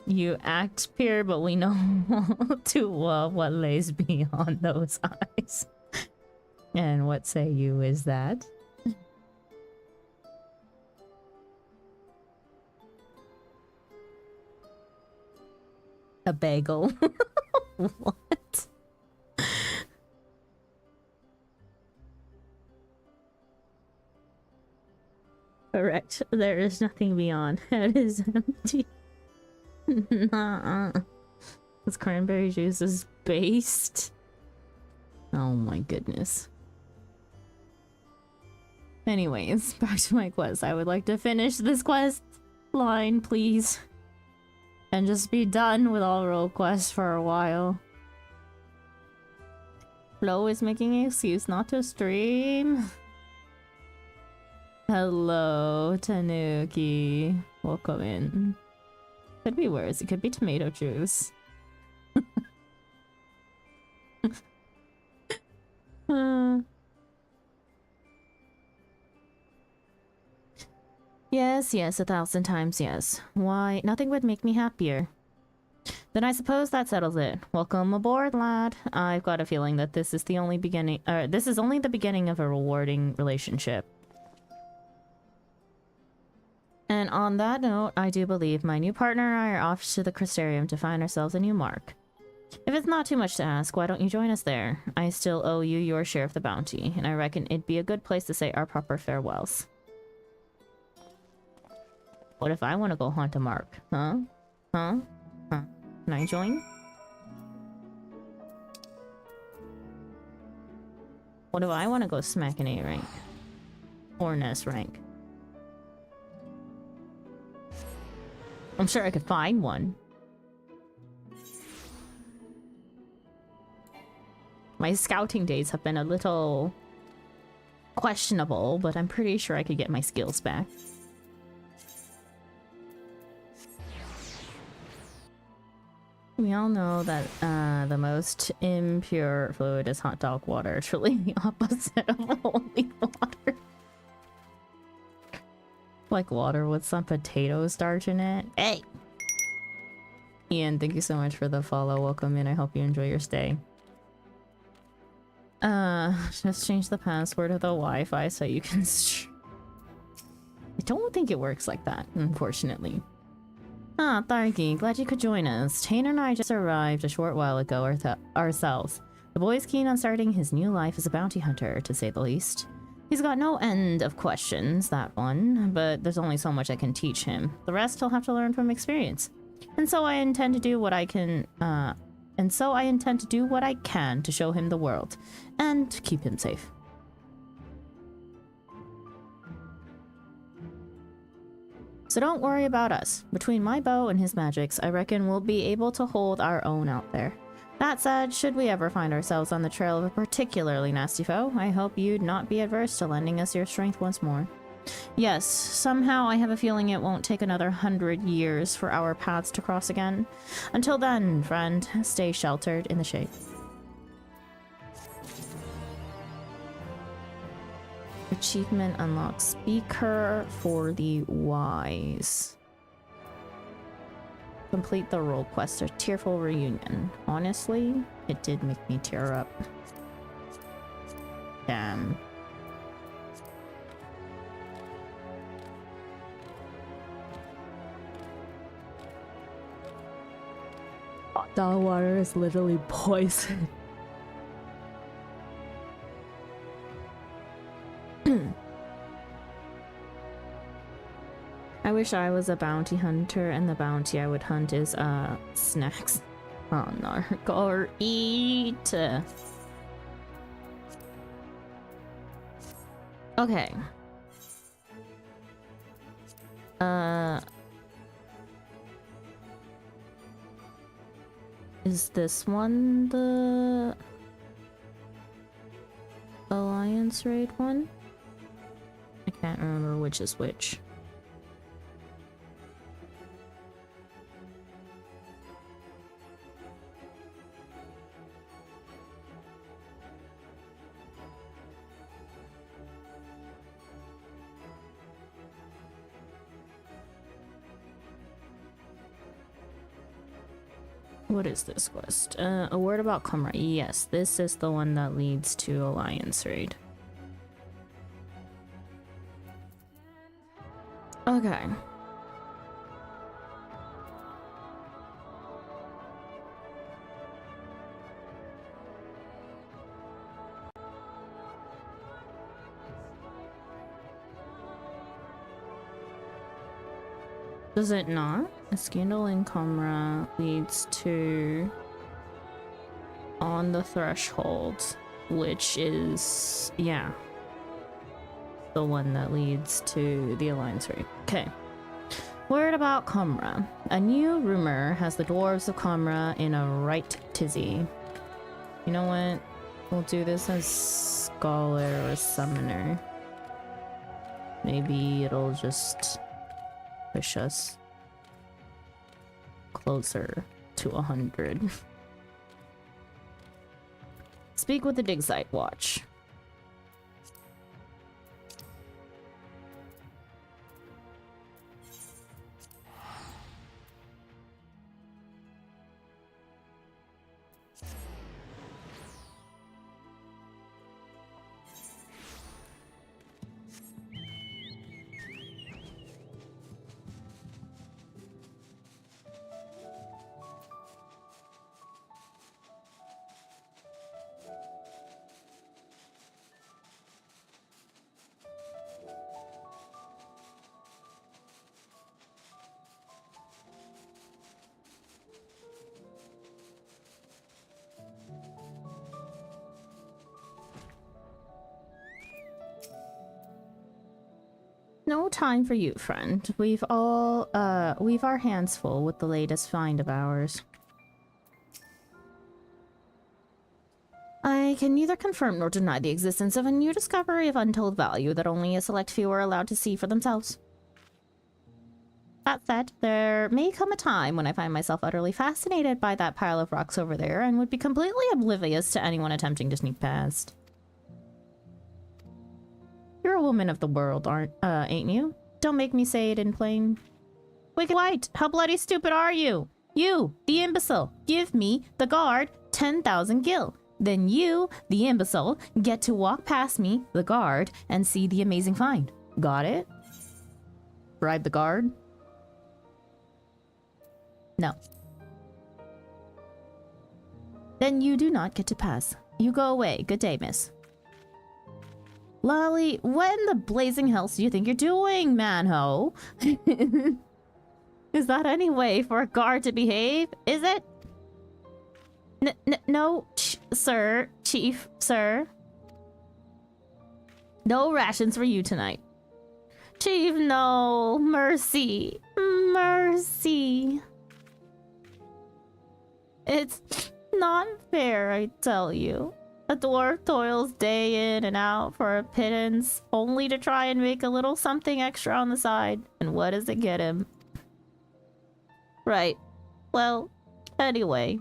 You act pure, but we know too well what lays beyond those eyes. And what say you is that? A bagel. What? Correct. There is nothing beyond. It is empty. Nuh-uh. This cranberry juice is based. Oh my goodness. Anyways, back to my quest. I would like to finish this quest line, please. And just be done with all role quests for a while. Flo is making an excuse not to stream. Hello, Tanuki. Welcome in. Could be worse. It could be tomato juice. Yes, yes, 1,000 times yes. Why, nothing would make me happier. Then I suppose that settles it. Welcome aboard, lad. I've got a feeling that this is the only beginning, this is only the beginning of a rewarding relationship. And on that note, I do believe my new partner and I are off to the Crystarium to find ourselves a new mark. If it's not too much to ask, why don't you join us there? I still owe you your share of the bounty, and I reckon it'd be a good place to say our proper farewells. What if I want to go haunt a mark? Huh? Huh? Huh? Can I join? What if I want to go smack an A rank? Or an S rank? I'm sure I could find one. My scouting days have been a little questionable, but I'm pretty sure I could get my skills back. We all know that the most impure fluid is hot dog water, truly the opposite of holy water. Like water with some potato starch in it. Hey! Ian, thank you so much for the follow. Welcome in. I hope you enjoy your stay. Just change the password of the Wi-Fi so you can I don't think it works like that, unfortunately. Ah, Tharky, glad you could join us. Tane and I just arrived a short while ago ourselves. The boy's keen on starting his new life as a bounty hunter, to say the least. He's got no end of questions, that one, but there's only so much I can teach him. The rest he'll have to learn from experience. And so I intend to do what I can, to show him the world, and keep him safe. So don't worry about us. Between my bow and his magics, I reckon we'll be able to hold our own out there. That said, should we ever find ourselves on the trail of a particularly nasty foe, I hope you'd not be adverse to lending us your strength once more. Yes, somehow I have a feeling it won't take another 100 years for our paths to cross again. Until then, friend, stay sheltered in the shade. Achievement unlocks Speaker for the Wise. Complete the role quest, A Tearful Reunion. Honestly, it did make me tear up. Damn. That water is literally poison. I wish I was a bounty hunter and the bounty I would hunt is snacks. Oh no, go eat. Okay. Is this one the Alliance raid one? I can't remember which is which. What is this quest? A word about Kumra. Yes, this is the one that leads to Alliance raid. Okay. Does it not? A scandal in Kumra leads to On the Threshold, which is, yeah, the one that leads to the Alliance raid. Okay. Word about Kumra. A new rumor has the dwarves of Kumra in a right tizzy. You know what? We'll do this as Scholar or Summoner. Maybe it'll just push us closer to 100. Speak with the dig site watch. No time for you, friend. We've our hands full with the latest find of ours. I can neither confirm nor deny the existence of a new discovery of untold value that only a select few are allowed to see for themselves. That said, there may come a time when I find myself utterly fascinated by that pile of rocks over there and would be completely oblivious to anyone attempting to sneak past. You're a woman of the world, ain't you? Don't make me say it in plain. Wicked White, how bloody stupid are you? You, the imbecile, give me, the guard, 10,000 gil. Then you, the imbecile, get to walk past me, the guard, and see the amazing find. Got it? Bribe the guard? No. Then you do not get to pass. You go away. Good day, miss. Lolly, what in the blazing hells do you think you're doing, manho? Is that any way for a guard to behave? Is it? No, sir, chief, sir. No rations for you tonight. Chief, no. Mercy. Mercy. It's not fair, I tell you. A dwarf toils day in and out for a pittance, only to try and make a little something extra on the side. And what does it get him? Right. Well, anyway,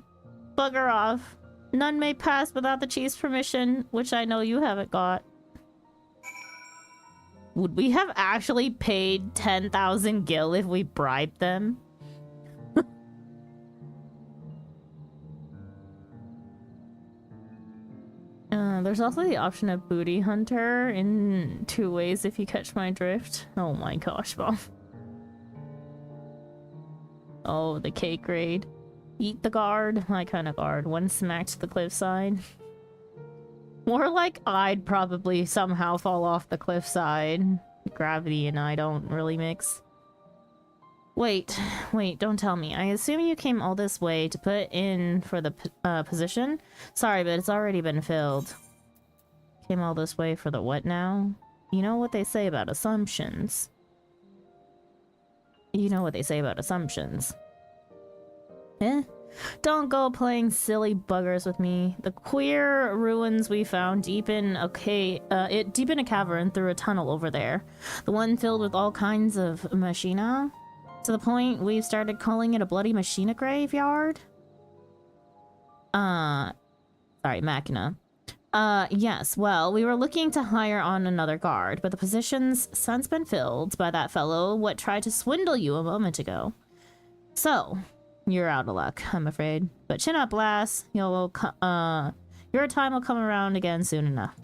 bugger off. None may pass without the chief's permission, which I know you haven't got. Would we have actually paid 10,000 gil if we bribed them? There's also the option of booty hunter in 2 ways if you catch my drift. Oh my gosh, Bob. Oh, the cake raid. Eat the guard. My kind of guard. One smack to the cliffside. More like I'd probably somehow fall off the cliffside. Gravity and I don't really mix. Wait, don't tell me. I assume you came all this way to put in for the position? Sorry, but it's already been filled. Came all this way for the what now? You know what they say about assumptions. You know what they say about assumptions. Eh? Don't go playing silly buggers with me. The queer ruins we found deep in a cavern through a tunnel over there. The one filled with all kinds of machina. To the point we've started calling it a bloody machina graveyard. Sorry, machina. Yes, well, we were looking to hire on another guard, but the position's since been filled by that fellow what tried to swindle you a moment ago. So, you're out of luck, I'm afraid. But chin up, lass. Your time will come around again soon enough.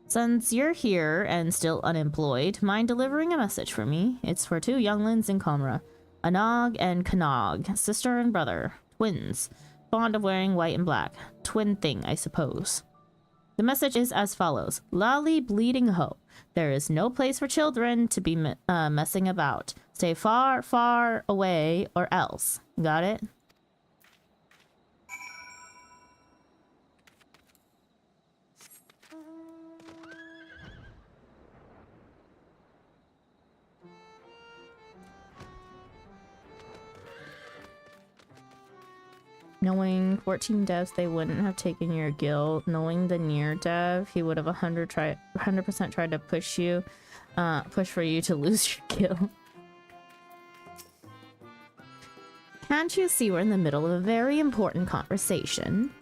Since you're here and still unemployed, mind delivering a message for me? It's for 2 younglings in Comra. Anog and Kanog, sister and brother, twins. Fond of wearing white and black. Twin thing, I suppose. The message is as follows. Lolly bleeding ho. There is no place for children to be messing about. Stay far, far away or else. Got it? Knowing 14 devs, they wouldn't have taken your guild. Knowing the near dev, he would have 100% tried to push you, push for you to lose your guild. Can't you see we're in the middle of a very important conversation?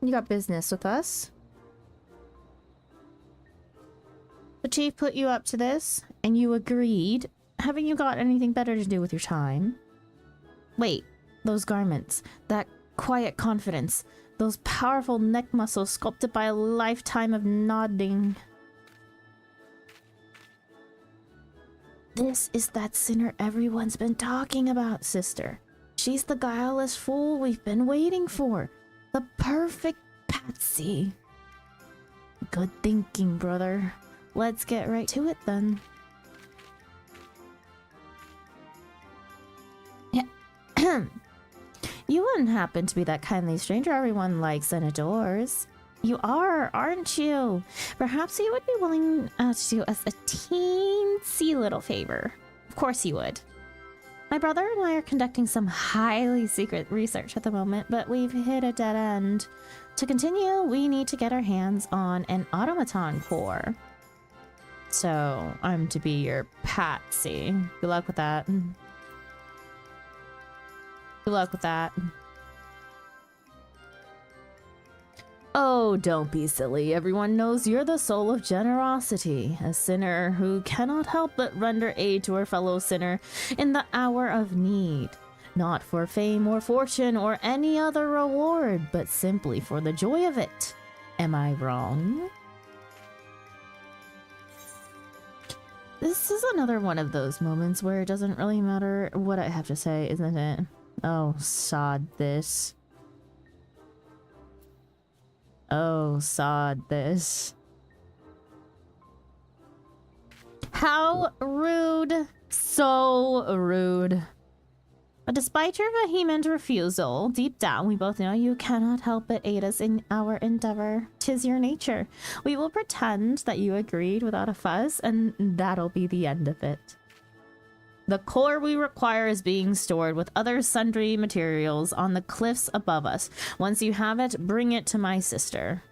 You got business with us? The chief put you up to this, and you agreed. Haven't you got anything better to do with your time? Wait, those garments, that quiet confidence, those powerful neck muscles sculpted by a lifetime of nodding. This is that sinner everyone's been talking about, sister. She's the guileless fool we've been waiting for. The perfect patsy. Good thinking, brother. Let's get right to it then. Yeah. You wouldn't happen to be that kindly stranger everyone likes and adores. You are, aren't you? Perhaps you would be willing to do us a teensy little favor. Of course you would. My brother and I are conducting some highly secret research at the moment, but we've hit a dead end. To continue, we need to get our hands on an automaton core. So, I'm to be your patsy. Good luck with that. Good luck with that. Oh, don't be silly. Everyone knows you're the soul of generosity, a sinner who cannot help but render aid to her fellow sinner in the hour of need. Not for fame or fortune or any other reward, but simply for the joy of it. Am I wrong? This is another one of those moments where it doesn't really matter what I have to say, isn't it? Oh, sod this. Oh, sod this. How rude. So rude. But despite your vehement refusal, deep down we both know you cannot help but aid us in our endeavor. 'Tis your nature. We will pretend that you agreed without a fuss, and that'll be the end of it. The core we require is being stored with other sundry materials on the cliffs above us. Once you have it, bring it to my sister.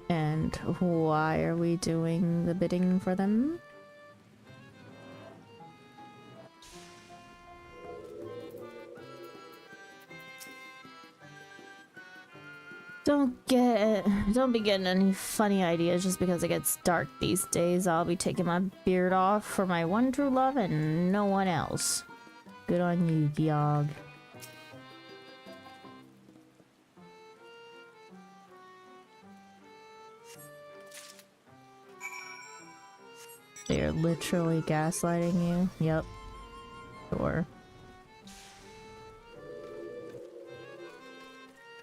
And why are we doing the bidding for them? Don't be getting any funny ideas just because it gets dark these days. I'll be taking my beard off for my one true love and no one else. Good on you, Geog. They're literally gaslighting you? Yep. Sure.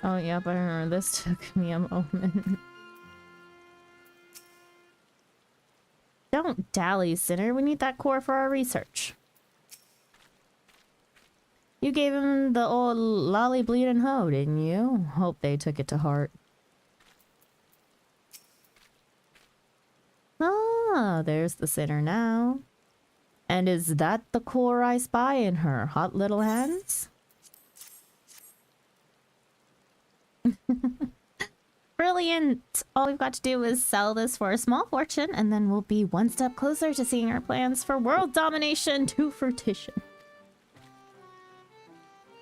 Oh, yep, I remember this took me a moment. Don't dally, sinner. We need that core for our research. You gave him the old lolly bleeding hoe, didn't you? Hope they took it to heart. Ah, there's the sinner now. And is that the core I spy in her hot little hands? Brilliant! All we've got to do is sell this for a small fortune, and then we'll be one step closer to seeing our plans for world domination to fruition.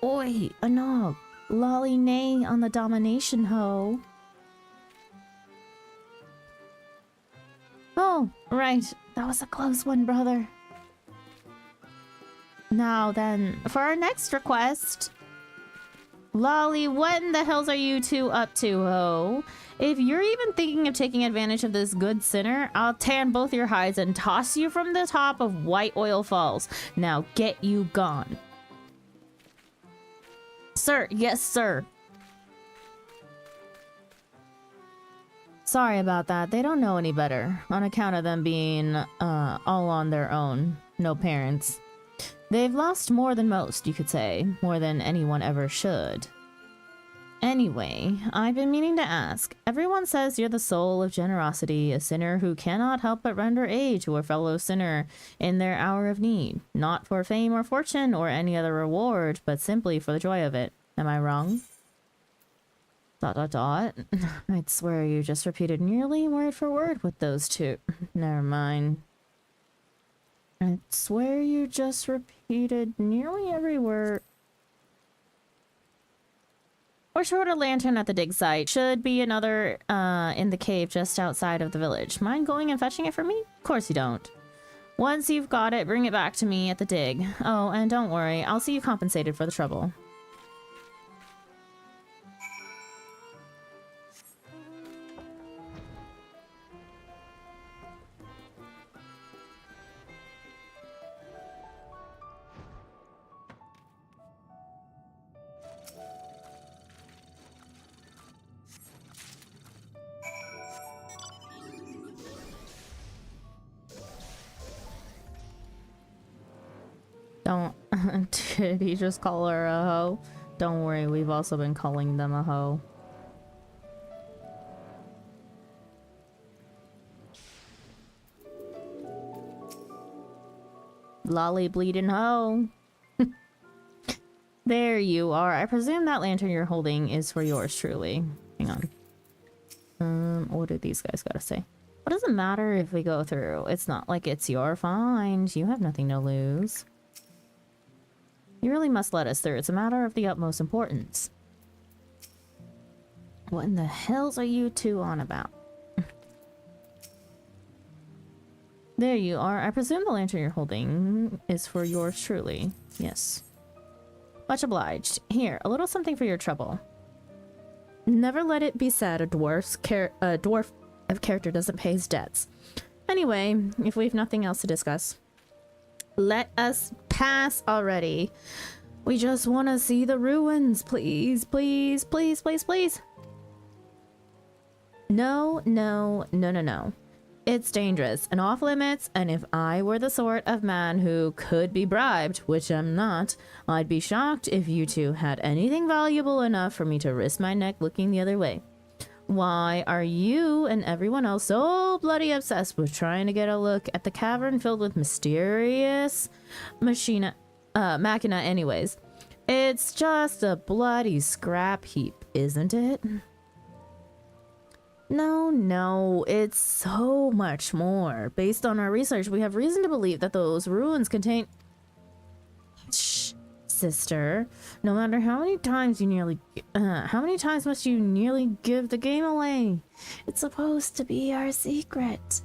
Oi, Anog, lolly nay on the domination hoe. Oh, right. That was a close one, brother. Now then, for our next request... Lolly, what in the hells are you two up to, ho? If you're even thinking of taking advantage of this good sinner, I'll tan both your hides and toss you from the top of White Oil Falls. Now get you gone. Sir, yes, sir. sorry about that. They don't know any better, on account of them being all on their own. No parents. They've lost more than most, you could say. More than anyone ever should. Anyway, I've been meaning to ask. Everyone says you're the soul of generosity, a sinner who cannot help but render aid to a fellow sinner in their hour of need. Not for fame or fortune or any other reward, but simply for the joy of it. Am I wrong? ... I'd swear you just repeated nearly word for word with those two. Never mind. I'd swear you just repeated nearly every word. Or short a lantern at the dig site. Should be another in the cave just outside of the village. Mind going and fetching it for me? Of course you don't. Once you've got it, bring it back to me at the dig. Oh, and don't worry, I'll see you compensated for the trouble. Don't... Did he just call her a hoe? Don't worry, we've also been calling them a hoe. Lolly bleeding hoe. There you are. I presume that lantern you're holding is for yours truly. Hang on. What do these guys gotta say? What does it matter if we go through? It's not like it's your find. You have nothing to lose. You really must let us through. It's a matter of the utmost importance. What in the hells are you two on about? There you are. I presume the lantern you're holding is for yours truly. Yes. Much obliged. Here, a little something for your trouble. Never let it be said a dwarf of character doesn't pay his debts. Anyway, if we've nothing else to discuss, let us pass already. We just want to see the ruins. Please, please, please, please, please. No, no, no, no, no. It's dangerous and off limits, and if I were the sort of man who could be bribed, which I'm not, I'd be shocked if you two had anything valuable enough for me to risk my neck looking the other way. Why are you and everyone else so bloody obsessed with trying to get a look at the cavern filled with mysterious machina anyways? It's just a bloody scrap heap, isn't it? No, no, it's so much more. Based on our research, we have reason to believe that those ruins contain... Shh, sister. No matter how many times you nearly... how many times must you nearly give the game away? It's supposed to be our secret.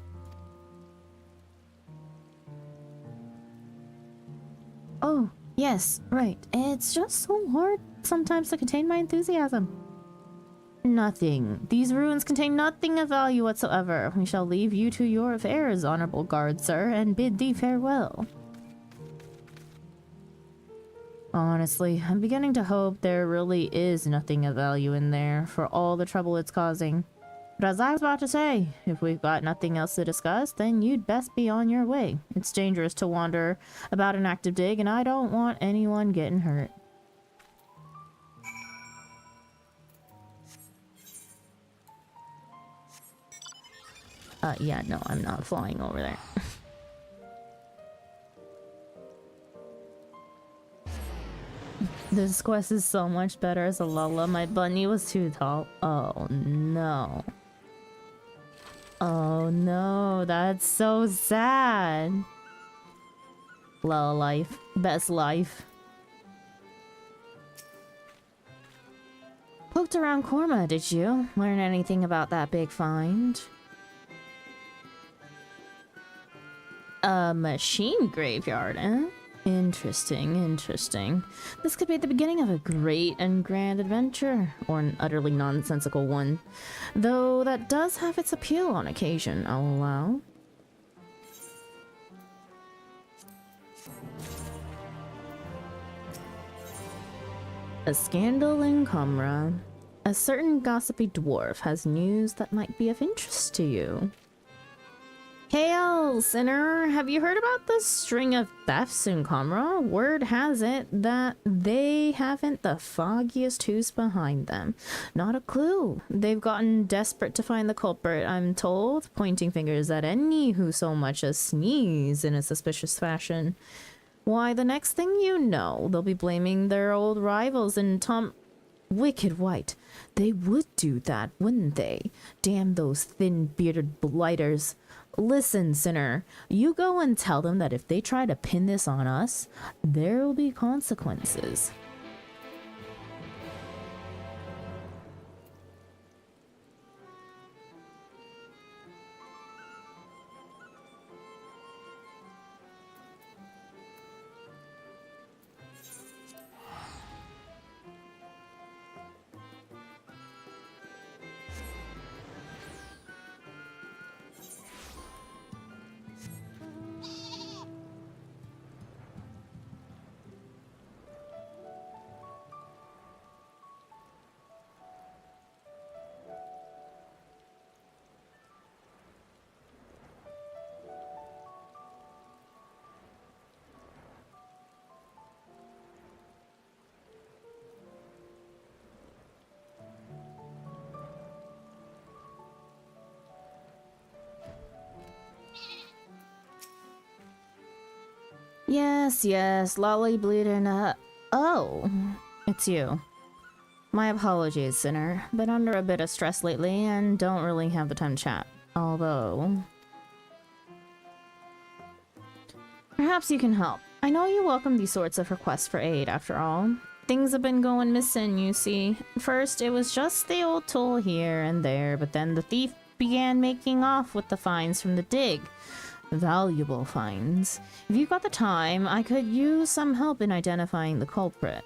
Oh, yes, right. It's just so hard sometimes to contain my enthusiasm. Nothing. These ruins contain nothing of value whatsoever. We shall leave you to your affairs, honorable guard, sir, and bid thee farewell. Honestly, I'm beginning to hope there really is nothing of value in there for all the trouble it's causing. But as I was about to say, if we've got nothing else to discuss, then you'd best be on your way. It's dangerous to wander about an active dig, and I don't want anyone getting hurt. Yeah, no, I'm not flying over there. This quest is so much better as a Lala. My bunny was too tall. Oh no. Oh no, that's so sad. Lala life. Best life. Poked around Korma, did you? Learn anything about that big find? A machine graveyard, eh? Interesting, interesting. This could be the beginning of a great and grand adventure, or an utterly nonsensical one. Though that does have its appeal on occasion, I'll allow. A scandal in Comra. A certain gossipy dwarf has news that might be of interest to you. Hail, sinner! Have you heard about the string of thefts in Comra? Word has it that they haven't the foggiest who's behind them. Not a clue. They've gotten desperate to find the culprit, I'm told, pointing fingers at any who so much as sneeze in a suspicious fashion. Why, the next thing you know, they'll be blaming their old rivals and Wicked White. They would do that, wouldn't they? Damn those thin-bearded blighters. Listen, sinner, you go and tell them that if they try to pin this on us, there will be consequences. Yes, lolly bleeding, oh, it's you. My apologies, sinner. Been under a bit of stress lately and don't really have the time to chat. Although... perhaps you can help. I know you welcome these sorts of requests for aid, after all. Things have been going missing, you see. First, it was just the old tool here and there, but then the thief began making off with the finds from the dig. Valuable finds. If you've got the time, I could use some help in identifying the culprit.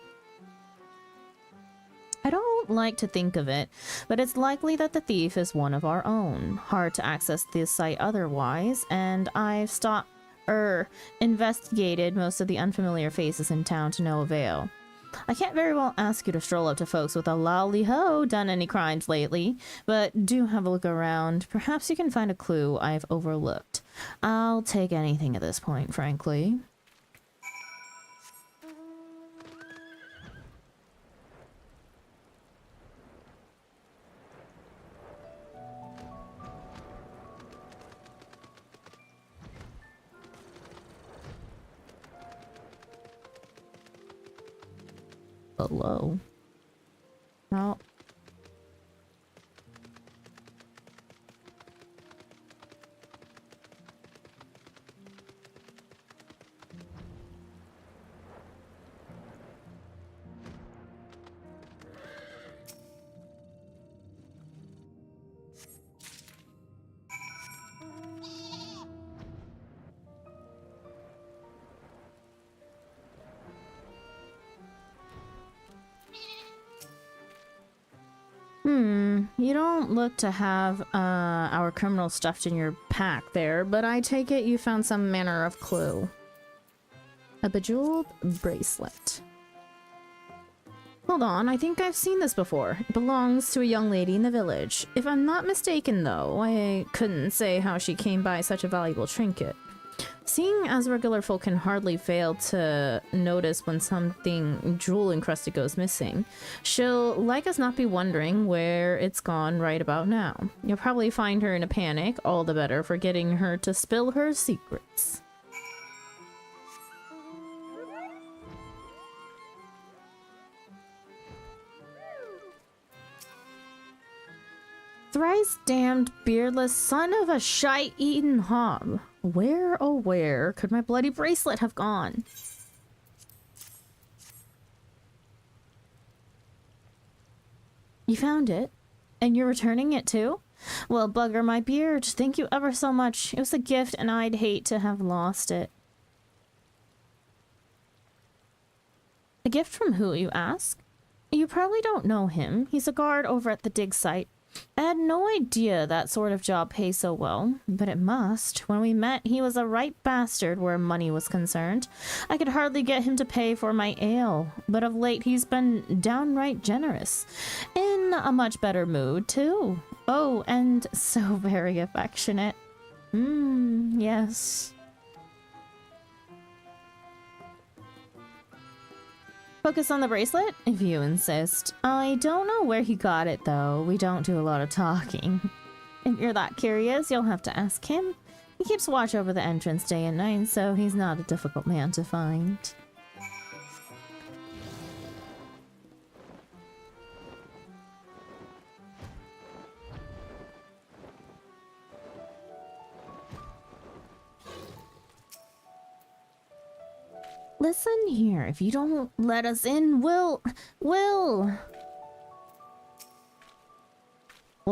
I don't like to think of it, but it's likely that the thief is one of our own. Hard to access this site otherwise, and I've investigated most of the unfamiliar faces in town to no avail. I can't very well ask you to stroll up to folks with a lolly-ho done any crimes lately, but do have a look around. Perhaps you can find a clue I've overlooked. I'll take anything at this point, frankly. Hello. No. You don't look to have our criminal stuffed in your pack there, but I take it you found some manner of clue. A bejeweled bracelet. Hold on, I think I've seen this before. It belongs to a young lady in the village. If I'm not mistaken, though, I couldn't say how she came by such a valuable trinket. Seeing as regular folk can hardly fail to notice when something jewel-encrusted goes missing, she'll like us not be wondering where it's gone right about now. You'll probably find her in a panic, all the better for getting her to spill her secrets. Thrice damned beardless son of a shite-eaten hob. Where, oh where, could my bloody bracelet have gone? You found it? And you're returning it too? Well, bugger my beard, thank you ever so much. It was a gift and I'd hate to have lost it. A gift from who, you ask? You probably don't know him. He's a guard over at the dig site. I had no idea that sort of job pays so well, but it must. When we met, he was a right bastard where money was concerned. I could hardly get him to pay for my ale, but of late he's been downright generous. In a much better mood, too. Oh, and so very affectionate. Yes. Focus on the bracelet, if you insist. I don't know where he got it, though. We don't do a lot of talking. If you're that curious, you'll have to ask him. He keeps watch over the entrance day and night, so he's not a difficult man to find. Listen here, if you don't let us in, we'll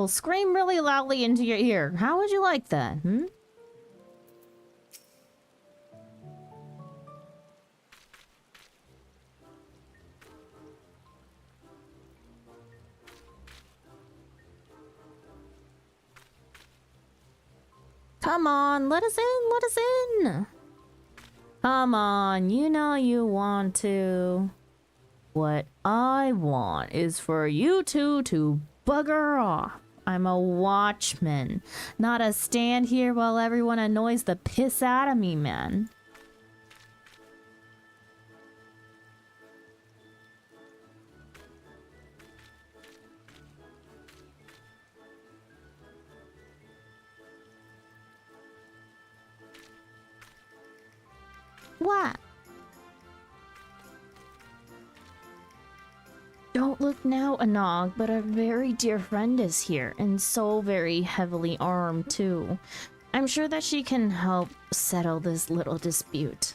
scream really loudly into your ear. How would you like that, Come on, let us in, let us in! Come on, you know you want to. What I want is for you two to bugger off. I'm a watchman, not a stand here while everyone annoys the piss out of me, man. What? Don't look now, Anog, but a very dear friend is here, and so very heavily armed, too. I'm sure that she can help settle this little dispute.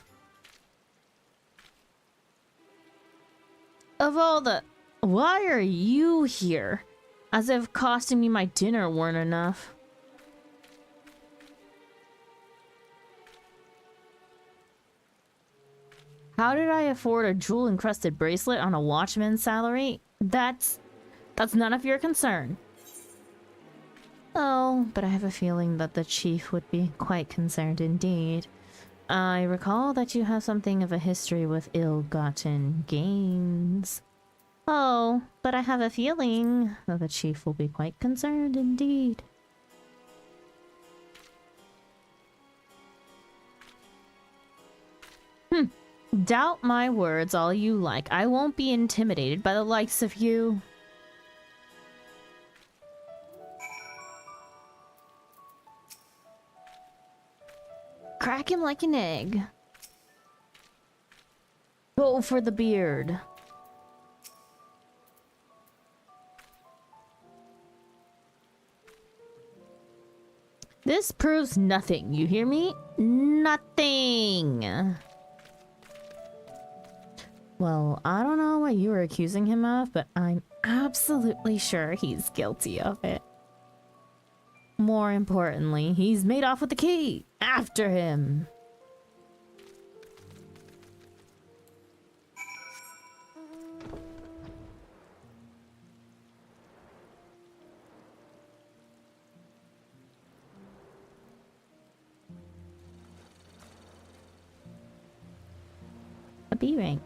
Of all the... Why are you here? As if costing me my dinner weren't enough. How did I afford a jewel-encrusted bracelet on a watchman's salary? That's none of your concern. Oh, but I have a feeling that the chief would be quite concerned indeed. I recall that you have something of a history with ill-gotten gains. Oh, but I have a feeling that the chief will be quite concerned indeed. Doubt my words all you like. I won't be intimidated by the likes of you. Crack him like an egg. Go for the beard. This proves nothing, you hear me? Nothing! Well, I don't know what you were accusing him of, but I'm absolutely sure he's guilty of it. More importantly, he's made off with the key! After him! A B rank.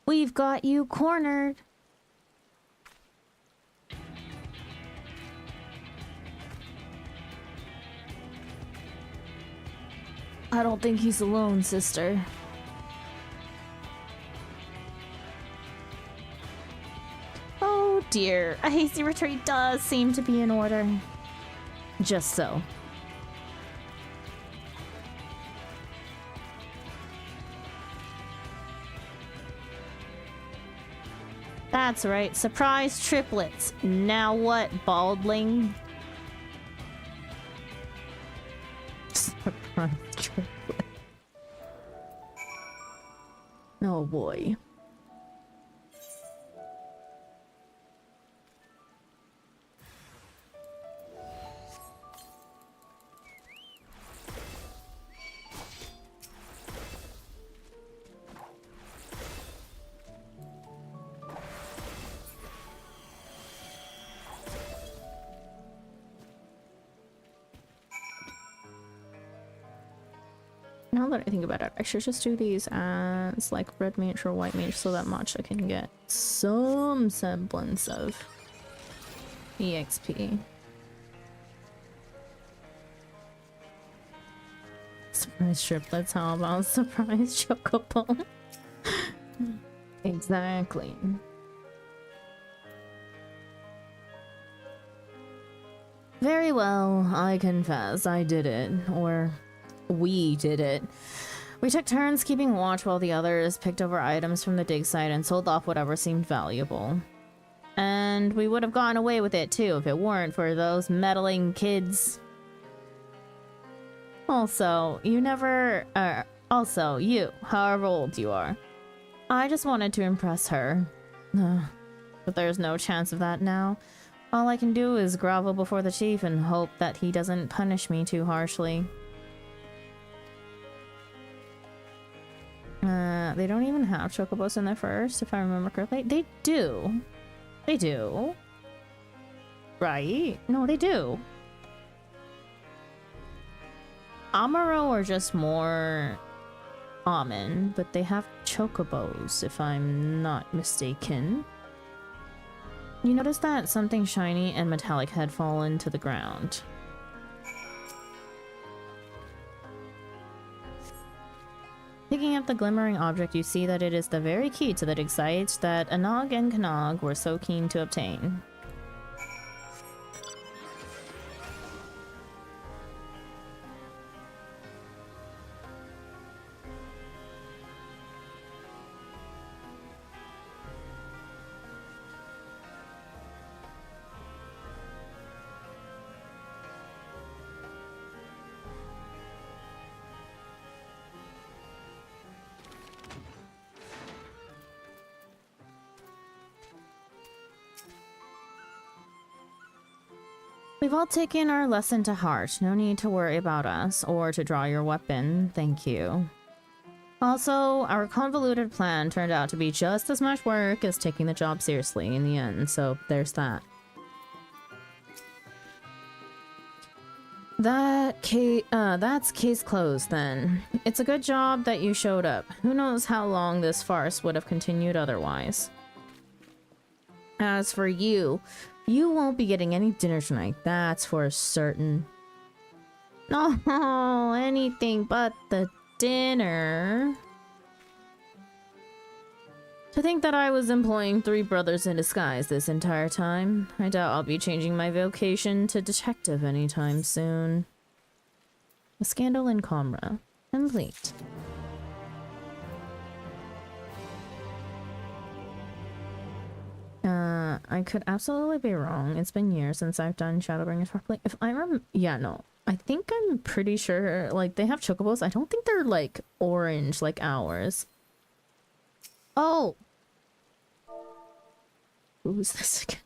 We've got you cornered. I don't think he's alone, sister. Oh dear, a hasty retreat does seem to be in order. Just so. That's right, surprise triplets. Now what, baldling? Surprise triplet. Oh boy. Now that I think about it, I should just do these as like red mage or white mage so that much I can get some semblance of EXP. Surprise triplets, how about surprise chocobo? Exactly. Very well, I confess, I did it. Or we did it. We took turns keeping watch while the others picked over items from the dig site and sold off whatever seemed valuable. And we would have gone away with it too if it weren't for those meddling kids. Also, you, however old you are. I just wanted to impress her. But there's no chance of that now. All I can do is grovel before the chief and hope that he doesn't punish me too harshly. They don't even have chocobos in there first, if I remember correctly. They do. They do. Right? No, they do. Amaro are just more common, but they have chocobos, if I'm not mistaken. You notice that something shiny and metallic had fallen to the ground. Picking up the glimmering object, you see that it is the very key to the dig site that Anog and Kanog were so keen to obtain. We've all taken our lesson to heart. No need to worry about us, or to draw your weapon. Thank you. Also, our convoluted plan turned out to be just as much work as taking the job seriously in the end, so there's that. That's case closed then. It's a good job that you showed up. Who knows how long this farce would have continued otherwise. As for you, you won't be getting any dinner tonight, that's for certain. No, anything but the dinner. To think that I was employing 3 brothers in disguise this entire time. I doubt I'll be changing my vocation to detective anytime soon. A scandal in Comra. Complete. I could absolutely be wrong. It's been years since I've done Shadowbringers properly. If I remember, yeah, no. I think I'm pretty sure, like, they have chocobos. I don't think they're, like, orange like ours. Oh! Who's this again?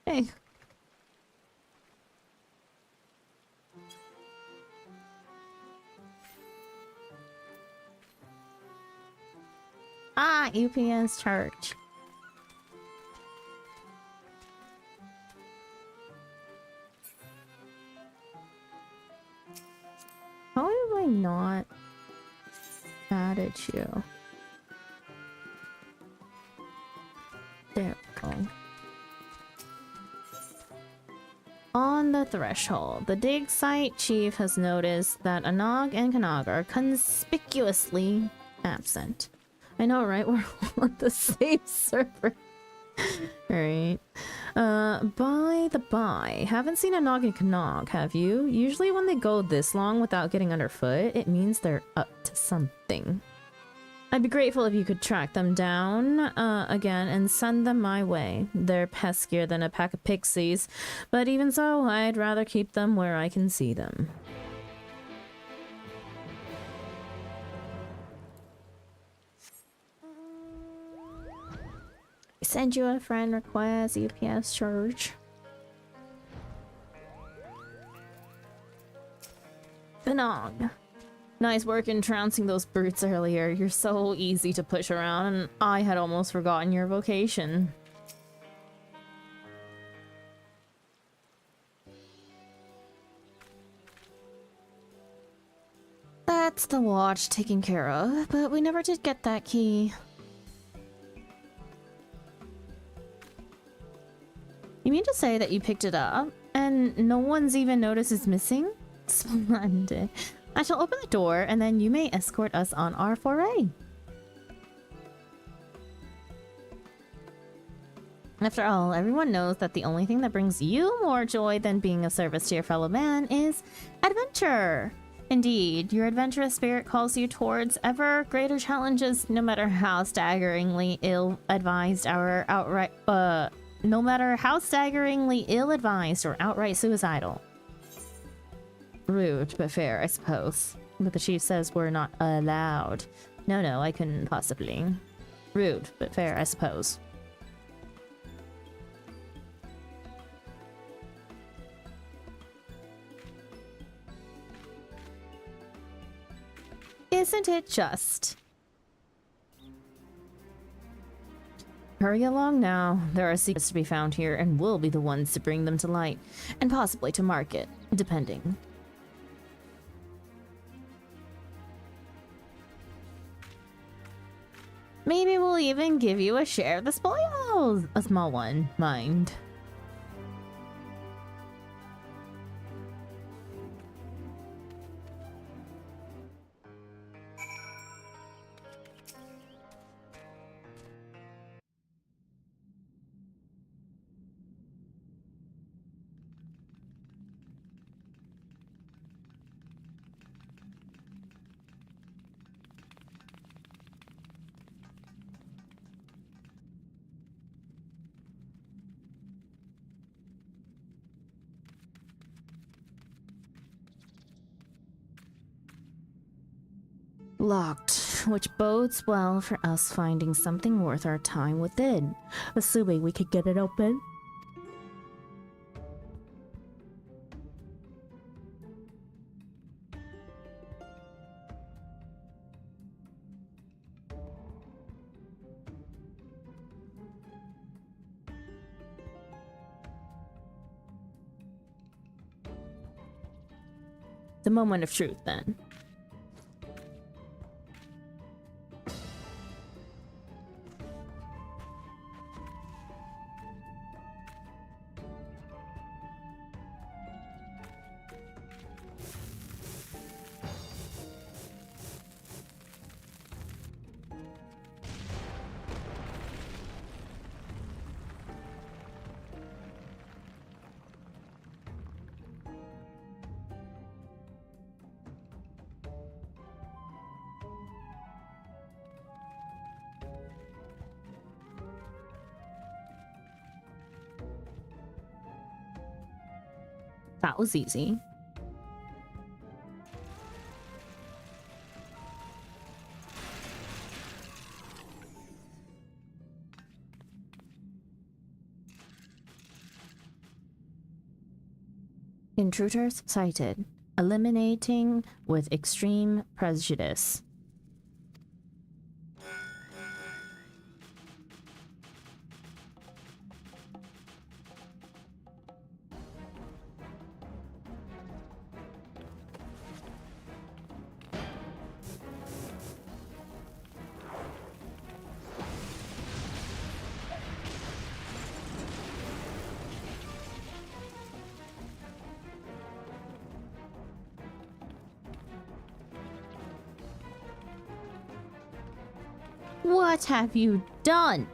Hey. Ah, UPS church. How have I not added you? There we go. On the threshold, the dig site chief has noticed that Anog and Kanog are conspicuously absent. I know, right? We're on the same server. Alright. By the by, haven't seen Anog and Kanog, have you? Usually when they go this long without getting underfoot, it means they're up to something. I'd be grateful if you could track them down again and send them my way. They're peskier than a pack of pixies, but even so, I'd rather keep them where I can see them. Send you a friend request, UPS charge. Phenog. Nice work in trouncing those brutes earlier. You're so easy to push around, and I had almost forgotten your vocation. That's the watch taken care of, but we never did get that key. You mean to say that you picked it up and no one's even noticed it's missing? Splendid. I shall open the door and then you may escort us on our foray. After all, everyone knows that the only thing that brings you more joy than being of service to your fellow man is adventure. Indeed, your adventurous spirit calls you towards ever greater challenges, no matter how staggeringly ill-advised or outright suicidal. Rude, but fair, I suppose. But the chief says we're not allowed. No, I couldn't possibly. Rude, but fair, I suppose. Isn't it just? Hurry along now. There are secrets to be found here, and we'll be the ones to bring them to light, and possibly to market, depending. Maybe we'll even give you a share of the spoils. A small one, mind. Locked, which bodes well for us finding something worth our time within, assuming we could get it open. The moment of truth, then. That was easy. Intruders sighted. Eliminating with extreme prejudice. What have you done?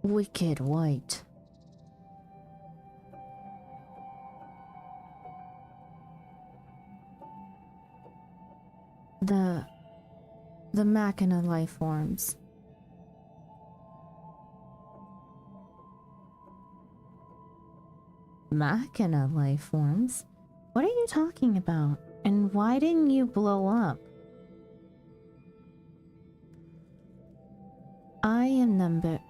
Wicked white. The The Machina life forms. Machina life forms? What are you talking about? And why didn't you blow up? I am number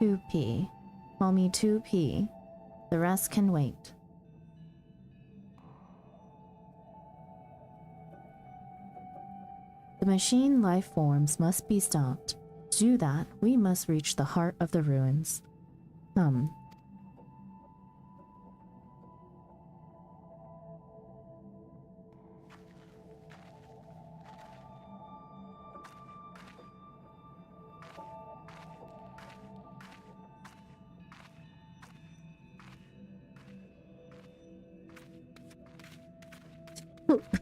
2P. Call me 2P. The rest can wait. The machine life forms must be stopped. To do that, we must reach the heart of the ruins. Come.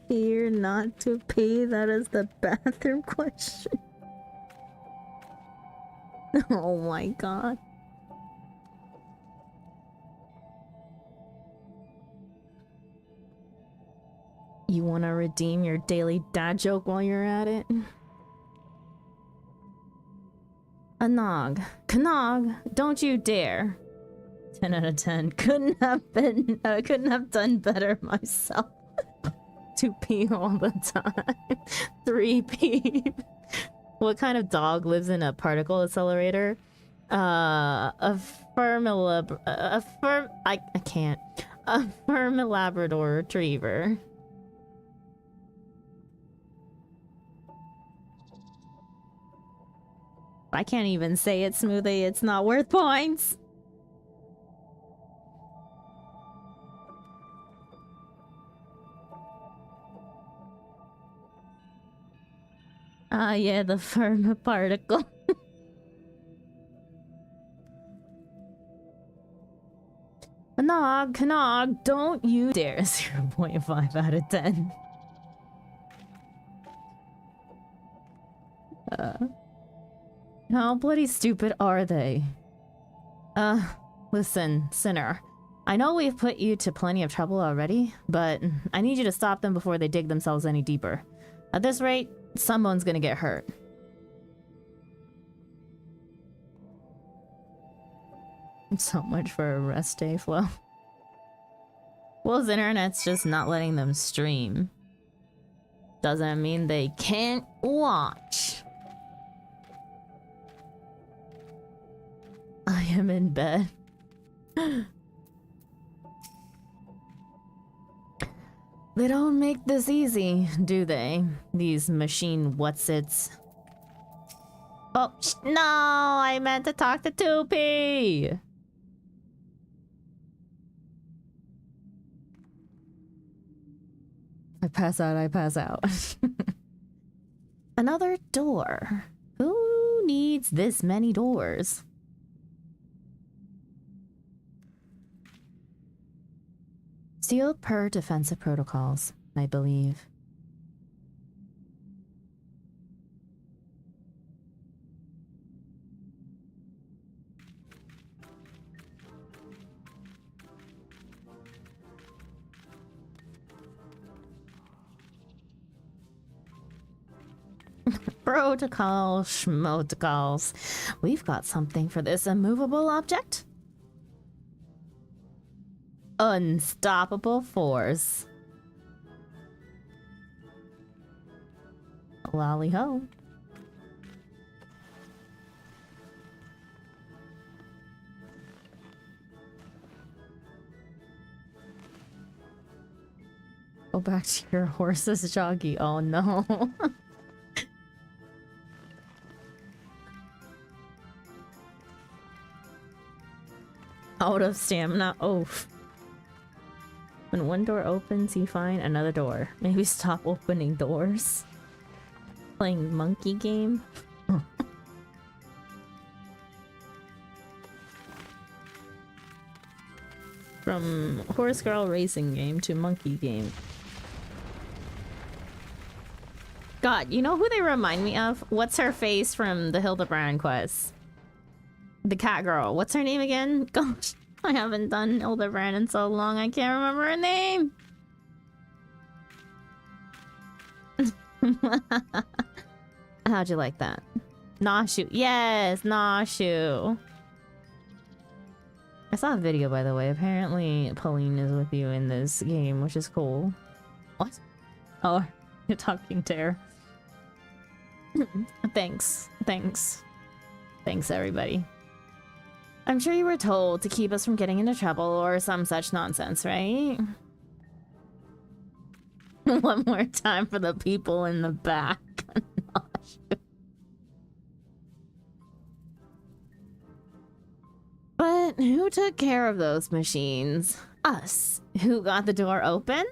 Here not to pee, that is the bathroom question. Oh my god. You want to redeem your daily dad joke while you're at it? Anog. Knog, don't you dare. 10 out of 10. Couldn't have done better myself. 2P all the time. 3P. What kind of dog lives in a particle accelerator? A Labrador retriever. I can't even say it smoothly. It's not worth points. Yeah, the firm particle. Knog, don't you dare. 0.5 out of 10. How bloody stupid are they? Listen, Sinner. I know we've put you to plenty of trouble already, but I need you to stop them before they dig themselves any deeper. At this rate, someone's gonna get hurt. So much for a rest day, Flo. Well, the internet's just not letting them stream. Doesn't mean they can't watch. I am in bed. They don't make this easy, do they? These machine what's-its. Oh, no! I meant to talk to 2P! I pass out. Another door. Who needs this many doors? Sealed per defensive protocols, I believe. Protocols, schmotocols. We've got something for this immovable object. Unstoppable force. Lolly ho. Go back to your horse's joggy. Oh no. Out of stamina. Oh. When one door opens, you find another door. Maybe stop opening doors. Playing monkey game. From horse girl racing game to monkey game. God, you know who they remind me of? What's her face from the Hildebrand quest? The cat girl. What's her name again? Gosh, I haven't done Hildebrand in so long. I can't remember her name. How'd you like that? Noshu. Yes, Noshu. I saw a video, by the way. Apparently, Pauline is with you in this game, which is cool. What? Oh, you're talking to her. Thanks. Thanks. Thanks, everybody. I'm sure you were told to keep us from getting into trouble or some such nonsense, right? One more time for the people in the back. But who took care of those machines? Us. Who got the door open?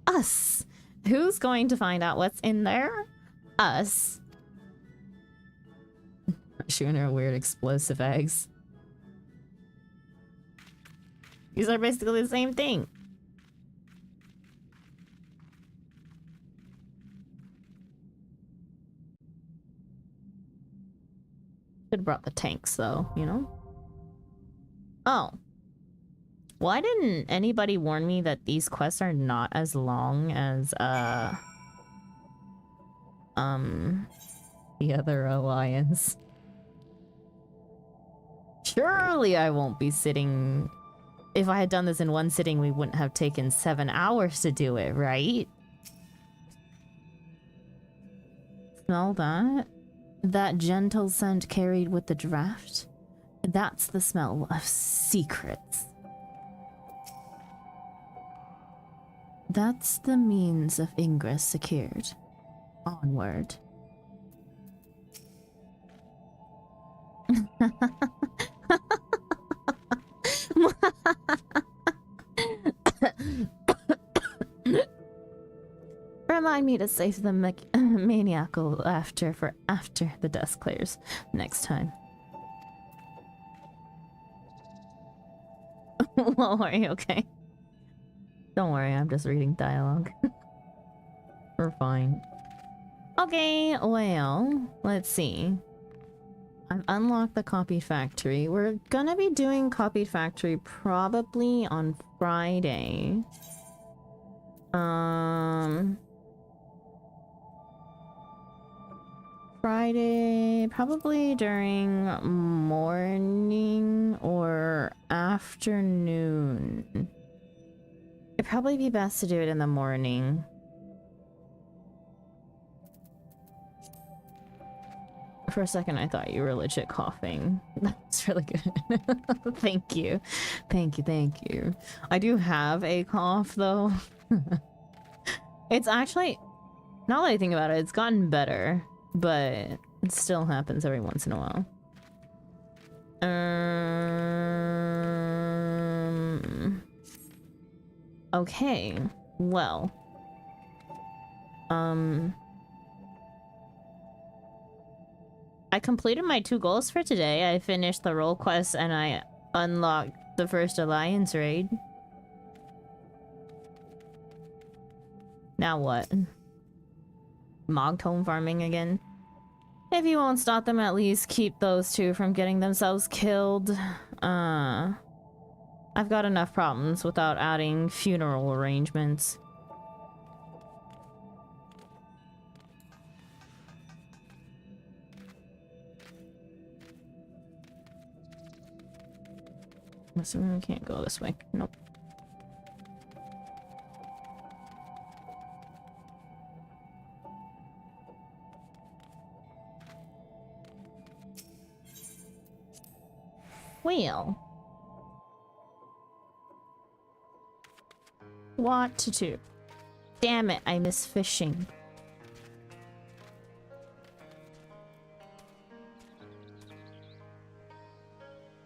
Us. Who's going to find out what's in there? Us. Shooting her weird explosive eggs. These are basically the same thing. Should have brought the tanks though, you know? Oh. Why didn't anybody warn me that these quests are not as long as, the other alliance? Surely I won't be sitting... If I had done this in one sitting, we wouldn't have taken 7 hours to do it, right? Smell that? That gentle scent carried with the draft? That's the smell of secrets. That's the means of ingress secured. Onward. Remind me to save the maniacal laughter for after the dust clears next time. Well, are you okay? Don't worry, I'm just reading dialogue. We're fine. Okay, well, let's see. I've unlocked the copy factory. We're gonna be doing copy factory probably on Friday. Friday, probably during morning or afternoon. It'd probably be best to do it in the morning. For a second, I thought you were legit coughing. That's really good. Thank you. Thank you, thank you. I do have a cough, though. It's actually... Now that I think about it, it's gotten better. But it still happens every once in a while. Okay. Well. I completed my 2 goals for today. I finished the role quest and I unlocked the first alliance raid. Now what? Mogged home farming again? If you won't stop them, at least keep those 2 from getting themselves killed. I've got enough problems without adding funeral arrangements. I'm assuming we can't go this way. Nope. Well. What to do? Damn it, I miss fishing.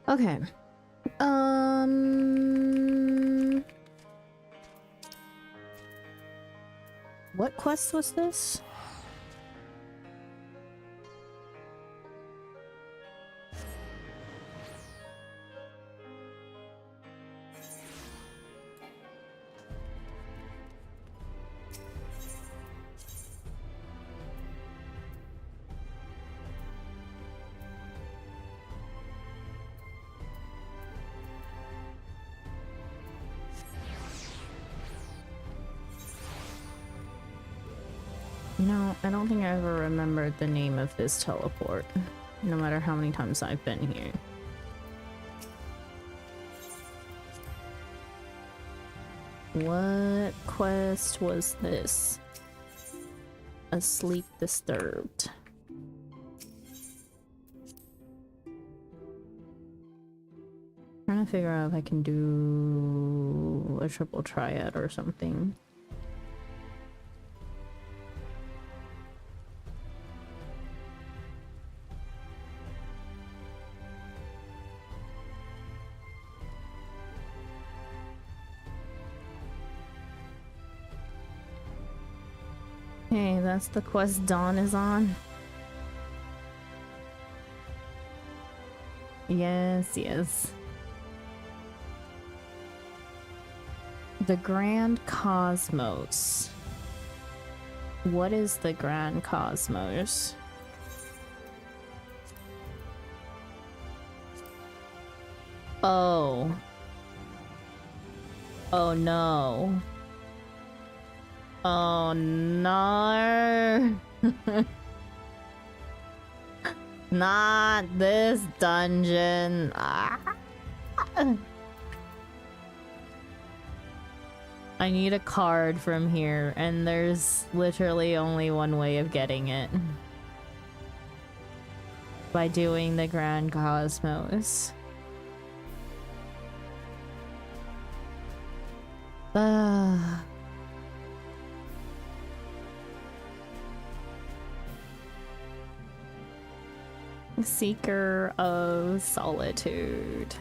Okay. What quest was this? You know, I don't think I ever remembered the name of this teleport, no matter how many times I've been here. What quest was this? Asleep Disturbed. Trying to figure out if I can do a triple triad or something. Hey, that's the quest Dawn is on. Yes, yes. The Grand Cosmos. What is the Grand Cosmos? Oh. Oh no. Oh no. Not this dungeon. Ah. I need a card from here, and there's literally only one way of getting it. By doing the Grand Cosmos. Seeker of Solitude.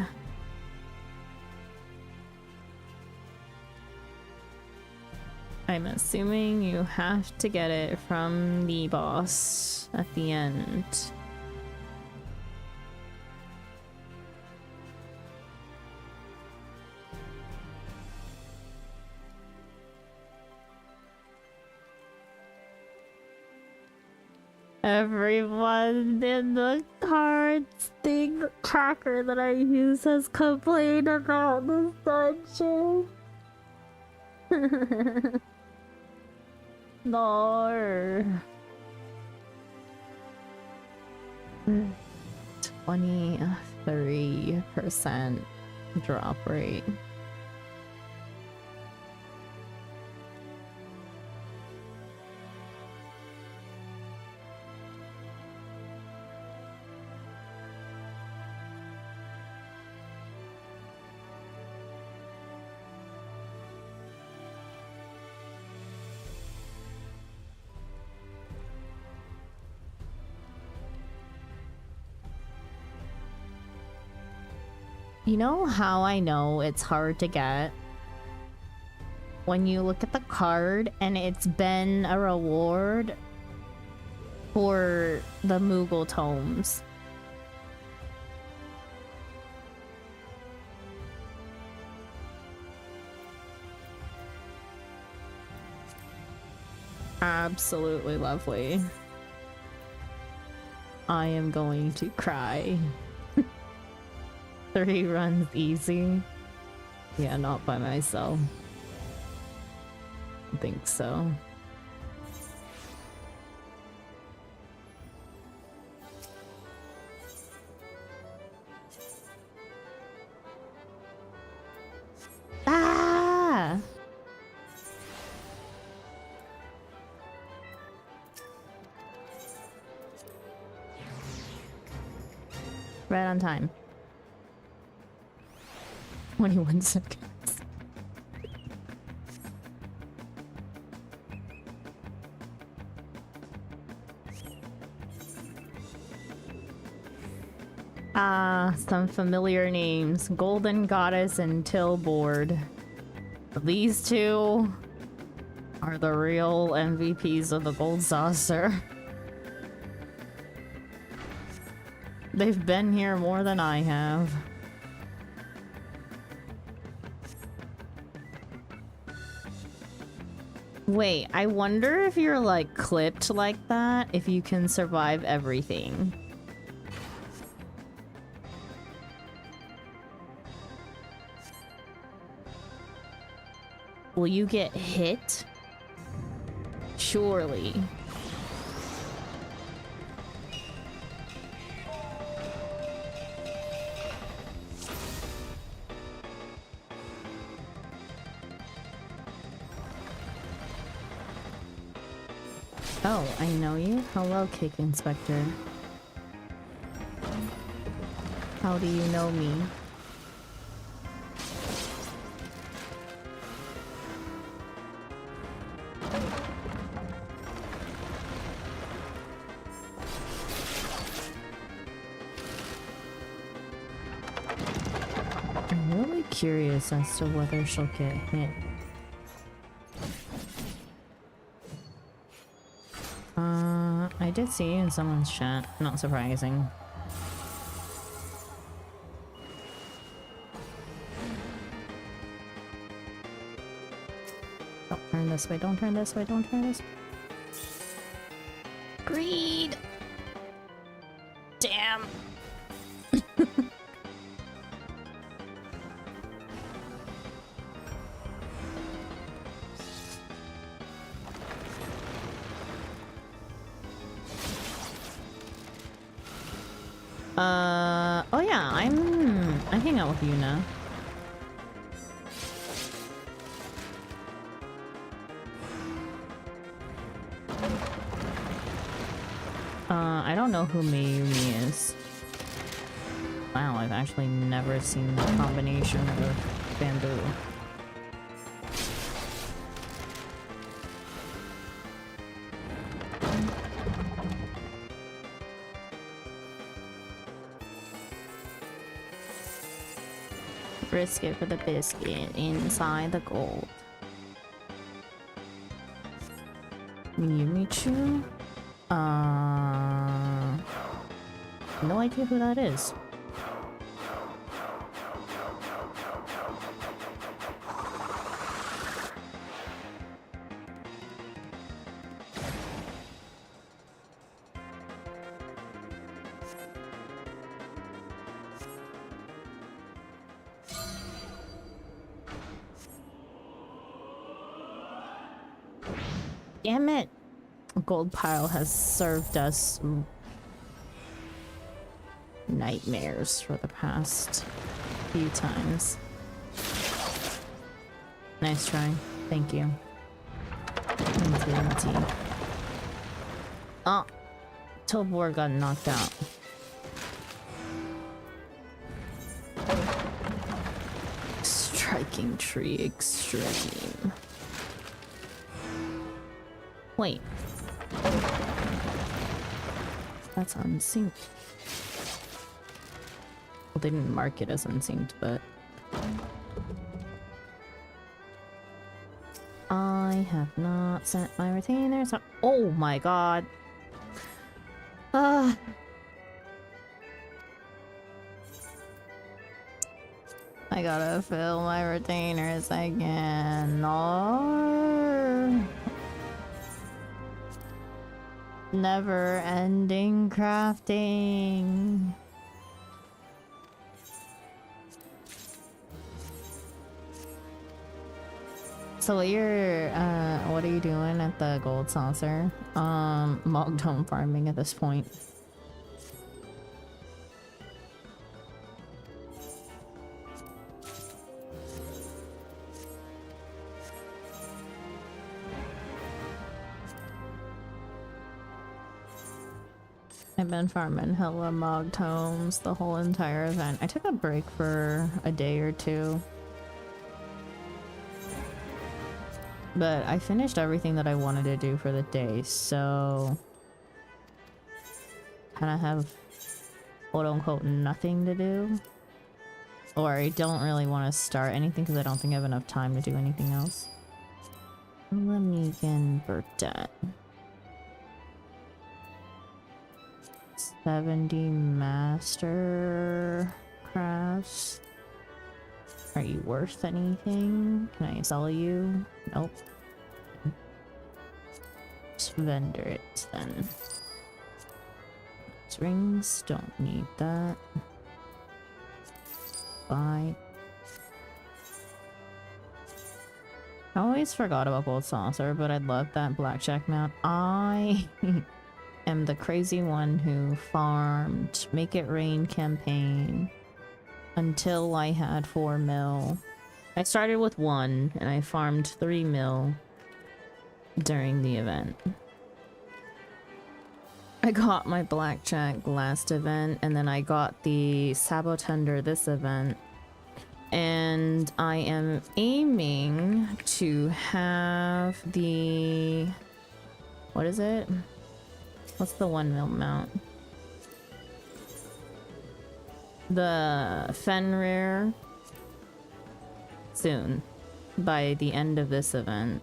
I'm assuming you have to get it from the boss at the end. Everyone in the cards thing tracker that I use has complained about this dungeon. No. 23% drop rate. You know how I know it's hard to get? When you look at the card and it's been a reward for the Moogle tomes. Absolutely lovely. I am going to cry. 3 runs easy. Yeah, not by myself. I think so. Ah! Right on time. 21 seconds. Ah, some familiar names. Golden Goddess and Tilboard. These two are the real MVPs of the Gold Saucer. They've been here more than I have. Wait, I wonder if you're like clipped like that, if you can survive everything. Will you get hit? Surely. Oh, I know you? Hello, Cake Inspector. How do you know me? I'm really curious as to whether she'll get hit. I did see you in someone's chat. Not surprising. Don't turn this way, don't turn this way, don't turn this way. Greed! Damn! Oh yeah, I hang out with you now. I don't know who Mayumi is. Wow, I've actually never seen the combination of bamboo. Risk it for the biscuit inside the gold. Miyumichu? No idea who that is. Damn it! Gold pile has served us nightmares for the past few times. Nice try. Thank you. Oh! Tobor got knocked out. Striking tree extreme. Wait. That's unsynced. Well, they didn't mark it as unsynced, but... I have not sent my retainers up. Oh my god. I gotta fill my retainers again. No. Never-ending crafting. So what are you doing at the gold saucer? Mogdome farming at this point. I've been farming hella Mogdomes the whole entire event. I took a break for a day or two. But I finished everything that I wanted to do for the day, so... kind of have quote-unquote nothing to do. Or I don't really want to start anything because I don't think I have enough time to do anything else. Let me convert that. 70 master crafts. Are you worth anything? Can I sell you? Nope. Just vendor it then. Rings, don't need that. Buy. I always forgot about Gold Saucer, but I love that blackjack mount. I am the crazy one who farmed Make It Rain campaign until I had 4 mil. I started with 1 and I farmed 3 mil during the event. I got my blackjack last event, and then I got the sabotender this event. And I am aiming to have the... What is it? What's the 1 mil mount? The Fenrir soon, by the end of this event,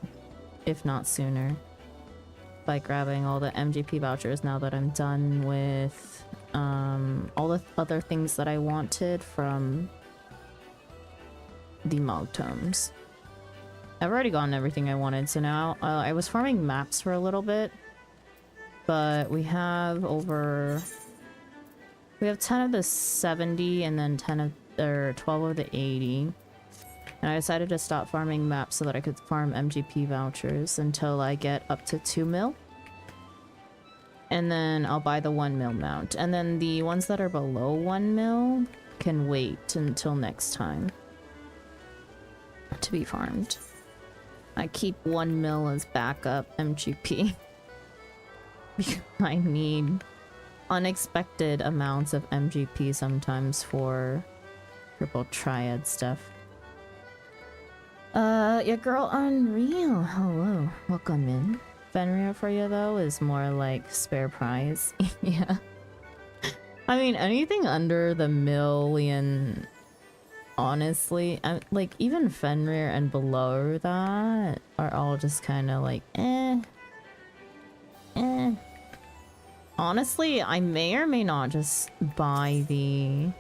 if not sooner, by grabbing all the MGP vouchers now that I'm done with all the other things that I wanted from the Mog Tomes. I've already gotten everything I wanted, so now I was farming maps for a little bit, but we have 10 of the 70 and then 12 of the 80. And I decided to stop farming maps so that I could farm MGP vouchers until I get up to 2 mil. And then I'll buy the 1 mil mount. And then the ones that are below 1 mil can wait until next time to be farmed. I keep 1 mil as backup MGP because I need unexpected amounts of MGP sometimes for triple triad stuff. Your girl Unreal, hello, welcome in. Fenrir for you though is more like spare prize. Yeah. I mean, anything under the million, honestly, like even Fenrir and below that are all just kind of like eh. Honestly, I may or may not just buy the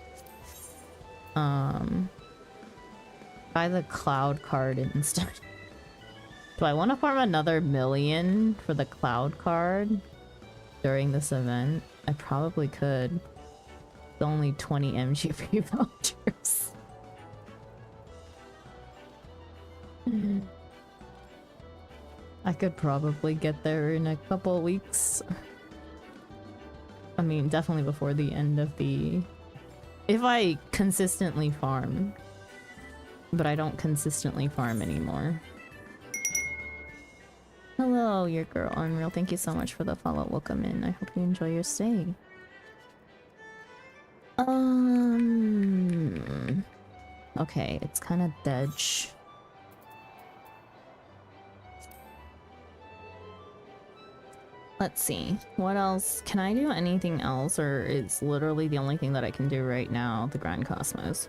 cloud card instead. Do I want to farm another million for the cloud card during this event? I probably could. It's only 20 MGP vouchers. I could probably get there in a couple weeks. I mean, definitely before the end of the... If I consistently farm. But I don't consistently farm anymore. Hello, your girl Unreal. Thank you so much for the follow. Welcome in. I hope you enjoy your stay. Okay, it's kind of dead. Let's see. What else? Can I do anything else, or is literally the only thing that I can do right now the Grand Cosmos?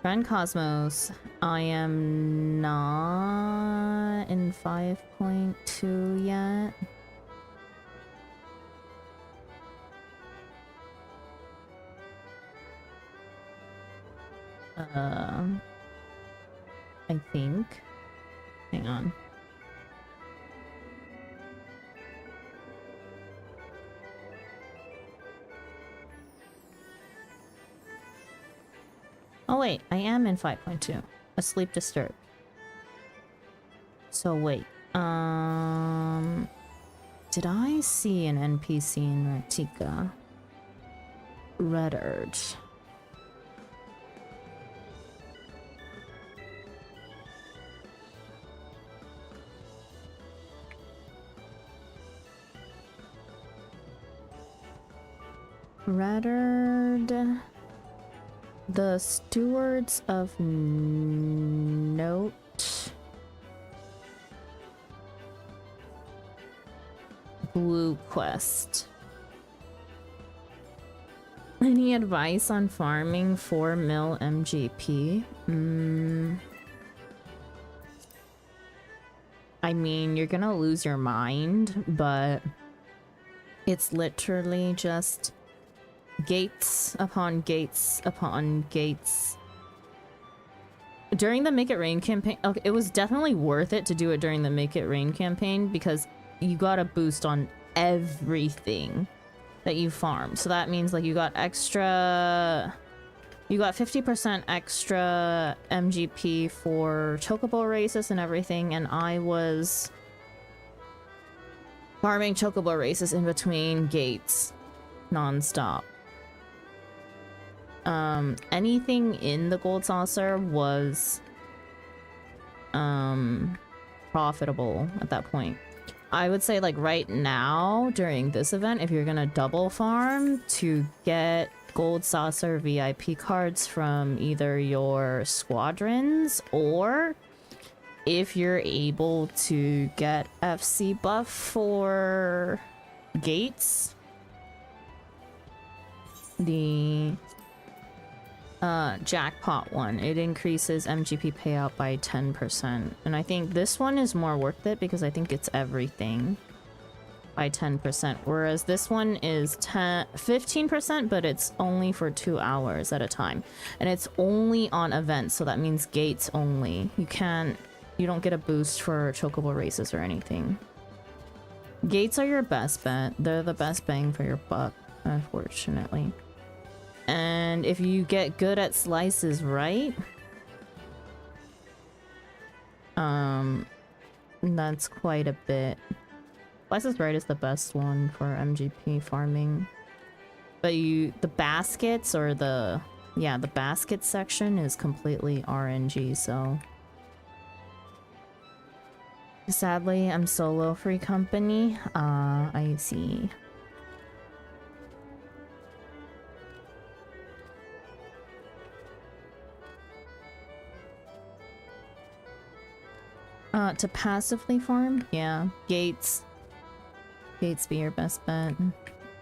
Grand Cosmos, I am not in 5.2 yet. I think. Hang on. Oh wait, I am in 5.2. Asleep disturbed. So wait, did I see an NPC in Ratika? Reddard. Reddard. The Stewards of Note. Blue Quest. Any advice on farming 4 mil MGP? I mean, you're gonna lose your mind, but it's literally just gates upon gates upon gates. During the Make It Rain campaign, okay, it was definitely worth it to do it during the Make It Rain campaign because you got a boost on everything that you farm. So that means like you got 50% extra MGP for chocobo races and everything, and I was farming chocobo races in between gates non-stop. Anything in the gold saucer was profitable at that point. I would say like right now during this event, if you're gonna double farm to get gold saucer VIP cards from either your squadrons, or if you're able to get FC buff for gates, the jackpot one, it increases MGP payout by 10%, and I think this one is more worth it because I think it's everything by 10%, whereas this one is 15%, but it's only for 2 hours at a time, and it's only on events, so that means gates only. You don't get a boost for chocobo races or anything. Gates are your best bet. They're the best bang for your buck, unfortunately. And if you get good at slices right, that's quite a bit. Slices right is the best one for MGP farming. But the baskets or the basket section is completely RNG, so. Sadly, I'm solo free company. I see. To passively farm? Yeah. Gates. Gates be your best bet. You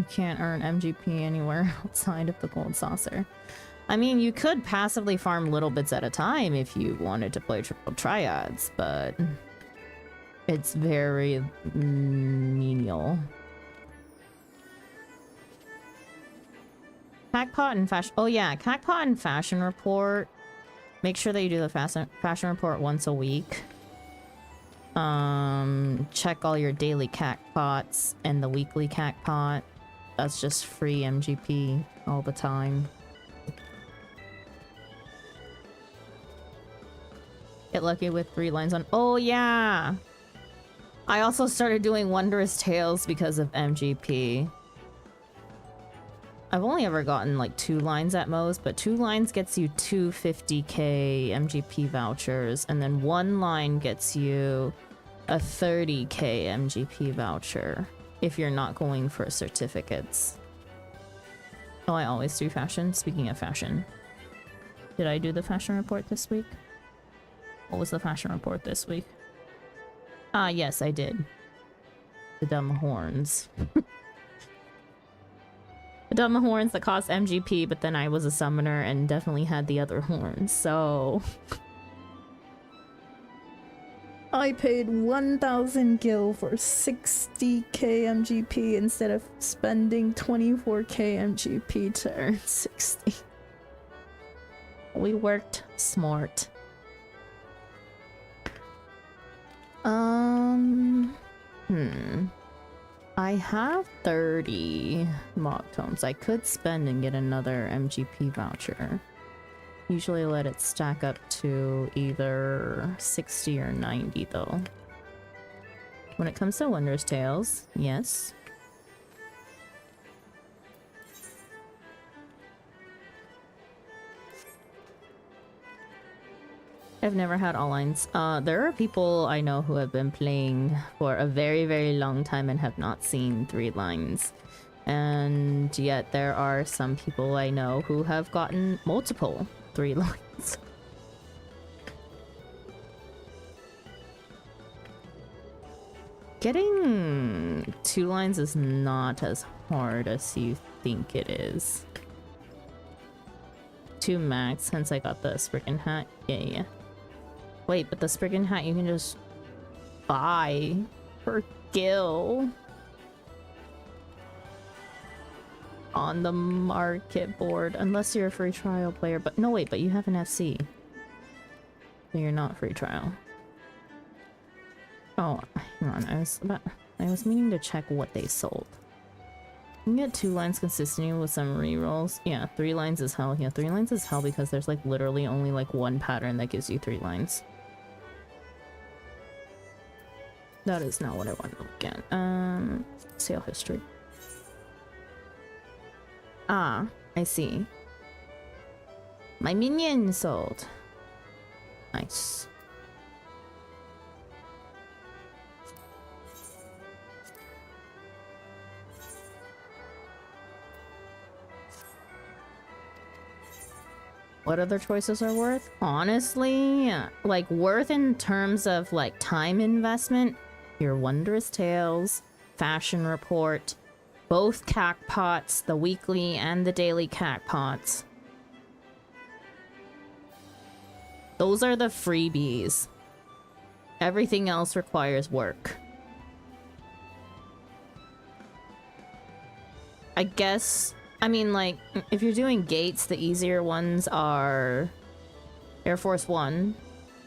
can't earn MGP anywhere outside of the gold saucer. I mean, you could passively farm little bits at a time if you wanted to play triple triads, but it's very menial. Cackpot and fashion. Oh yeah, Cackpot and fashion report. Make sure that you do the fashion report once a week. Check all your daily cackpots and the weekly cackpot. That's just free MGP all the time. Get lucky with 3 lines on. Oh yeah! I also started doing Wondrous Tales because of MGP. I've only ever gotten like 2 lines at most, but 2 lines gets you 250k MGP vouchers, and then 1 line gets you a 30k MGP voucher if you're not going for certificates. Oh, I always do fashion. Speaking of fashion, did I do the fashion report this week? What was the fashion report this week? Ah, yes, I did. The dumb horns. The dumb horns that cost MGP, but then I was a summoner and definitely had the other horns, so... I paid 1,000 gil for 60k MGP instead of spending 24k MGP to earn 60. We worked smart. I have 30 mock tomes. I could spend and get another MGP voucher. Usually let it stack up to either 60 or 90 though. When it comes to Wondrous Tales, yes. I've never had all lines. There are people I know who have been playing for a very, very long time and have not seen 3 lines. And yet there are some people I know who have gotten multiple 3 lines. Getting 2 lines is not as hard as you think it is. 2 max, hence I got the Spriggan hat. Yeah. Wait, but the Spriggan hat you can just buy for gil on the market board, unless you're a free trial player. But no, wait, but you have an FC, so you're not free trial. Oh, hang on, I was meaning to check what they sold. You can get 2 lines consistently with some rerolls. Yeah, 3 lines is hell. Yeah, 3 lines is hell because there's like literally only like 1 pattern that gives you 3 lines. That is not what I want to look at. Sale history. Ah, I see. My minion sold. Nice. What other choices are worth? Honestly, like worth in terms of like time investment, your Wondrous Tales, Fashion Report, both Cacpots, the weekly and the daily Cacpots. Those are the freebies. Everything else requires work. I guess, I mean, like, if you're doing gates, the easier ones are Air Force One.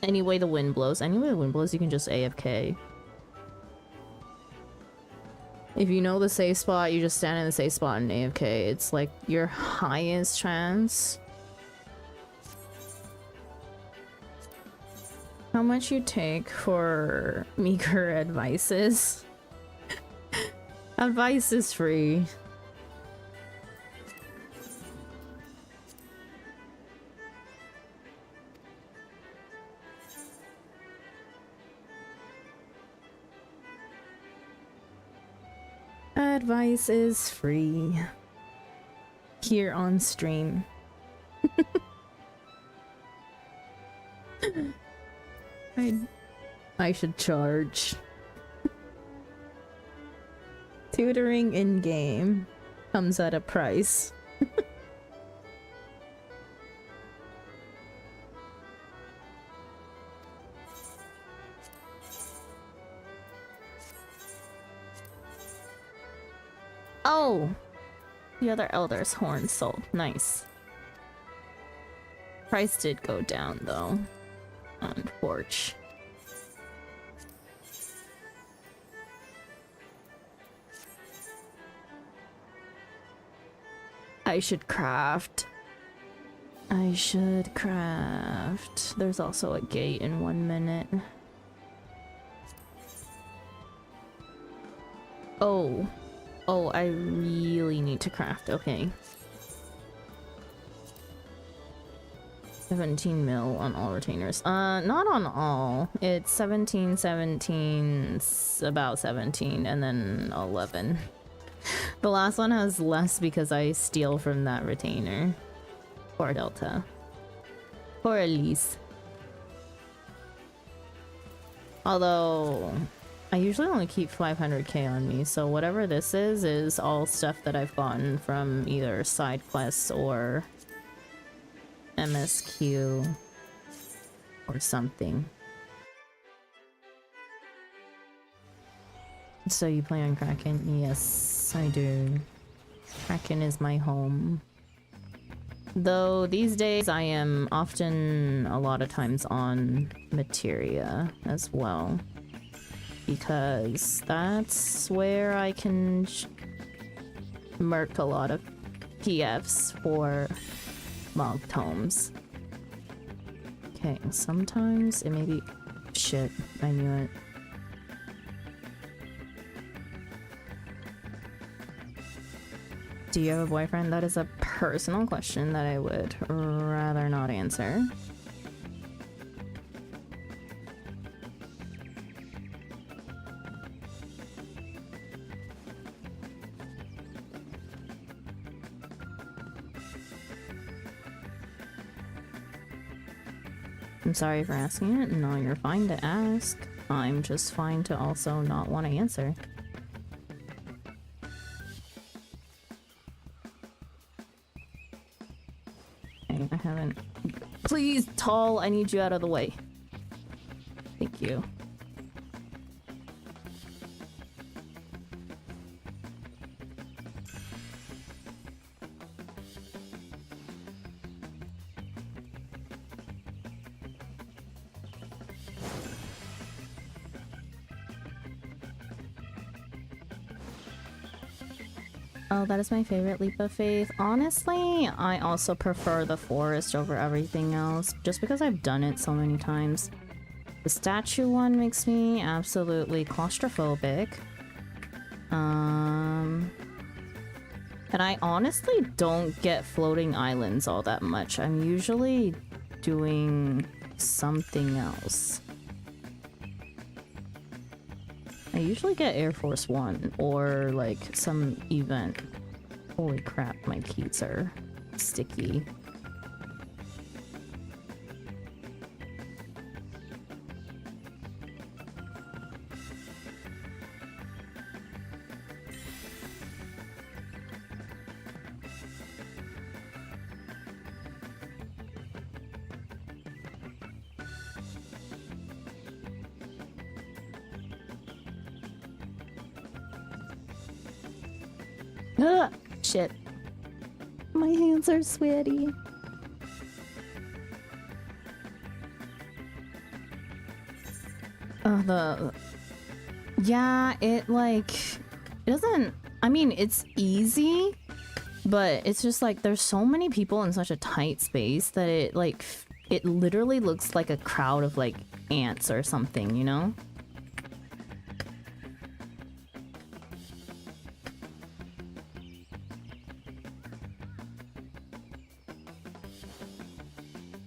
Any way the wind blows. Any way the wind blows, you can just AFK. If you know the safe spot, you just stand in the safe spot and AFK. It's like your highest chance. How much you take for meager advices? Advice is free. Advice is free. Here on stream. I should charge. Tutoring in-game comes at a price. Oh! The other Elder's Horn sold. Nice. Price did go down, though. On Porch. I should craft. I should craft. There's also a gate in 1 minute. Oh. Oh, I really need to craft. Okay. 17 mil on all retainers. Not on all. It's 17, 17, about 17, and then 11. The last one has less because I steal from that retainer. Poor Delta. Poor Elise. Although, I usually only keep 500k on me, so whatever this is all stuff that I've gotten from either side quests or MSQ or something. So you play on Kraken? Yes, I do. Kraken is my home. Though these days I am often a lot of times on Materia as well. Because that's where I can merc a lot of PFs for Mog Tomes. Okay, sometimes it may be... Shit, I knew it. Do you have a boyfriend? That is a personal question that I would rather not answer. I'm sorry for asking it. No, you're fine to ask. I'm just fine to also not want to answer. I haven't... Please, Tall, I need you out of the way. Thank you. Oh, that is my favorite leap of faith. Honestly, I also prefer the forest over everything else, just because I've done it so many times. The statue one makes me absolutely claustrophobic. And I honestly don't get floating islands all that much. I'm usually doing something else. I usually get Air Force One or like some event. Holy crap, my keys are sticky. Ah, shit. My hands are sweaty. Yeah, it doesn't, I mean, it's easy, but it's just like there's so many people in such a tight space that it literally looks like a crowd of like ants or something, you know?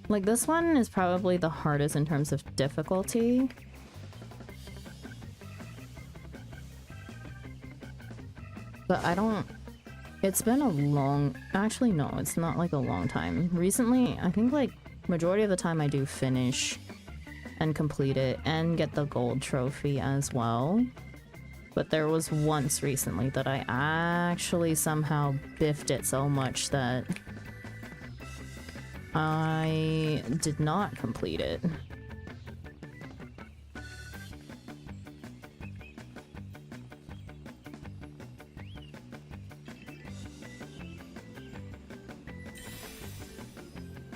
Like this one is probably the hardest in terms of difficulty. But I don't... It's been a long... Actually, no, it's not like a long time. Recently, I think like majority of the time I do finish and complete it and get the gold trophy as well. But there was once recently that I actually somehow biffed it so much that I did not complete it.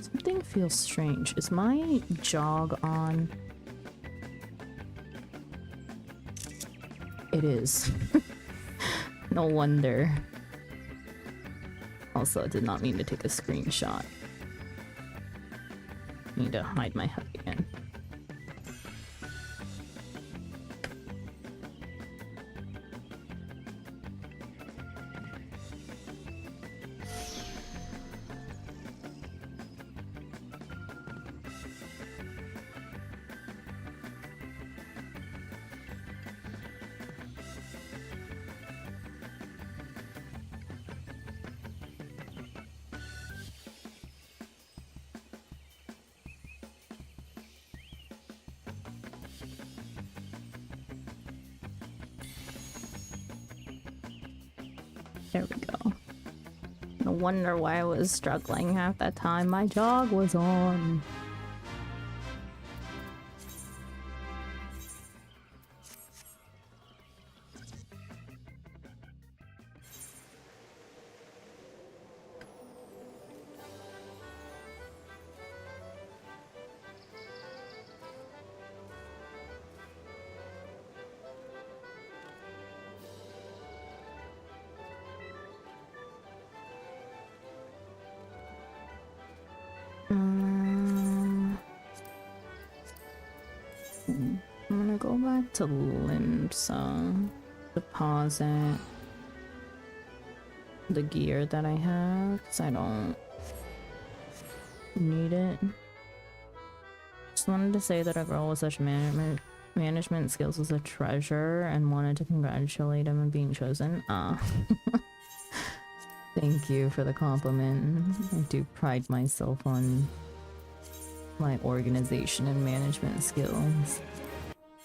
Something feels strange. Is my jog on? It is. No wonder. Also, I did not mean to take a screenshot. Need to hide my HUD again. There we go. No wonder why I was struggling half that time. My jog was on. I'm gonna go back to Limsa, deposit the gear that I have because I don't need it. Just wanted to say that a girl with such management skills was a treasure and wanted to congratulate him on being chosen. Thank you for the compliment. I do pride myself on my organization and management skills.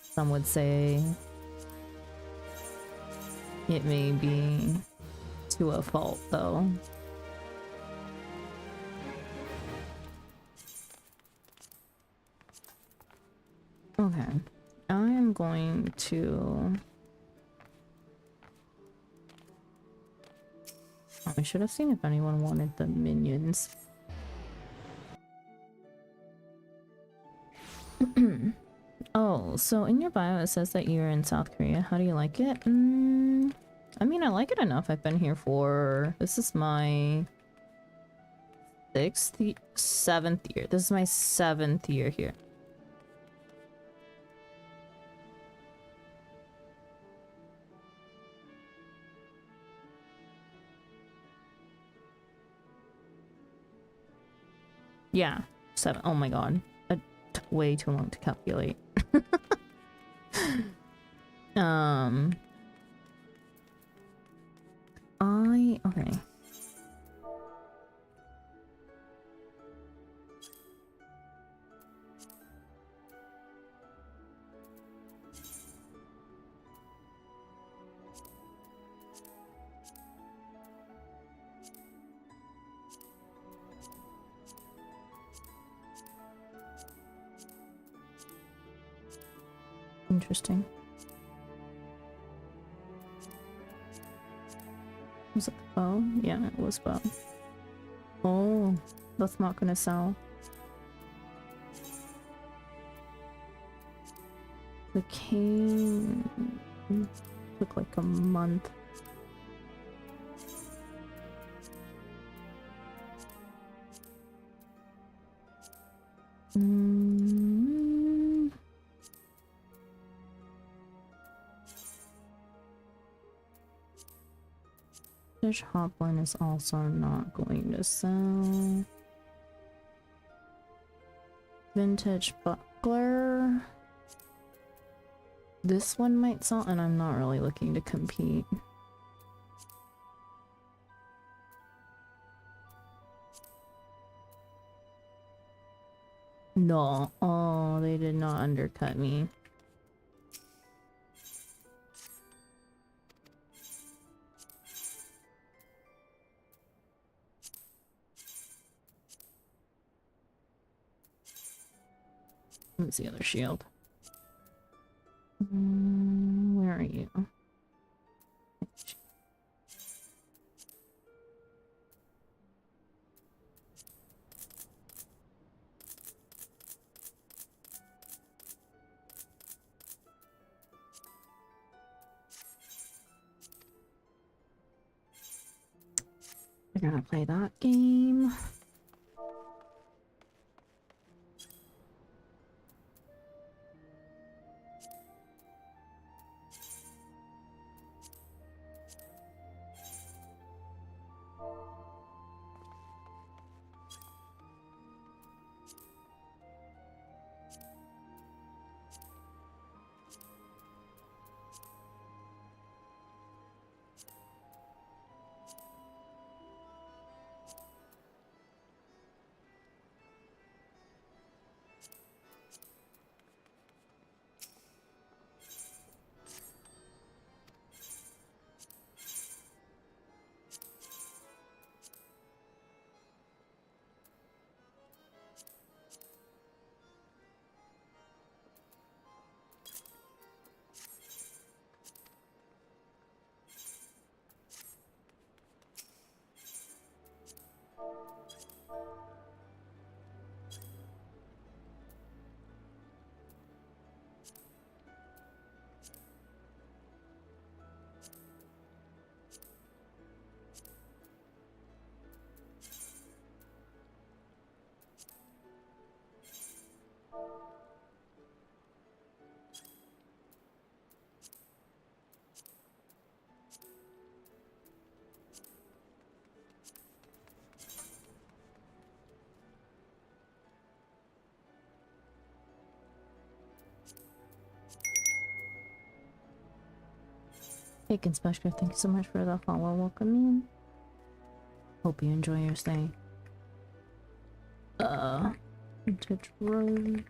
Some would say it may be to a fault, though. Okay, I am going to... Oh, I should have seen if anyone wanted the minions. Oh, so in your bio it says that you're in South Korea. How do you like it? I mean, I like it enough. I've been here for... This is my... 7th year. This is my 7th year here. Yeah, 7. Oh my god. It took way too long to calculate. Okay. Interesting. Was it bow? Yeah, it was bow. Oh, that's not gonna sell. The cane took like a month. Fish Hoplin is also not going to sell. Vintage Buckler. This one might sell, and I'm not really looking to compete. No. Oh, they did not undercut me. What's the other shield? Where are you? We're gonna play that game. Bacon Special, thank you so much for the follow. Welcome in. Hope you enjoy your stay. Vintage Road.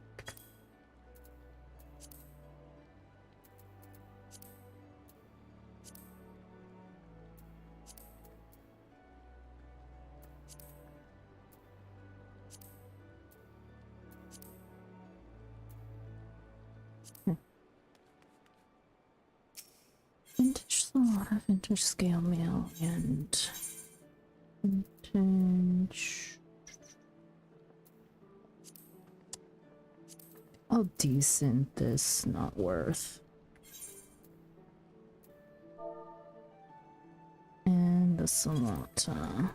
Vintage Slaughter, Vintage Scale Mail, and Vintage... How decent this not worth. And the Sonata.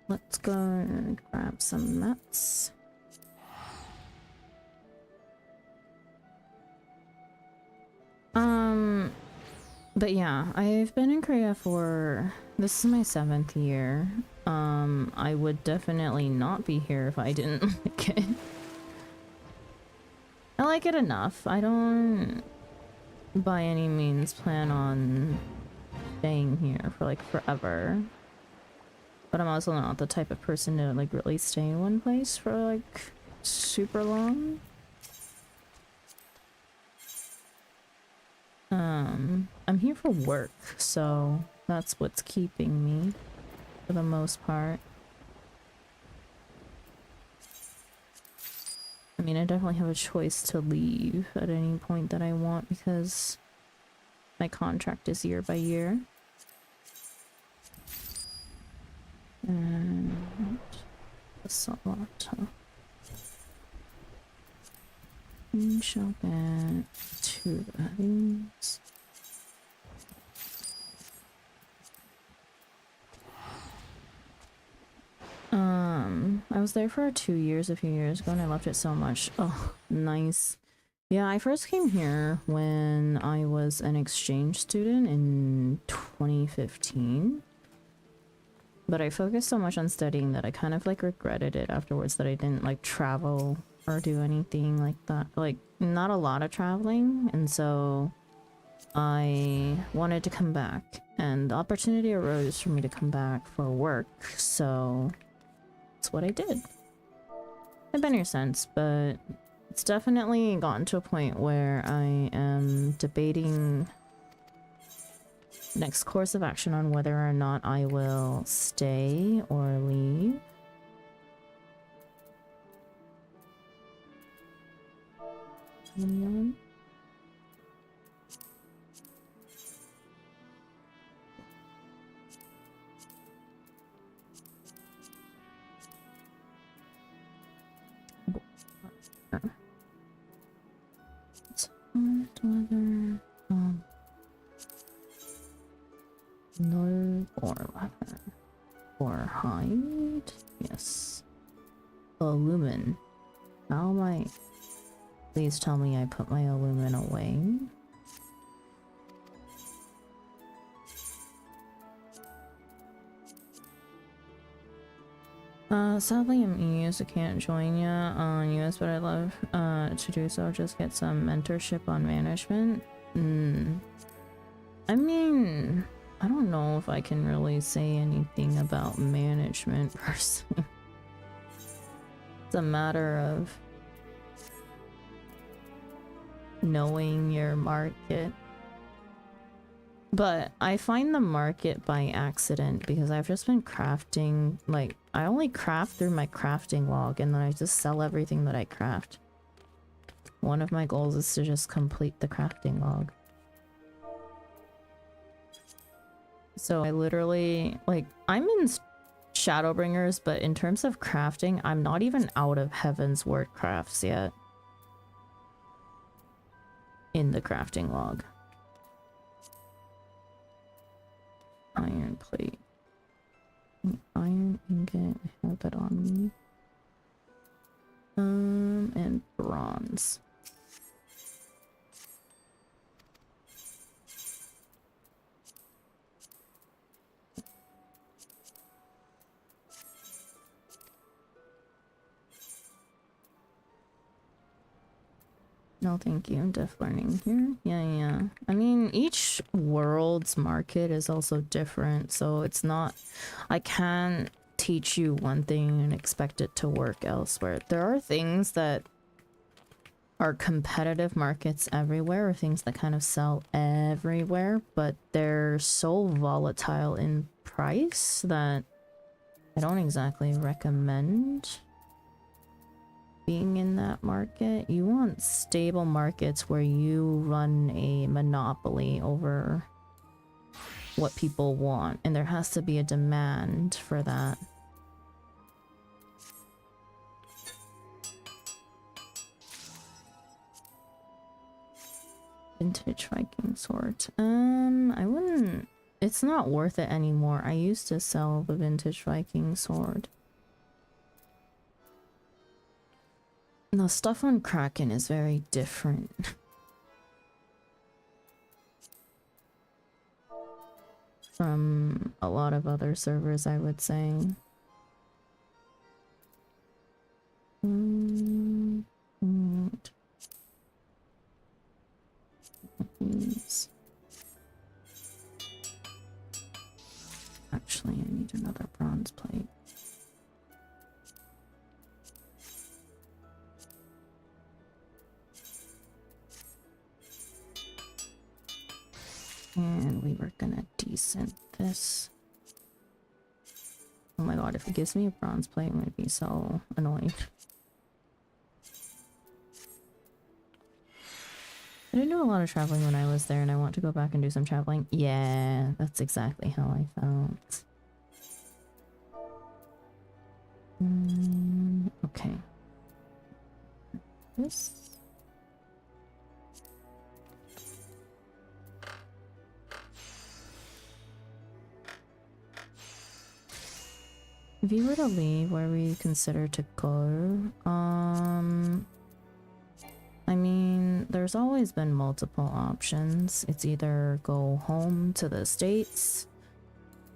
Let's go and grab some nuts. But yeah, I've been in Korea for... This is my 7th year. I would definitely not be here if I didn't like it. I like it enough. I don't by any means plan on staying here for like forever. But I'm also not the type of person to like really stay in one place for like super long. I'm here for work, so that's what's keeping me for the most part. I mean, I definitely have a choice to leave at any point that I want because My contract is year by year. And Salata. You shall get 2 weddings. I was there for 2 years a few years ago and I loved it so much. Oh, nice. Yeah, I first came here when I was an exchange student in 2015. But I focused so much on studying that I kind of like regretted it afterwards, that I didn't like travel or do anything like that. Like, not a lot of traveling, and so I wanted to come back, and the opportunity arose for me to come back for work, so that's what I did. I've been here since, but it's definitely gotten to a point where I am debating next course of action on whether or not I will stay or leave. Whether no or leather or hide. Yes. Illumin. How am I? Please tell me I put my illumin away. Sadly I'm EU, so can't join ya on US, but I'd love to do so. Just get some mentorship on management. I mean, I don't know if I can really say anything about management per se. It's a matter of knowing your market. But I find the market by accident because I've just been crafting, like, I only craft through my crafting log and then I just sell everything that I craft. One of my goals is to just complete the crafting log. So I literally, like, I'm in Shadowbringers, but in terms of crafting, I'm not even out of Heaven's Word crafts yet. In the crafting log. Iron plate. Iron ingot, I have that on me. And bronze. No, thank you. I'm deaf learning here. Yeah. I mean, each world's market is also different, so it's not... I can't teach you one thing and expect it to work elsewhere. There are things that are competitive markets everywhere, or things that kind of sell everywhere, but they're so volatile in price that I don't exactly recommend being in that market. You want stable markets where you run a monopoly over what people want, and there has to be a demand for that. Vintage Viking sword. I wouldn't... It's not worth it anymore. I used to sell the vintage Viking sword. The stuff on Kraken is very different. From a lot of other servers, I would say. Actually, I need another bronze plate. And we were gonna descent this. Oh my god, if it gives me a bronze plate, I'm gonna be so annoyed. I didn't do a lot of traveling when I was there, and I want to go back and do some traveling. Yeah, that's exactly how I felt. Okay. This. If you were to leave, where we consider to go? I mean, there's always been multiple options. It's either go home to the States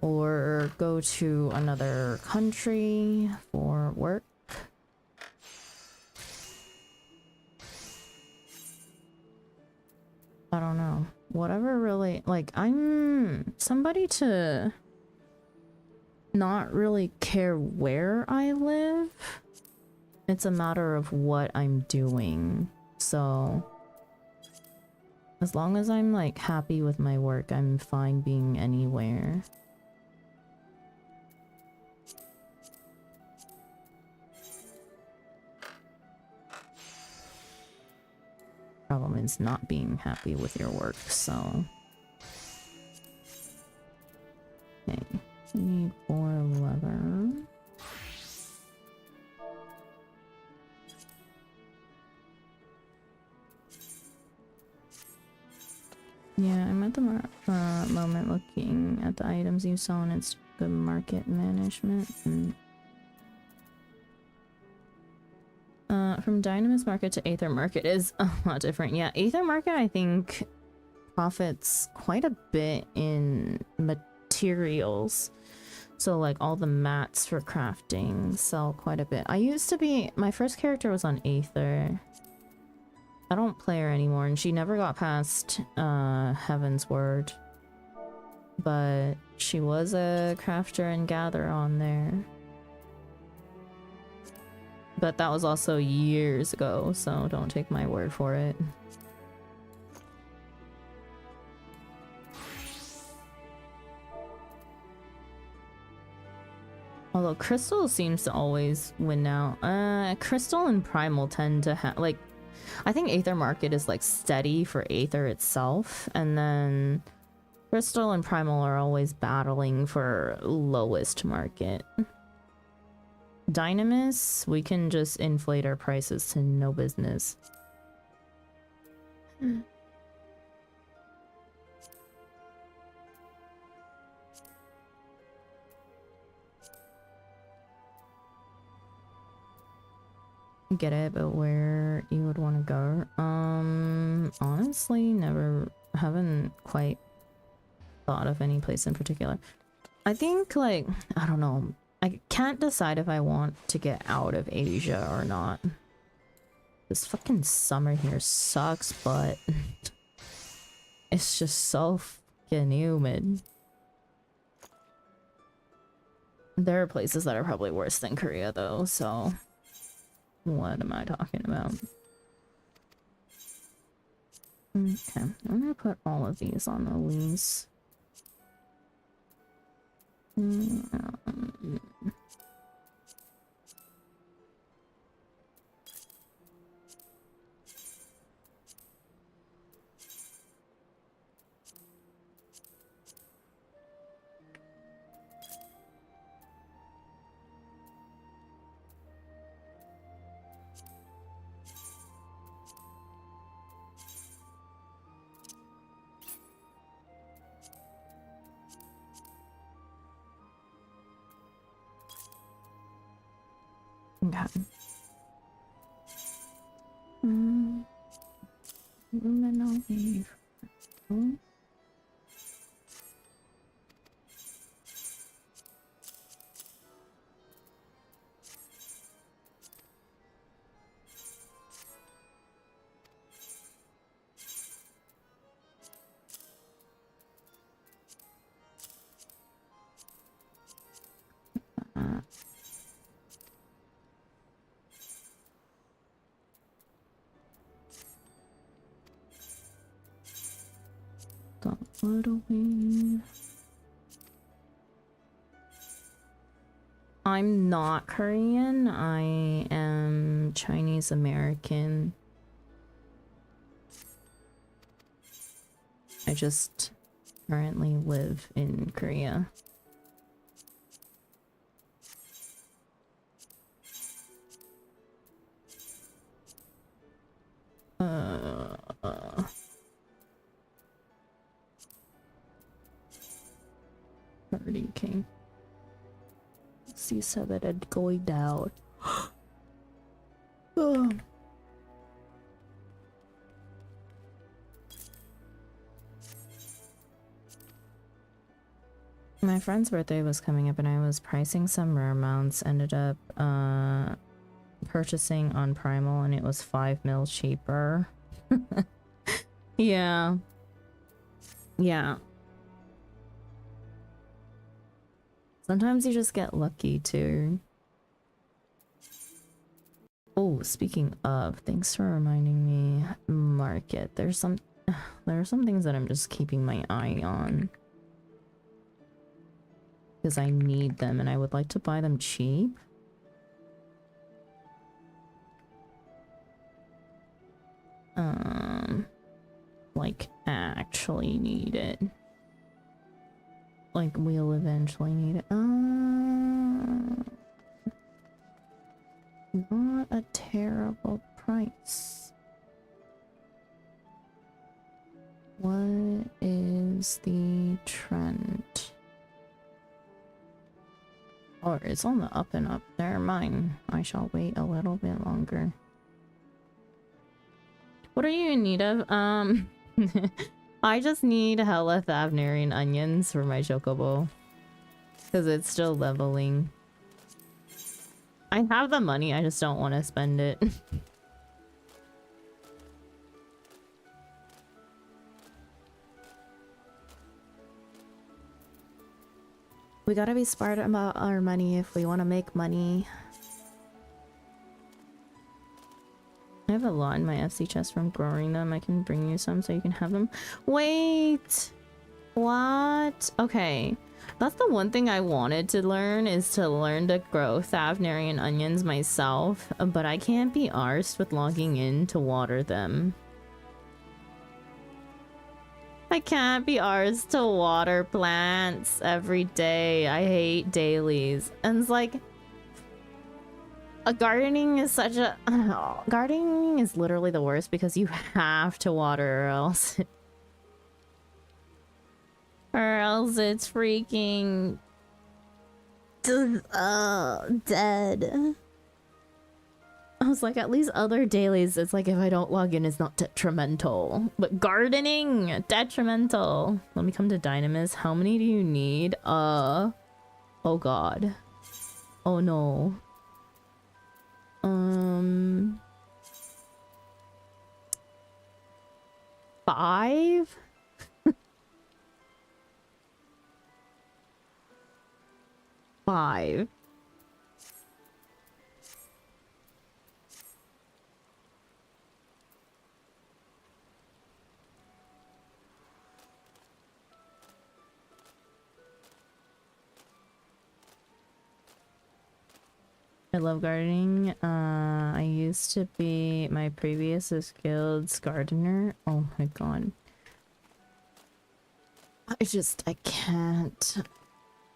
or go to another country for work. I don't know. Whatever really, like, I'm somebody to not really care where I live. It's a matter of what I'm doing. So as long as I'm like happy with my work, I'm fine being anywhere. Problem is not being happy with your work, so. Okay, I need 4 leather. Yeah, I'm at the moment looking at the items you saw, and it's good market management. And from Dynamis Market to Aether Market is a lot different. Yeah, Aether Market I think profits quite a bit in materials. So like all the mats for crafting sell quite a bit. I used to be, my first character was on Aether. I don't play her anymore, and she never got past Heaven's Word. But she was a crafter and gatherer on there. But that was also years ago, so don't take my word for it. Although Crystal seems to always win now. Crystal and Primal tend to have, like, I think Aether Market is like steady for Aether itself, and then Crystal and Primal are always battling for lowest market. Dynamis, we can just inflate our prices to no business. Get it, but where you would want to go? Honestly, haven't quite thought of any place in particular. I think, like, I don't know. I can't decide if I want to get out of Asia or not. This fucking summer here sucks, but it's just so fucking humid. There are places that are probably worse than Korea though, so what am I talking about? Okay, I'm gonna put all of these on the lease. Okay. And then I'll leave. What do we... I'm not Korean. I am Chinese American. I just currently live in Korea. $30K. C7 and going down. Oh. My friend's birthday was coming up and I was pricing some rare mounts. Ended up purchasing on Primal and it was 5 mil cheaper. Yeah. Yeah. Sometimes you just get lucky too. Oh, speaking of, thanks for reminding me. Market. There are some things that I'm just keeping my eye on. Because I need them and I would like to buy them cheap. Like actually need it. Like we'll eventually need it. Not a terrible price. What is the trend? Oh, it's on the up and up. Never mind. I shall wait a little bit longer. What are you in need of? I just need hella Thavnarian onions for my chocobo. Because it's still leveling. I have the money, I just don't want to spend it. We gotta be smart about our money if we want to make money. I have a lot in my FC chest from growing them. I can bring you some so you can have them. Wait! What? Okay. That's the one thing I wanted to learn, is to learn to grow Thavnarian onions myself. But I can't be arsed with logging in to water them. I can't be arsed to water plants every day. I hate dailies. And it's like... gardening is such a... gardening is literally the worst because you have to water or else... or else it's freaking... dead. I was like, at least other dailies, it's like if I don't log in, it's not detrimental. But gardening, detrimental. Let me come to Dynamis. How many do you need? Oh god. Oh no. 5? Five. I love gardening. I used to be, my previous guild's gardener. Oh my god. I can't.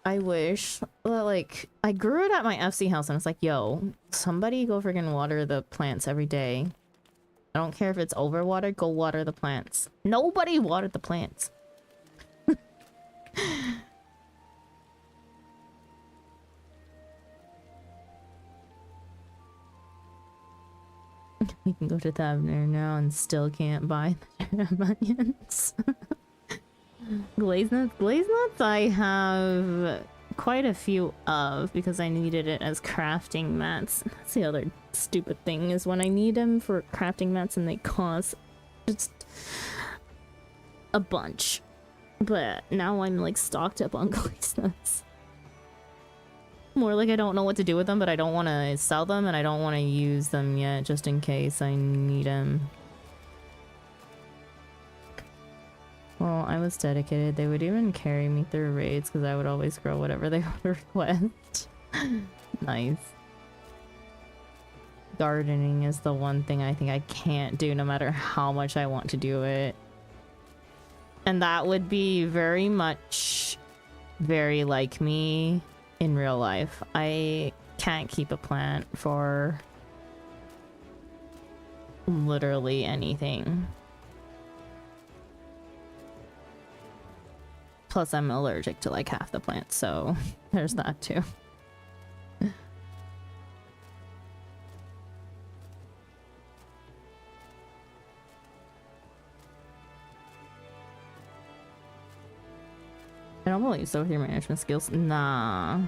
I wish. Well, like, I grew it at my FC house and it's like, yo, somebody go friggin' water the plants every day. I don't care if it's overwatered, go water the plants. Nobody watered the plants. We can go to Thavner now and still can't buy the onions. Glaze nuts? Glaze nuts I have quite a few of because I needed it as crafting mats. That's the other stupid thing, is when I need them for crafting mats and they cost just a bunch. But now I'm like stocked up on glaze nuts. More like I don't know what to do with them, but I don't want to sell them and I don't want to use them yet just in case I need them. Well, I was dedicated. They would even carry me through raids because I would always grow whatever they would request. Nice. Gardening is the one thing I think I can't do no matter how much I want to do it. And that would be very much very like me in real life. I can't keep a plant for literally anything. Plus I'm allergic to like half the plants, so there's that too. I don't believe so with your management skills. Nah.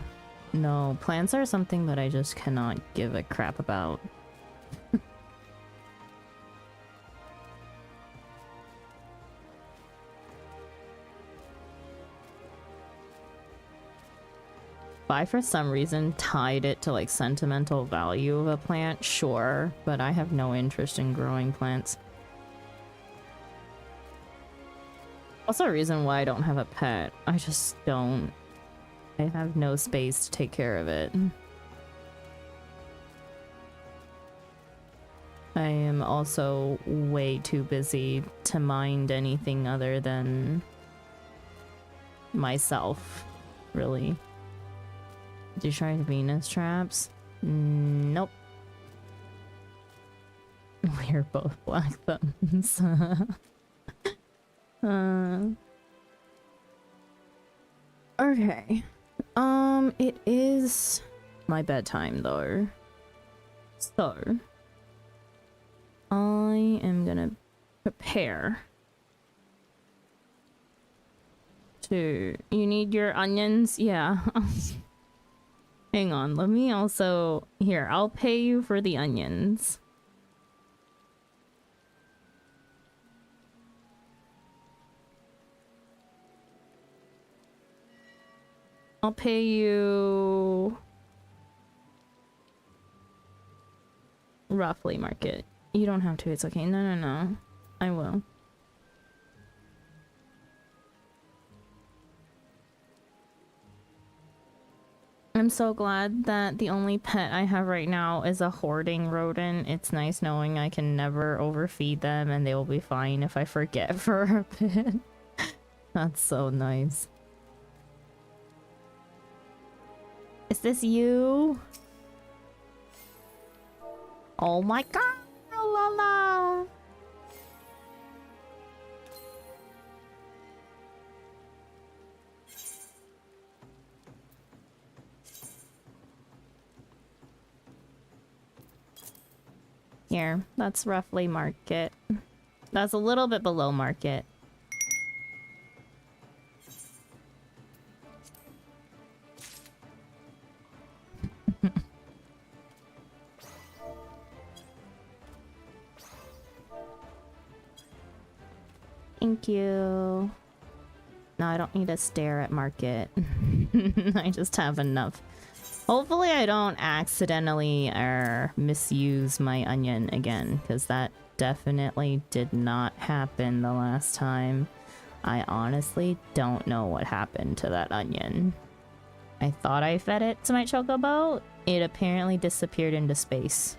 No, plants are something that I just cannot give a crap about. If I for some reason tied it to like sentimental value of a plant, sure, but I have no interest in growing plants. Also a reason why I don't have a pet. I just don't. I have no space to take care of it. I am also way too busy to mind anything other than myself, really. Did you try Venus traps? Nope. We're both black thumbs. Okay. It is my bedtime though. So I am gonna prepare to... You need your onions? Yeah. Hang on, let me also... Here, I'll pay you for the onions. I'll pay you... roughly market. You don't have to, it's okay. No. I will. I'm so glad that the only pet I have right now is a hoarding rodent. It's nice knowing I can never overfeed them and they will be fine if I forget for a bit. That's so nice. Is this you? Oh my god! La la! Here, that's roughly market. That's a little bit below market. Thank you. No, I don't need to stare at market. I just have enough. Hopefully I don't accidentally misuse my onion again, because that definitely did not happen the last time. I honestly don't know what happened to that onion. I thought I fed it to my chocobo. It apparently disappeared into space.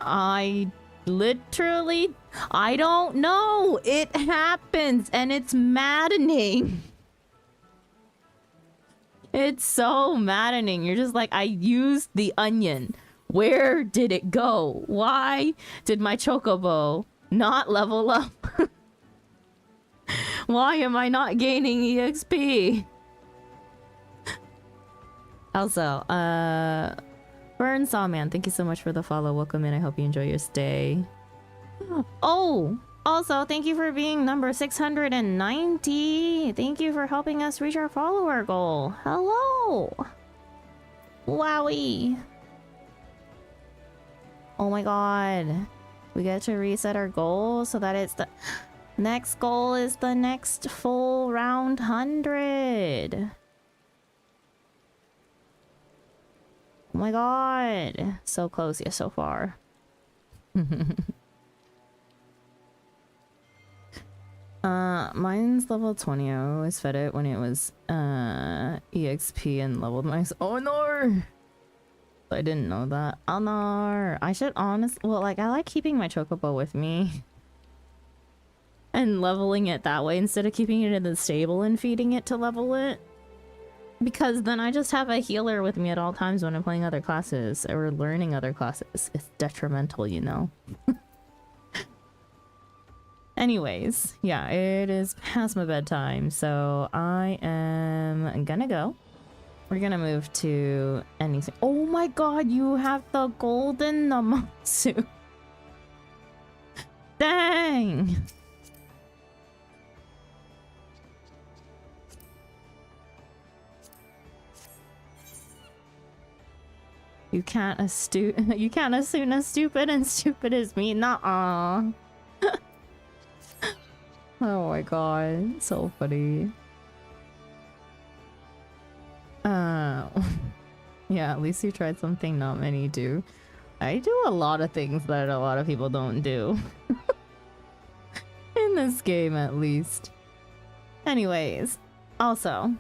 I don't know. It happens and it's maddening. It's so maddening. You're just like, I used the onion. Where did it go? Why did my chocobo not level up? Why am I not gaining EXP? Also, Burn Sawman, thank you so much for the follow. Welcome in. I hope you enjoy your stay. Oh, also, thank you for being number 690. Thank you for helping us reach our follower goal. Hello. Wowie. Oh my god. We get to reset our goal so that it's the next goal is the next full round 100. Oh my god. So close, yet so far. Mine's level 20. I always fed it when it was EXP and leveled my... Oh no! I didn't know that. Oh no! I should honestly... Well, like, I like keeping my chocobo with me. and leveling it that way instead of keeping it in the stable and feeding it to level it. Because then I just have a healer with me at all times when I'm playing other classes or learning other classes. It's detrimental, you know. Anyways, yeah, it is past my bedtime, so I am gonna go. We're gonna move to anything. Oh my god, you have the golden Namasu. Dang! You can't assume as stupid and stupid as me. Nuh-uh. Oh my god, so funny. Yeah, at least you tried something not many do. I do a lot of things that a lot of people don't do. In this game, at least. Anyways, also,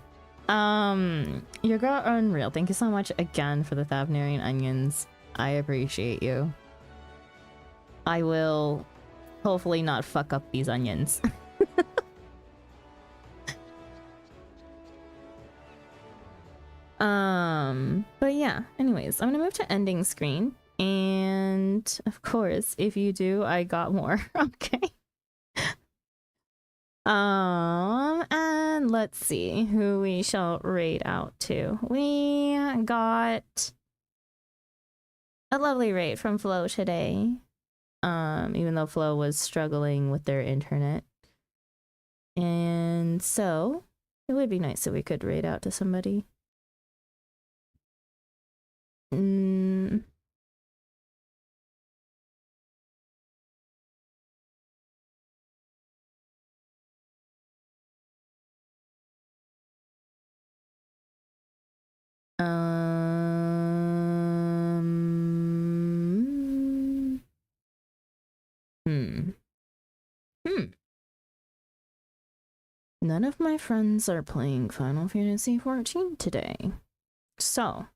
your girl Unreal, thank you so much again for the Thavnarian onions. I appreciate you. I will hopefully not fuck up these onions. But yeah, anyways, I'm gonna move to ending screen. And of course, if you do, I got more. Okay. And let's see who we shall raid out to. We got a lovely raid from Flo today. Even though Flo was struggling with their internet. And so it would be nice if we could raid out to somebody. None of my friends are playing Final Fantasy XIV today. So,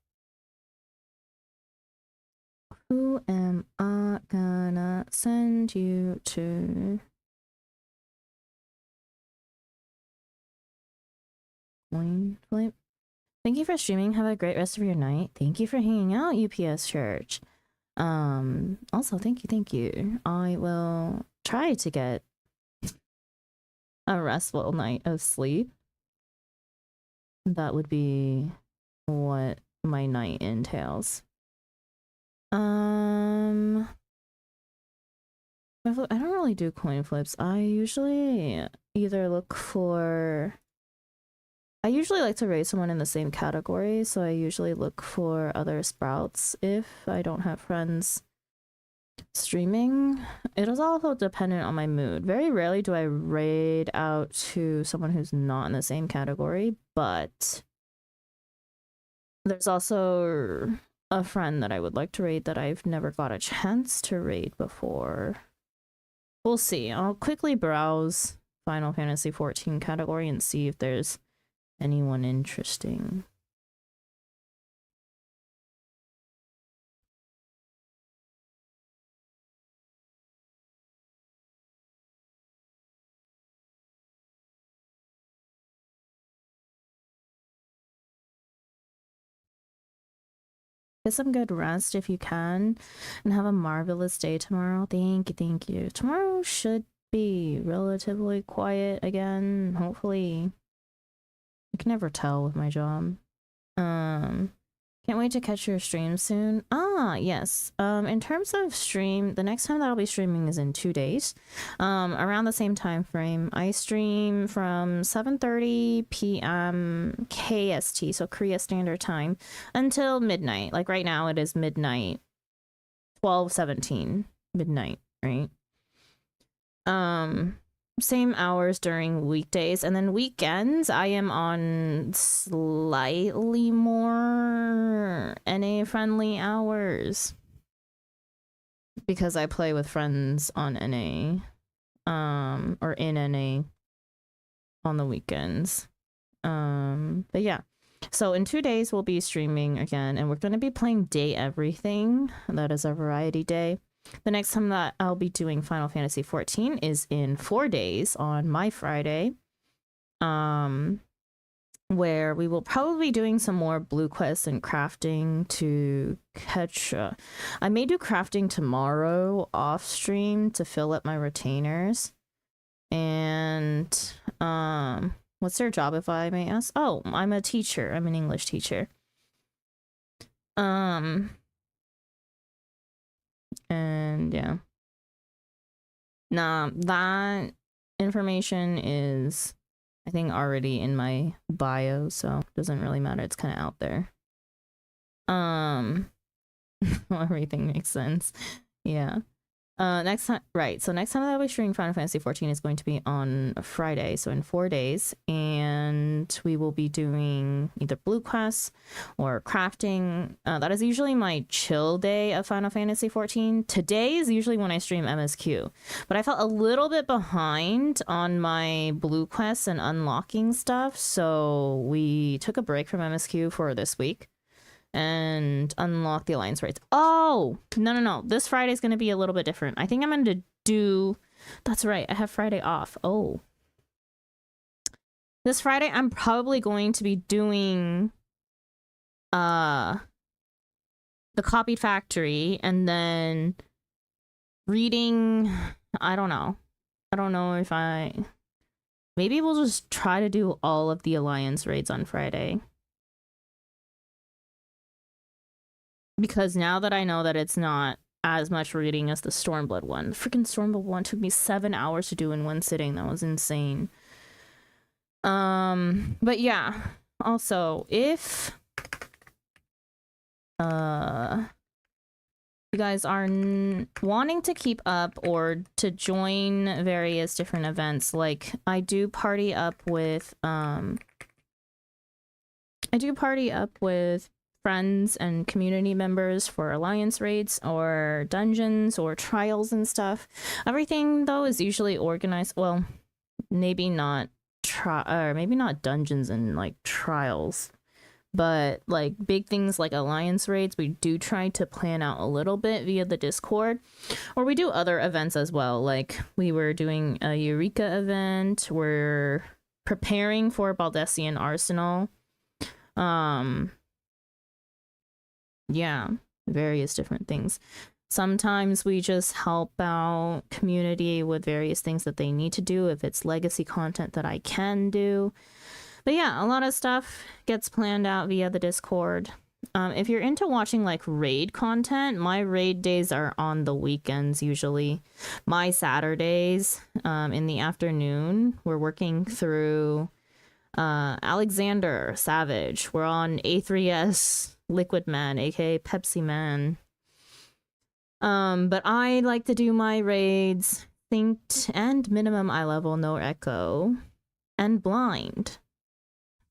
who am I gonna send you to? Coin flip. Thank you for streaming. Have a great rest of your night. Thank you for hanging out, UPS Church. Also, thank you. I will try to get a restful night of sleep. That would be what my night entails. I don't really do coin flips. I usually either look for... I usually like to raid someone in the same category, so I usually look for other sprouts if I don't have friends streaming. It is also dependent on my mood. Very rarely do I raid out to someone who's not in the same category, but there's also a friend that I would like to raid that I've never got a chance to raid before. We'll see. I'll quickly browse Final Fantasy XIV category and see if there's anyone interesting. Get some good rest if you can, and have a marvelous day tomorrow. Thank you. Tomorrow should be relatively quiet again, hopefully. I can never tell with my job. Can't wait to catch your stream soon. Yes. In terms of stream, the next time that I'll be streaming is in 2 days. Around the same time frame. I stream from 7:30 p.m. KST, so Korea Standard Time, until midnight. Like right now it is midnight. 12:17 midnight, right? Same hours during weekdays, and then weekends I am on slightly more NA friendly hours because I play with friends on NA or in NA on the weekends. But yeah, so in 2 days we'll be streaming again, and we're going to be playing Day Everything. That is a variety day. The next time that I'll be doing Final Fantasy 14 is in 4 days on my Friday. Where we will probably be doing some more blue quests and crafting to catch. I may do crafting tomorrow off stream to fill up my retainers. And what's their job, if I may ask? Oh, I'm a teacher. I'm an English teacher. And yeah. Nah, that information is, I think, already in my bio, so it doesn't really matter. It's kind of out there. Everything makes sense. Yeah. Next time, right? So next time that I'll be streaming Final Fantasy 14 is going to be on Friday, so in 4 days, and we will be doing either blue quests or crafting. That is usually my chill day of Final Fantasy 14. Today is usually when I stream MSQ, but I felt a little bit behind on my blue quests and unlocking stuff, so we took a break from MSQ for this week and unlock the alliance raids. Oh, no. This Friday is going to be a little bit different. I think I'm going to do... That's right. I have Friday off. Oh. This Friday, I'm probably going to be doing the Copied Factory and then reading... I don't know. I don't know if I... Maybe we'll just try to do all of the alliance raids on Friday. Because now that I know that it's not as much reading as the Stormblood one. The freaking Stormblood one took me 7 hours to do in one sitting. That was insane. But yeah. Also, if you guys are wanting to keep up or to join various different events, like I do party up with friends and community members for alliance raids or dungeons or trials and stuff. Everything though is usually organized, well, maybe not dungeons and like trials, but like big things like alliance raids we do try to plan out a little bit via the Discord, or we do other events as well. Like we were doing a Eureka event, we're preparing for Baldessian Arsenal. Yeah, various different things. Sometimes we just help out community with various things that they need to do if it's legacy content that I can do. But yeah, a lot of stuff gets planned out via the Discord. If you're into watching like raid content, my raid days are on the weekends usually. My Saturdays in the afternoon, we're working through Alexander Savage. We're on A3S Liquid Man, aka Pepsi Man. But I like to do my raids synced and minimum eye level, no echo, and blind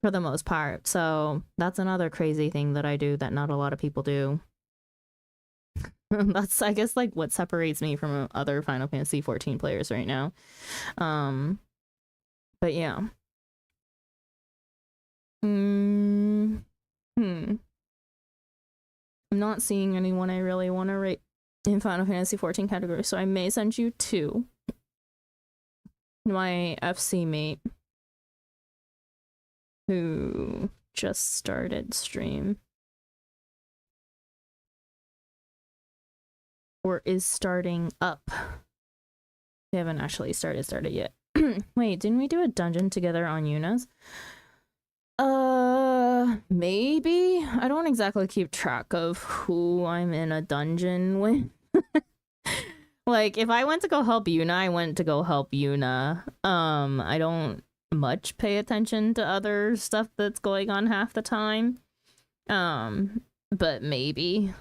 for the most part. So that's another crazy thing that I do that not a lot of people do. That's, I guess, like what separates me from other Final Fantasy 14 players right now. But yeah. I'm not seeing anyone I really want to rate in Final Fantasy 14 category, so I may send you two. My FC mate, who just started stream. Or is starting up. They haven't actually started yet. Wait, didn't we do a dungeon together on Yuna's? Maybe? I don't exactly keep track of who I'm in a dungeon with. Like, if I went to go help Yuna, I went to go help Yuna. I don't much pay attention to other stuff that's going on half the time. But maybe.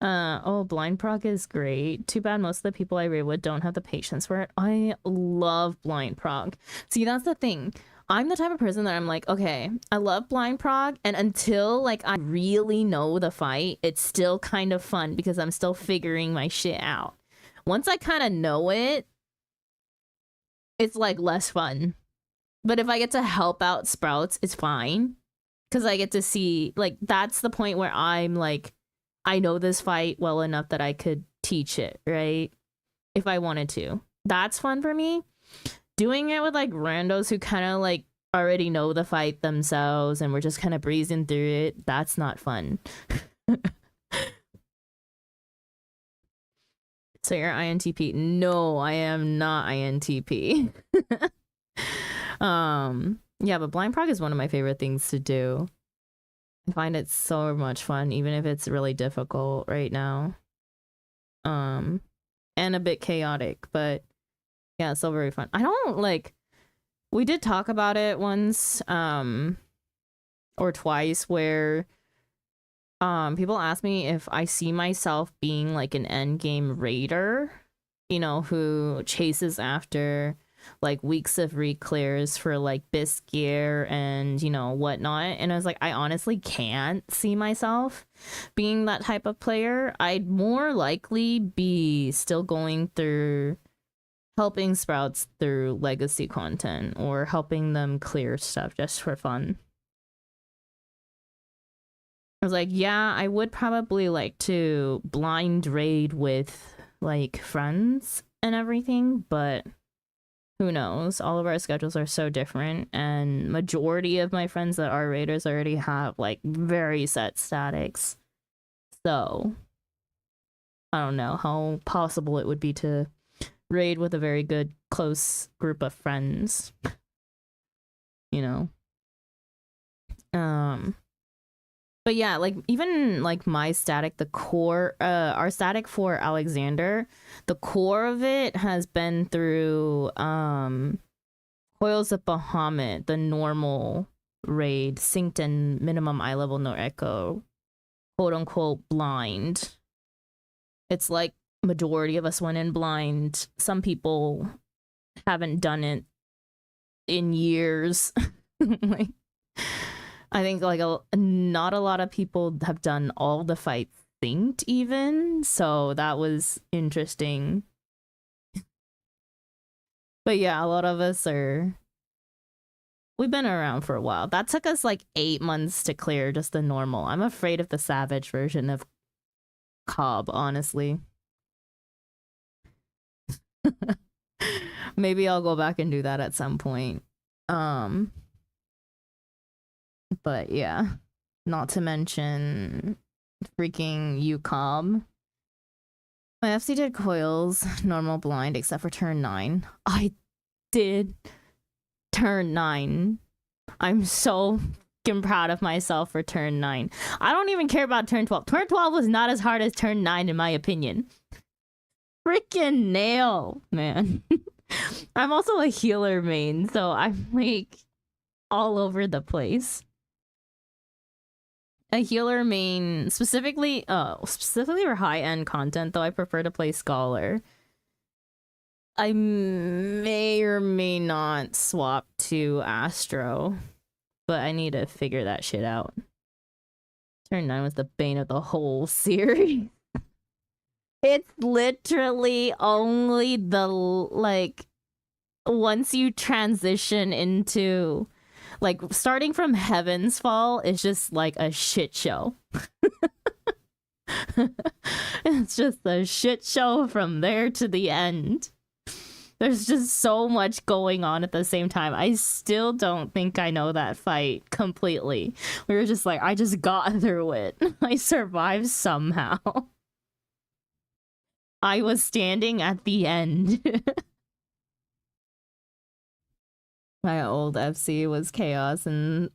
Oh, blind prog is great. Too bad most of the people I raid with don't have the patience for it. I love blind prog. See, that's the thing. I'm the type of person that I'm like, okay, I love blind prog, and until like I really know the fight, it's still kind of fun because I'm still figuring my shit out. Once I kind of know it, it's like less fun. But if I get to help out Sprouts, it's fine because I get to see, like, that's the point where I'm like, I know this fight well enough that I could teach it, right? If I wanted to. That's fun for me. Doing it with like randos who kind of like already know the fight themselves and we're just kind of breezing through it, that's not fun. So you're INTP? No, I am not INTP. Yeah, but blind prog is one of my favorite things to do. I find it so much fun, even if it's really difficult right now. And a bit chaotic, but yeah, it's still very fun. I don't like, we did talk about it once, or twice, where people ask me if I see myself being like an endgame raider, you know, who chases after like weeks of re-clears for like Bisgear and, you know, whatnot. And I was like, I honestly can't see myself being that type of player. I'd more likely be still going through helping Sprouts through legacy content or helping them clear stuff just for fun. I was like, yeah, I would probably like to blind raid with like friends and everything, but who knows? All of our schedules are so different, and majority of my friends that are raiders already have like very set statics. So I don't know how possible it would be to raid with a very good close group of friends. You know? But yeah, like even like my static, the core, our static for Alexander, the core of it has been through Coils of Bahamut, the normal raid, synced and minimum eye level, no echo, quote unquote blind. It's like majority of us went in blind. Some people haven't done it in years. Like, I think like not a lot of people have done all the fights synced even, so that was interesting. But yeah, a lot of us we've been around for a while. That took us like 8 months to clear just the normal. I'm afraid of the savage version of Cobb, honestly. Maybe I'll go back and do that at some point. But yeah, not to mention freaking UCobb. My FC did coils, normal blind, except for turn 9. I did turn 9. I'm so fucking proud of myself for turn 9. I don't even care about turn 12. Turn 12 was not as hard as turn 9 in my opinion. Freaking nail, man. I'm also a healer main, so I'm like all over the place. A healer main, specifically for high-end content, though I prefer to play Scholar. I may or may not swap to Astro, but I need to figure that shit out. Turn 9 was the bane of the whole series. It's literally only the, like, once you transition into... Like, starting from Heaven's Fall is just, like, a shit show. It's just a shit show from there to the end. There's just so much going on at the same time. I still don't think I know that fight completely. We were just like, I just got through it. I survived somehow. I was standing at the end. My old FC was chaos and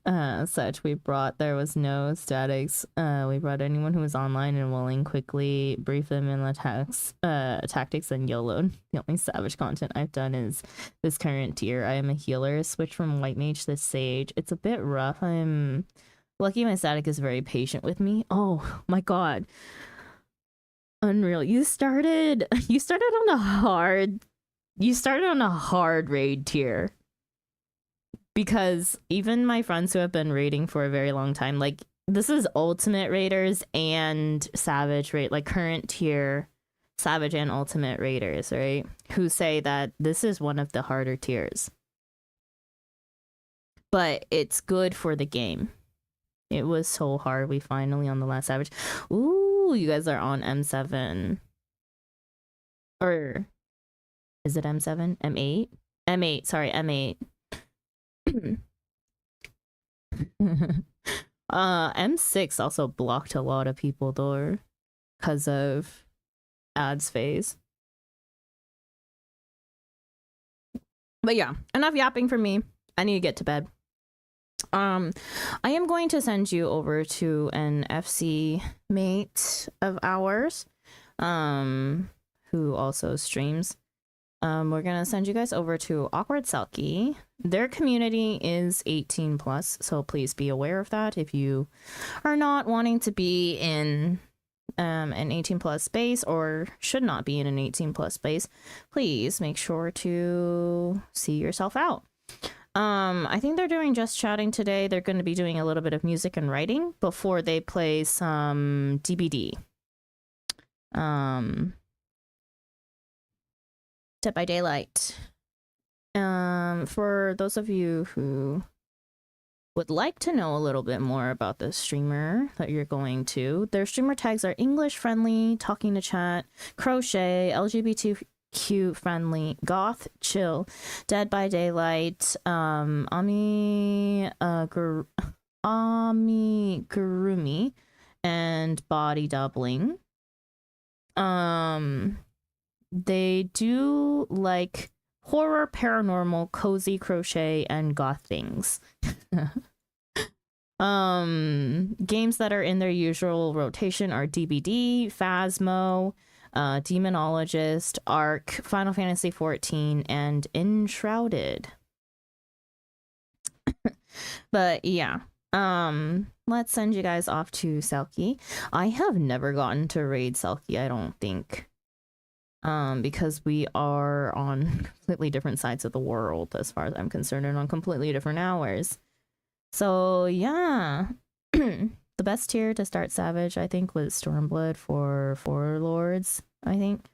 such. There was no statics. We brought anyone who was online and willing, quickly brief them in tactics and YOLO. The only savage content I've done is this current tier. I am a healer. Switch from white mage to sage. It's a bit rough. I'm lucky my static is very patient with me. Oh my god. Unreal. You started on a hard raid tier. Because even my friends who have been raiding for a very long time, like, this is ultimate raiders and savage raid, like current tier savage and ultimate raiders, right? Who say that this is one of the harder tiers. But it's good for the game. It was so hard. We finally on the last savage. Ooh, Ooh, you guys are on M7. Or is it M7? M8? M8, sorry, M8. M6 also blocked a lot of people though because of ads phase. But yeah, enough yapping for me. I need to get to bed. I am going to send you over to an FC mate of ours, who also streams. We're gonna send you guys over to Awkward Selkie. Their community is 18 plus, so please be aware of that. If you are not wanting to be in an 18 plus space, or should not be in an 18 plus space, please make sure to see yourself out. I think they're doing just chatting today. They're going to be doing a little bit of music and writing before they play some DBD. Dead by Daylight. For those of you who would like to know a little bit more about the streamer that you're going to, their streamer tags are English friendly, talking to chat, crochet, LGBTQ friendly, goth, chill, Dead by Daylight, amigurumi, and body doubling. They do like horror, paranormal, cozy, crochet, and goth things. Games that are in their usual rotation are DBD, Phasmo, Demonologist, Ark, Final Fantasy XIV, and Enshrouded. But yeah, let's send you guys off to Selkie. I have never gotten to raid Selkie, I don't think. Because we are on completely different sides of the world as far as I'm concerned, and on completely different hours. So yeah, the best tier to start Savage, I think, was Stormblood for Four Lords. I think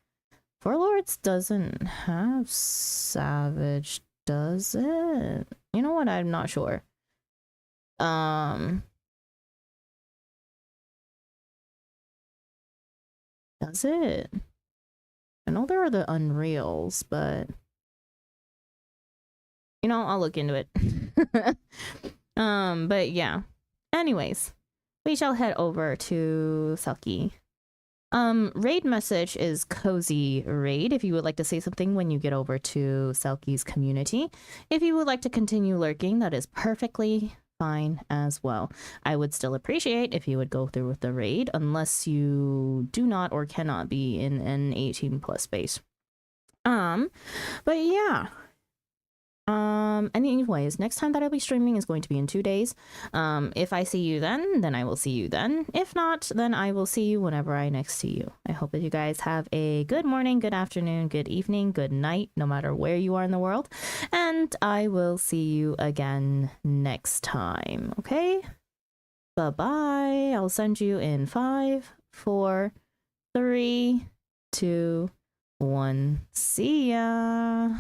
Four Lords doesn't have Savage, does it? You know what? I'm not sure. Does it? I know there are the Unreals, but you know, I'll look into it. But yeah. Anyways, we shall head over to Selkie. Raid message is Cozy Raid if you would like to say something when you get over to Selkie's community. If you would like to continue lurking, that is perfectly fine as well. I would still appreciate if you would go through with the raid, unless you do not or cannot be in an 18 plus space. But yeah. Anyways, next time that I'll be streaming is going to be in 2 days. If I see you then I will see you then. If not, then I will see you whenever I next see you. I hope that you guys have a good morning, good afternoon, good evening, good night, no matter where you are in the world. And I will see you again next time, okay? Bye-bye. I'll send you in 5, 4, 3, 2, 1. See ya.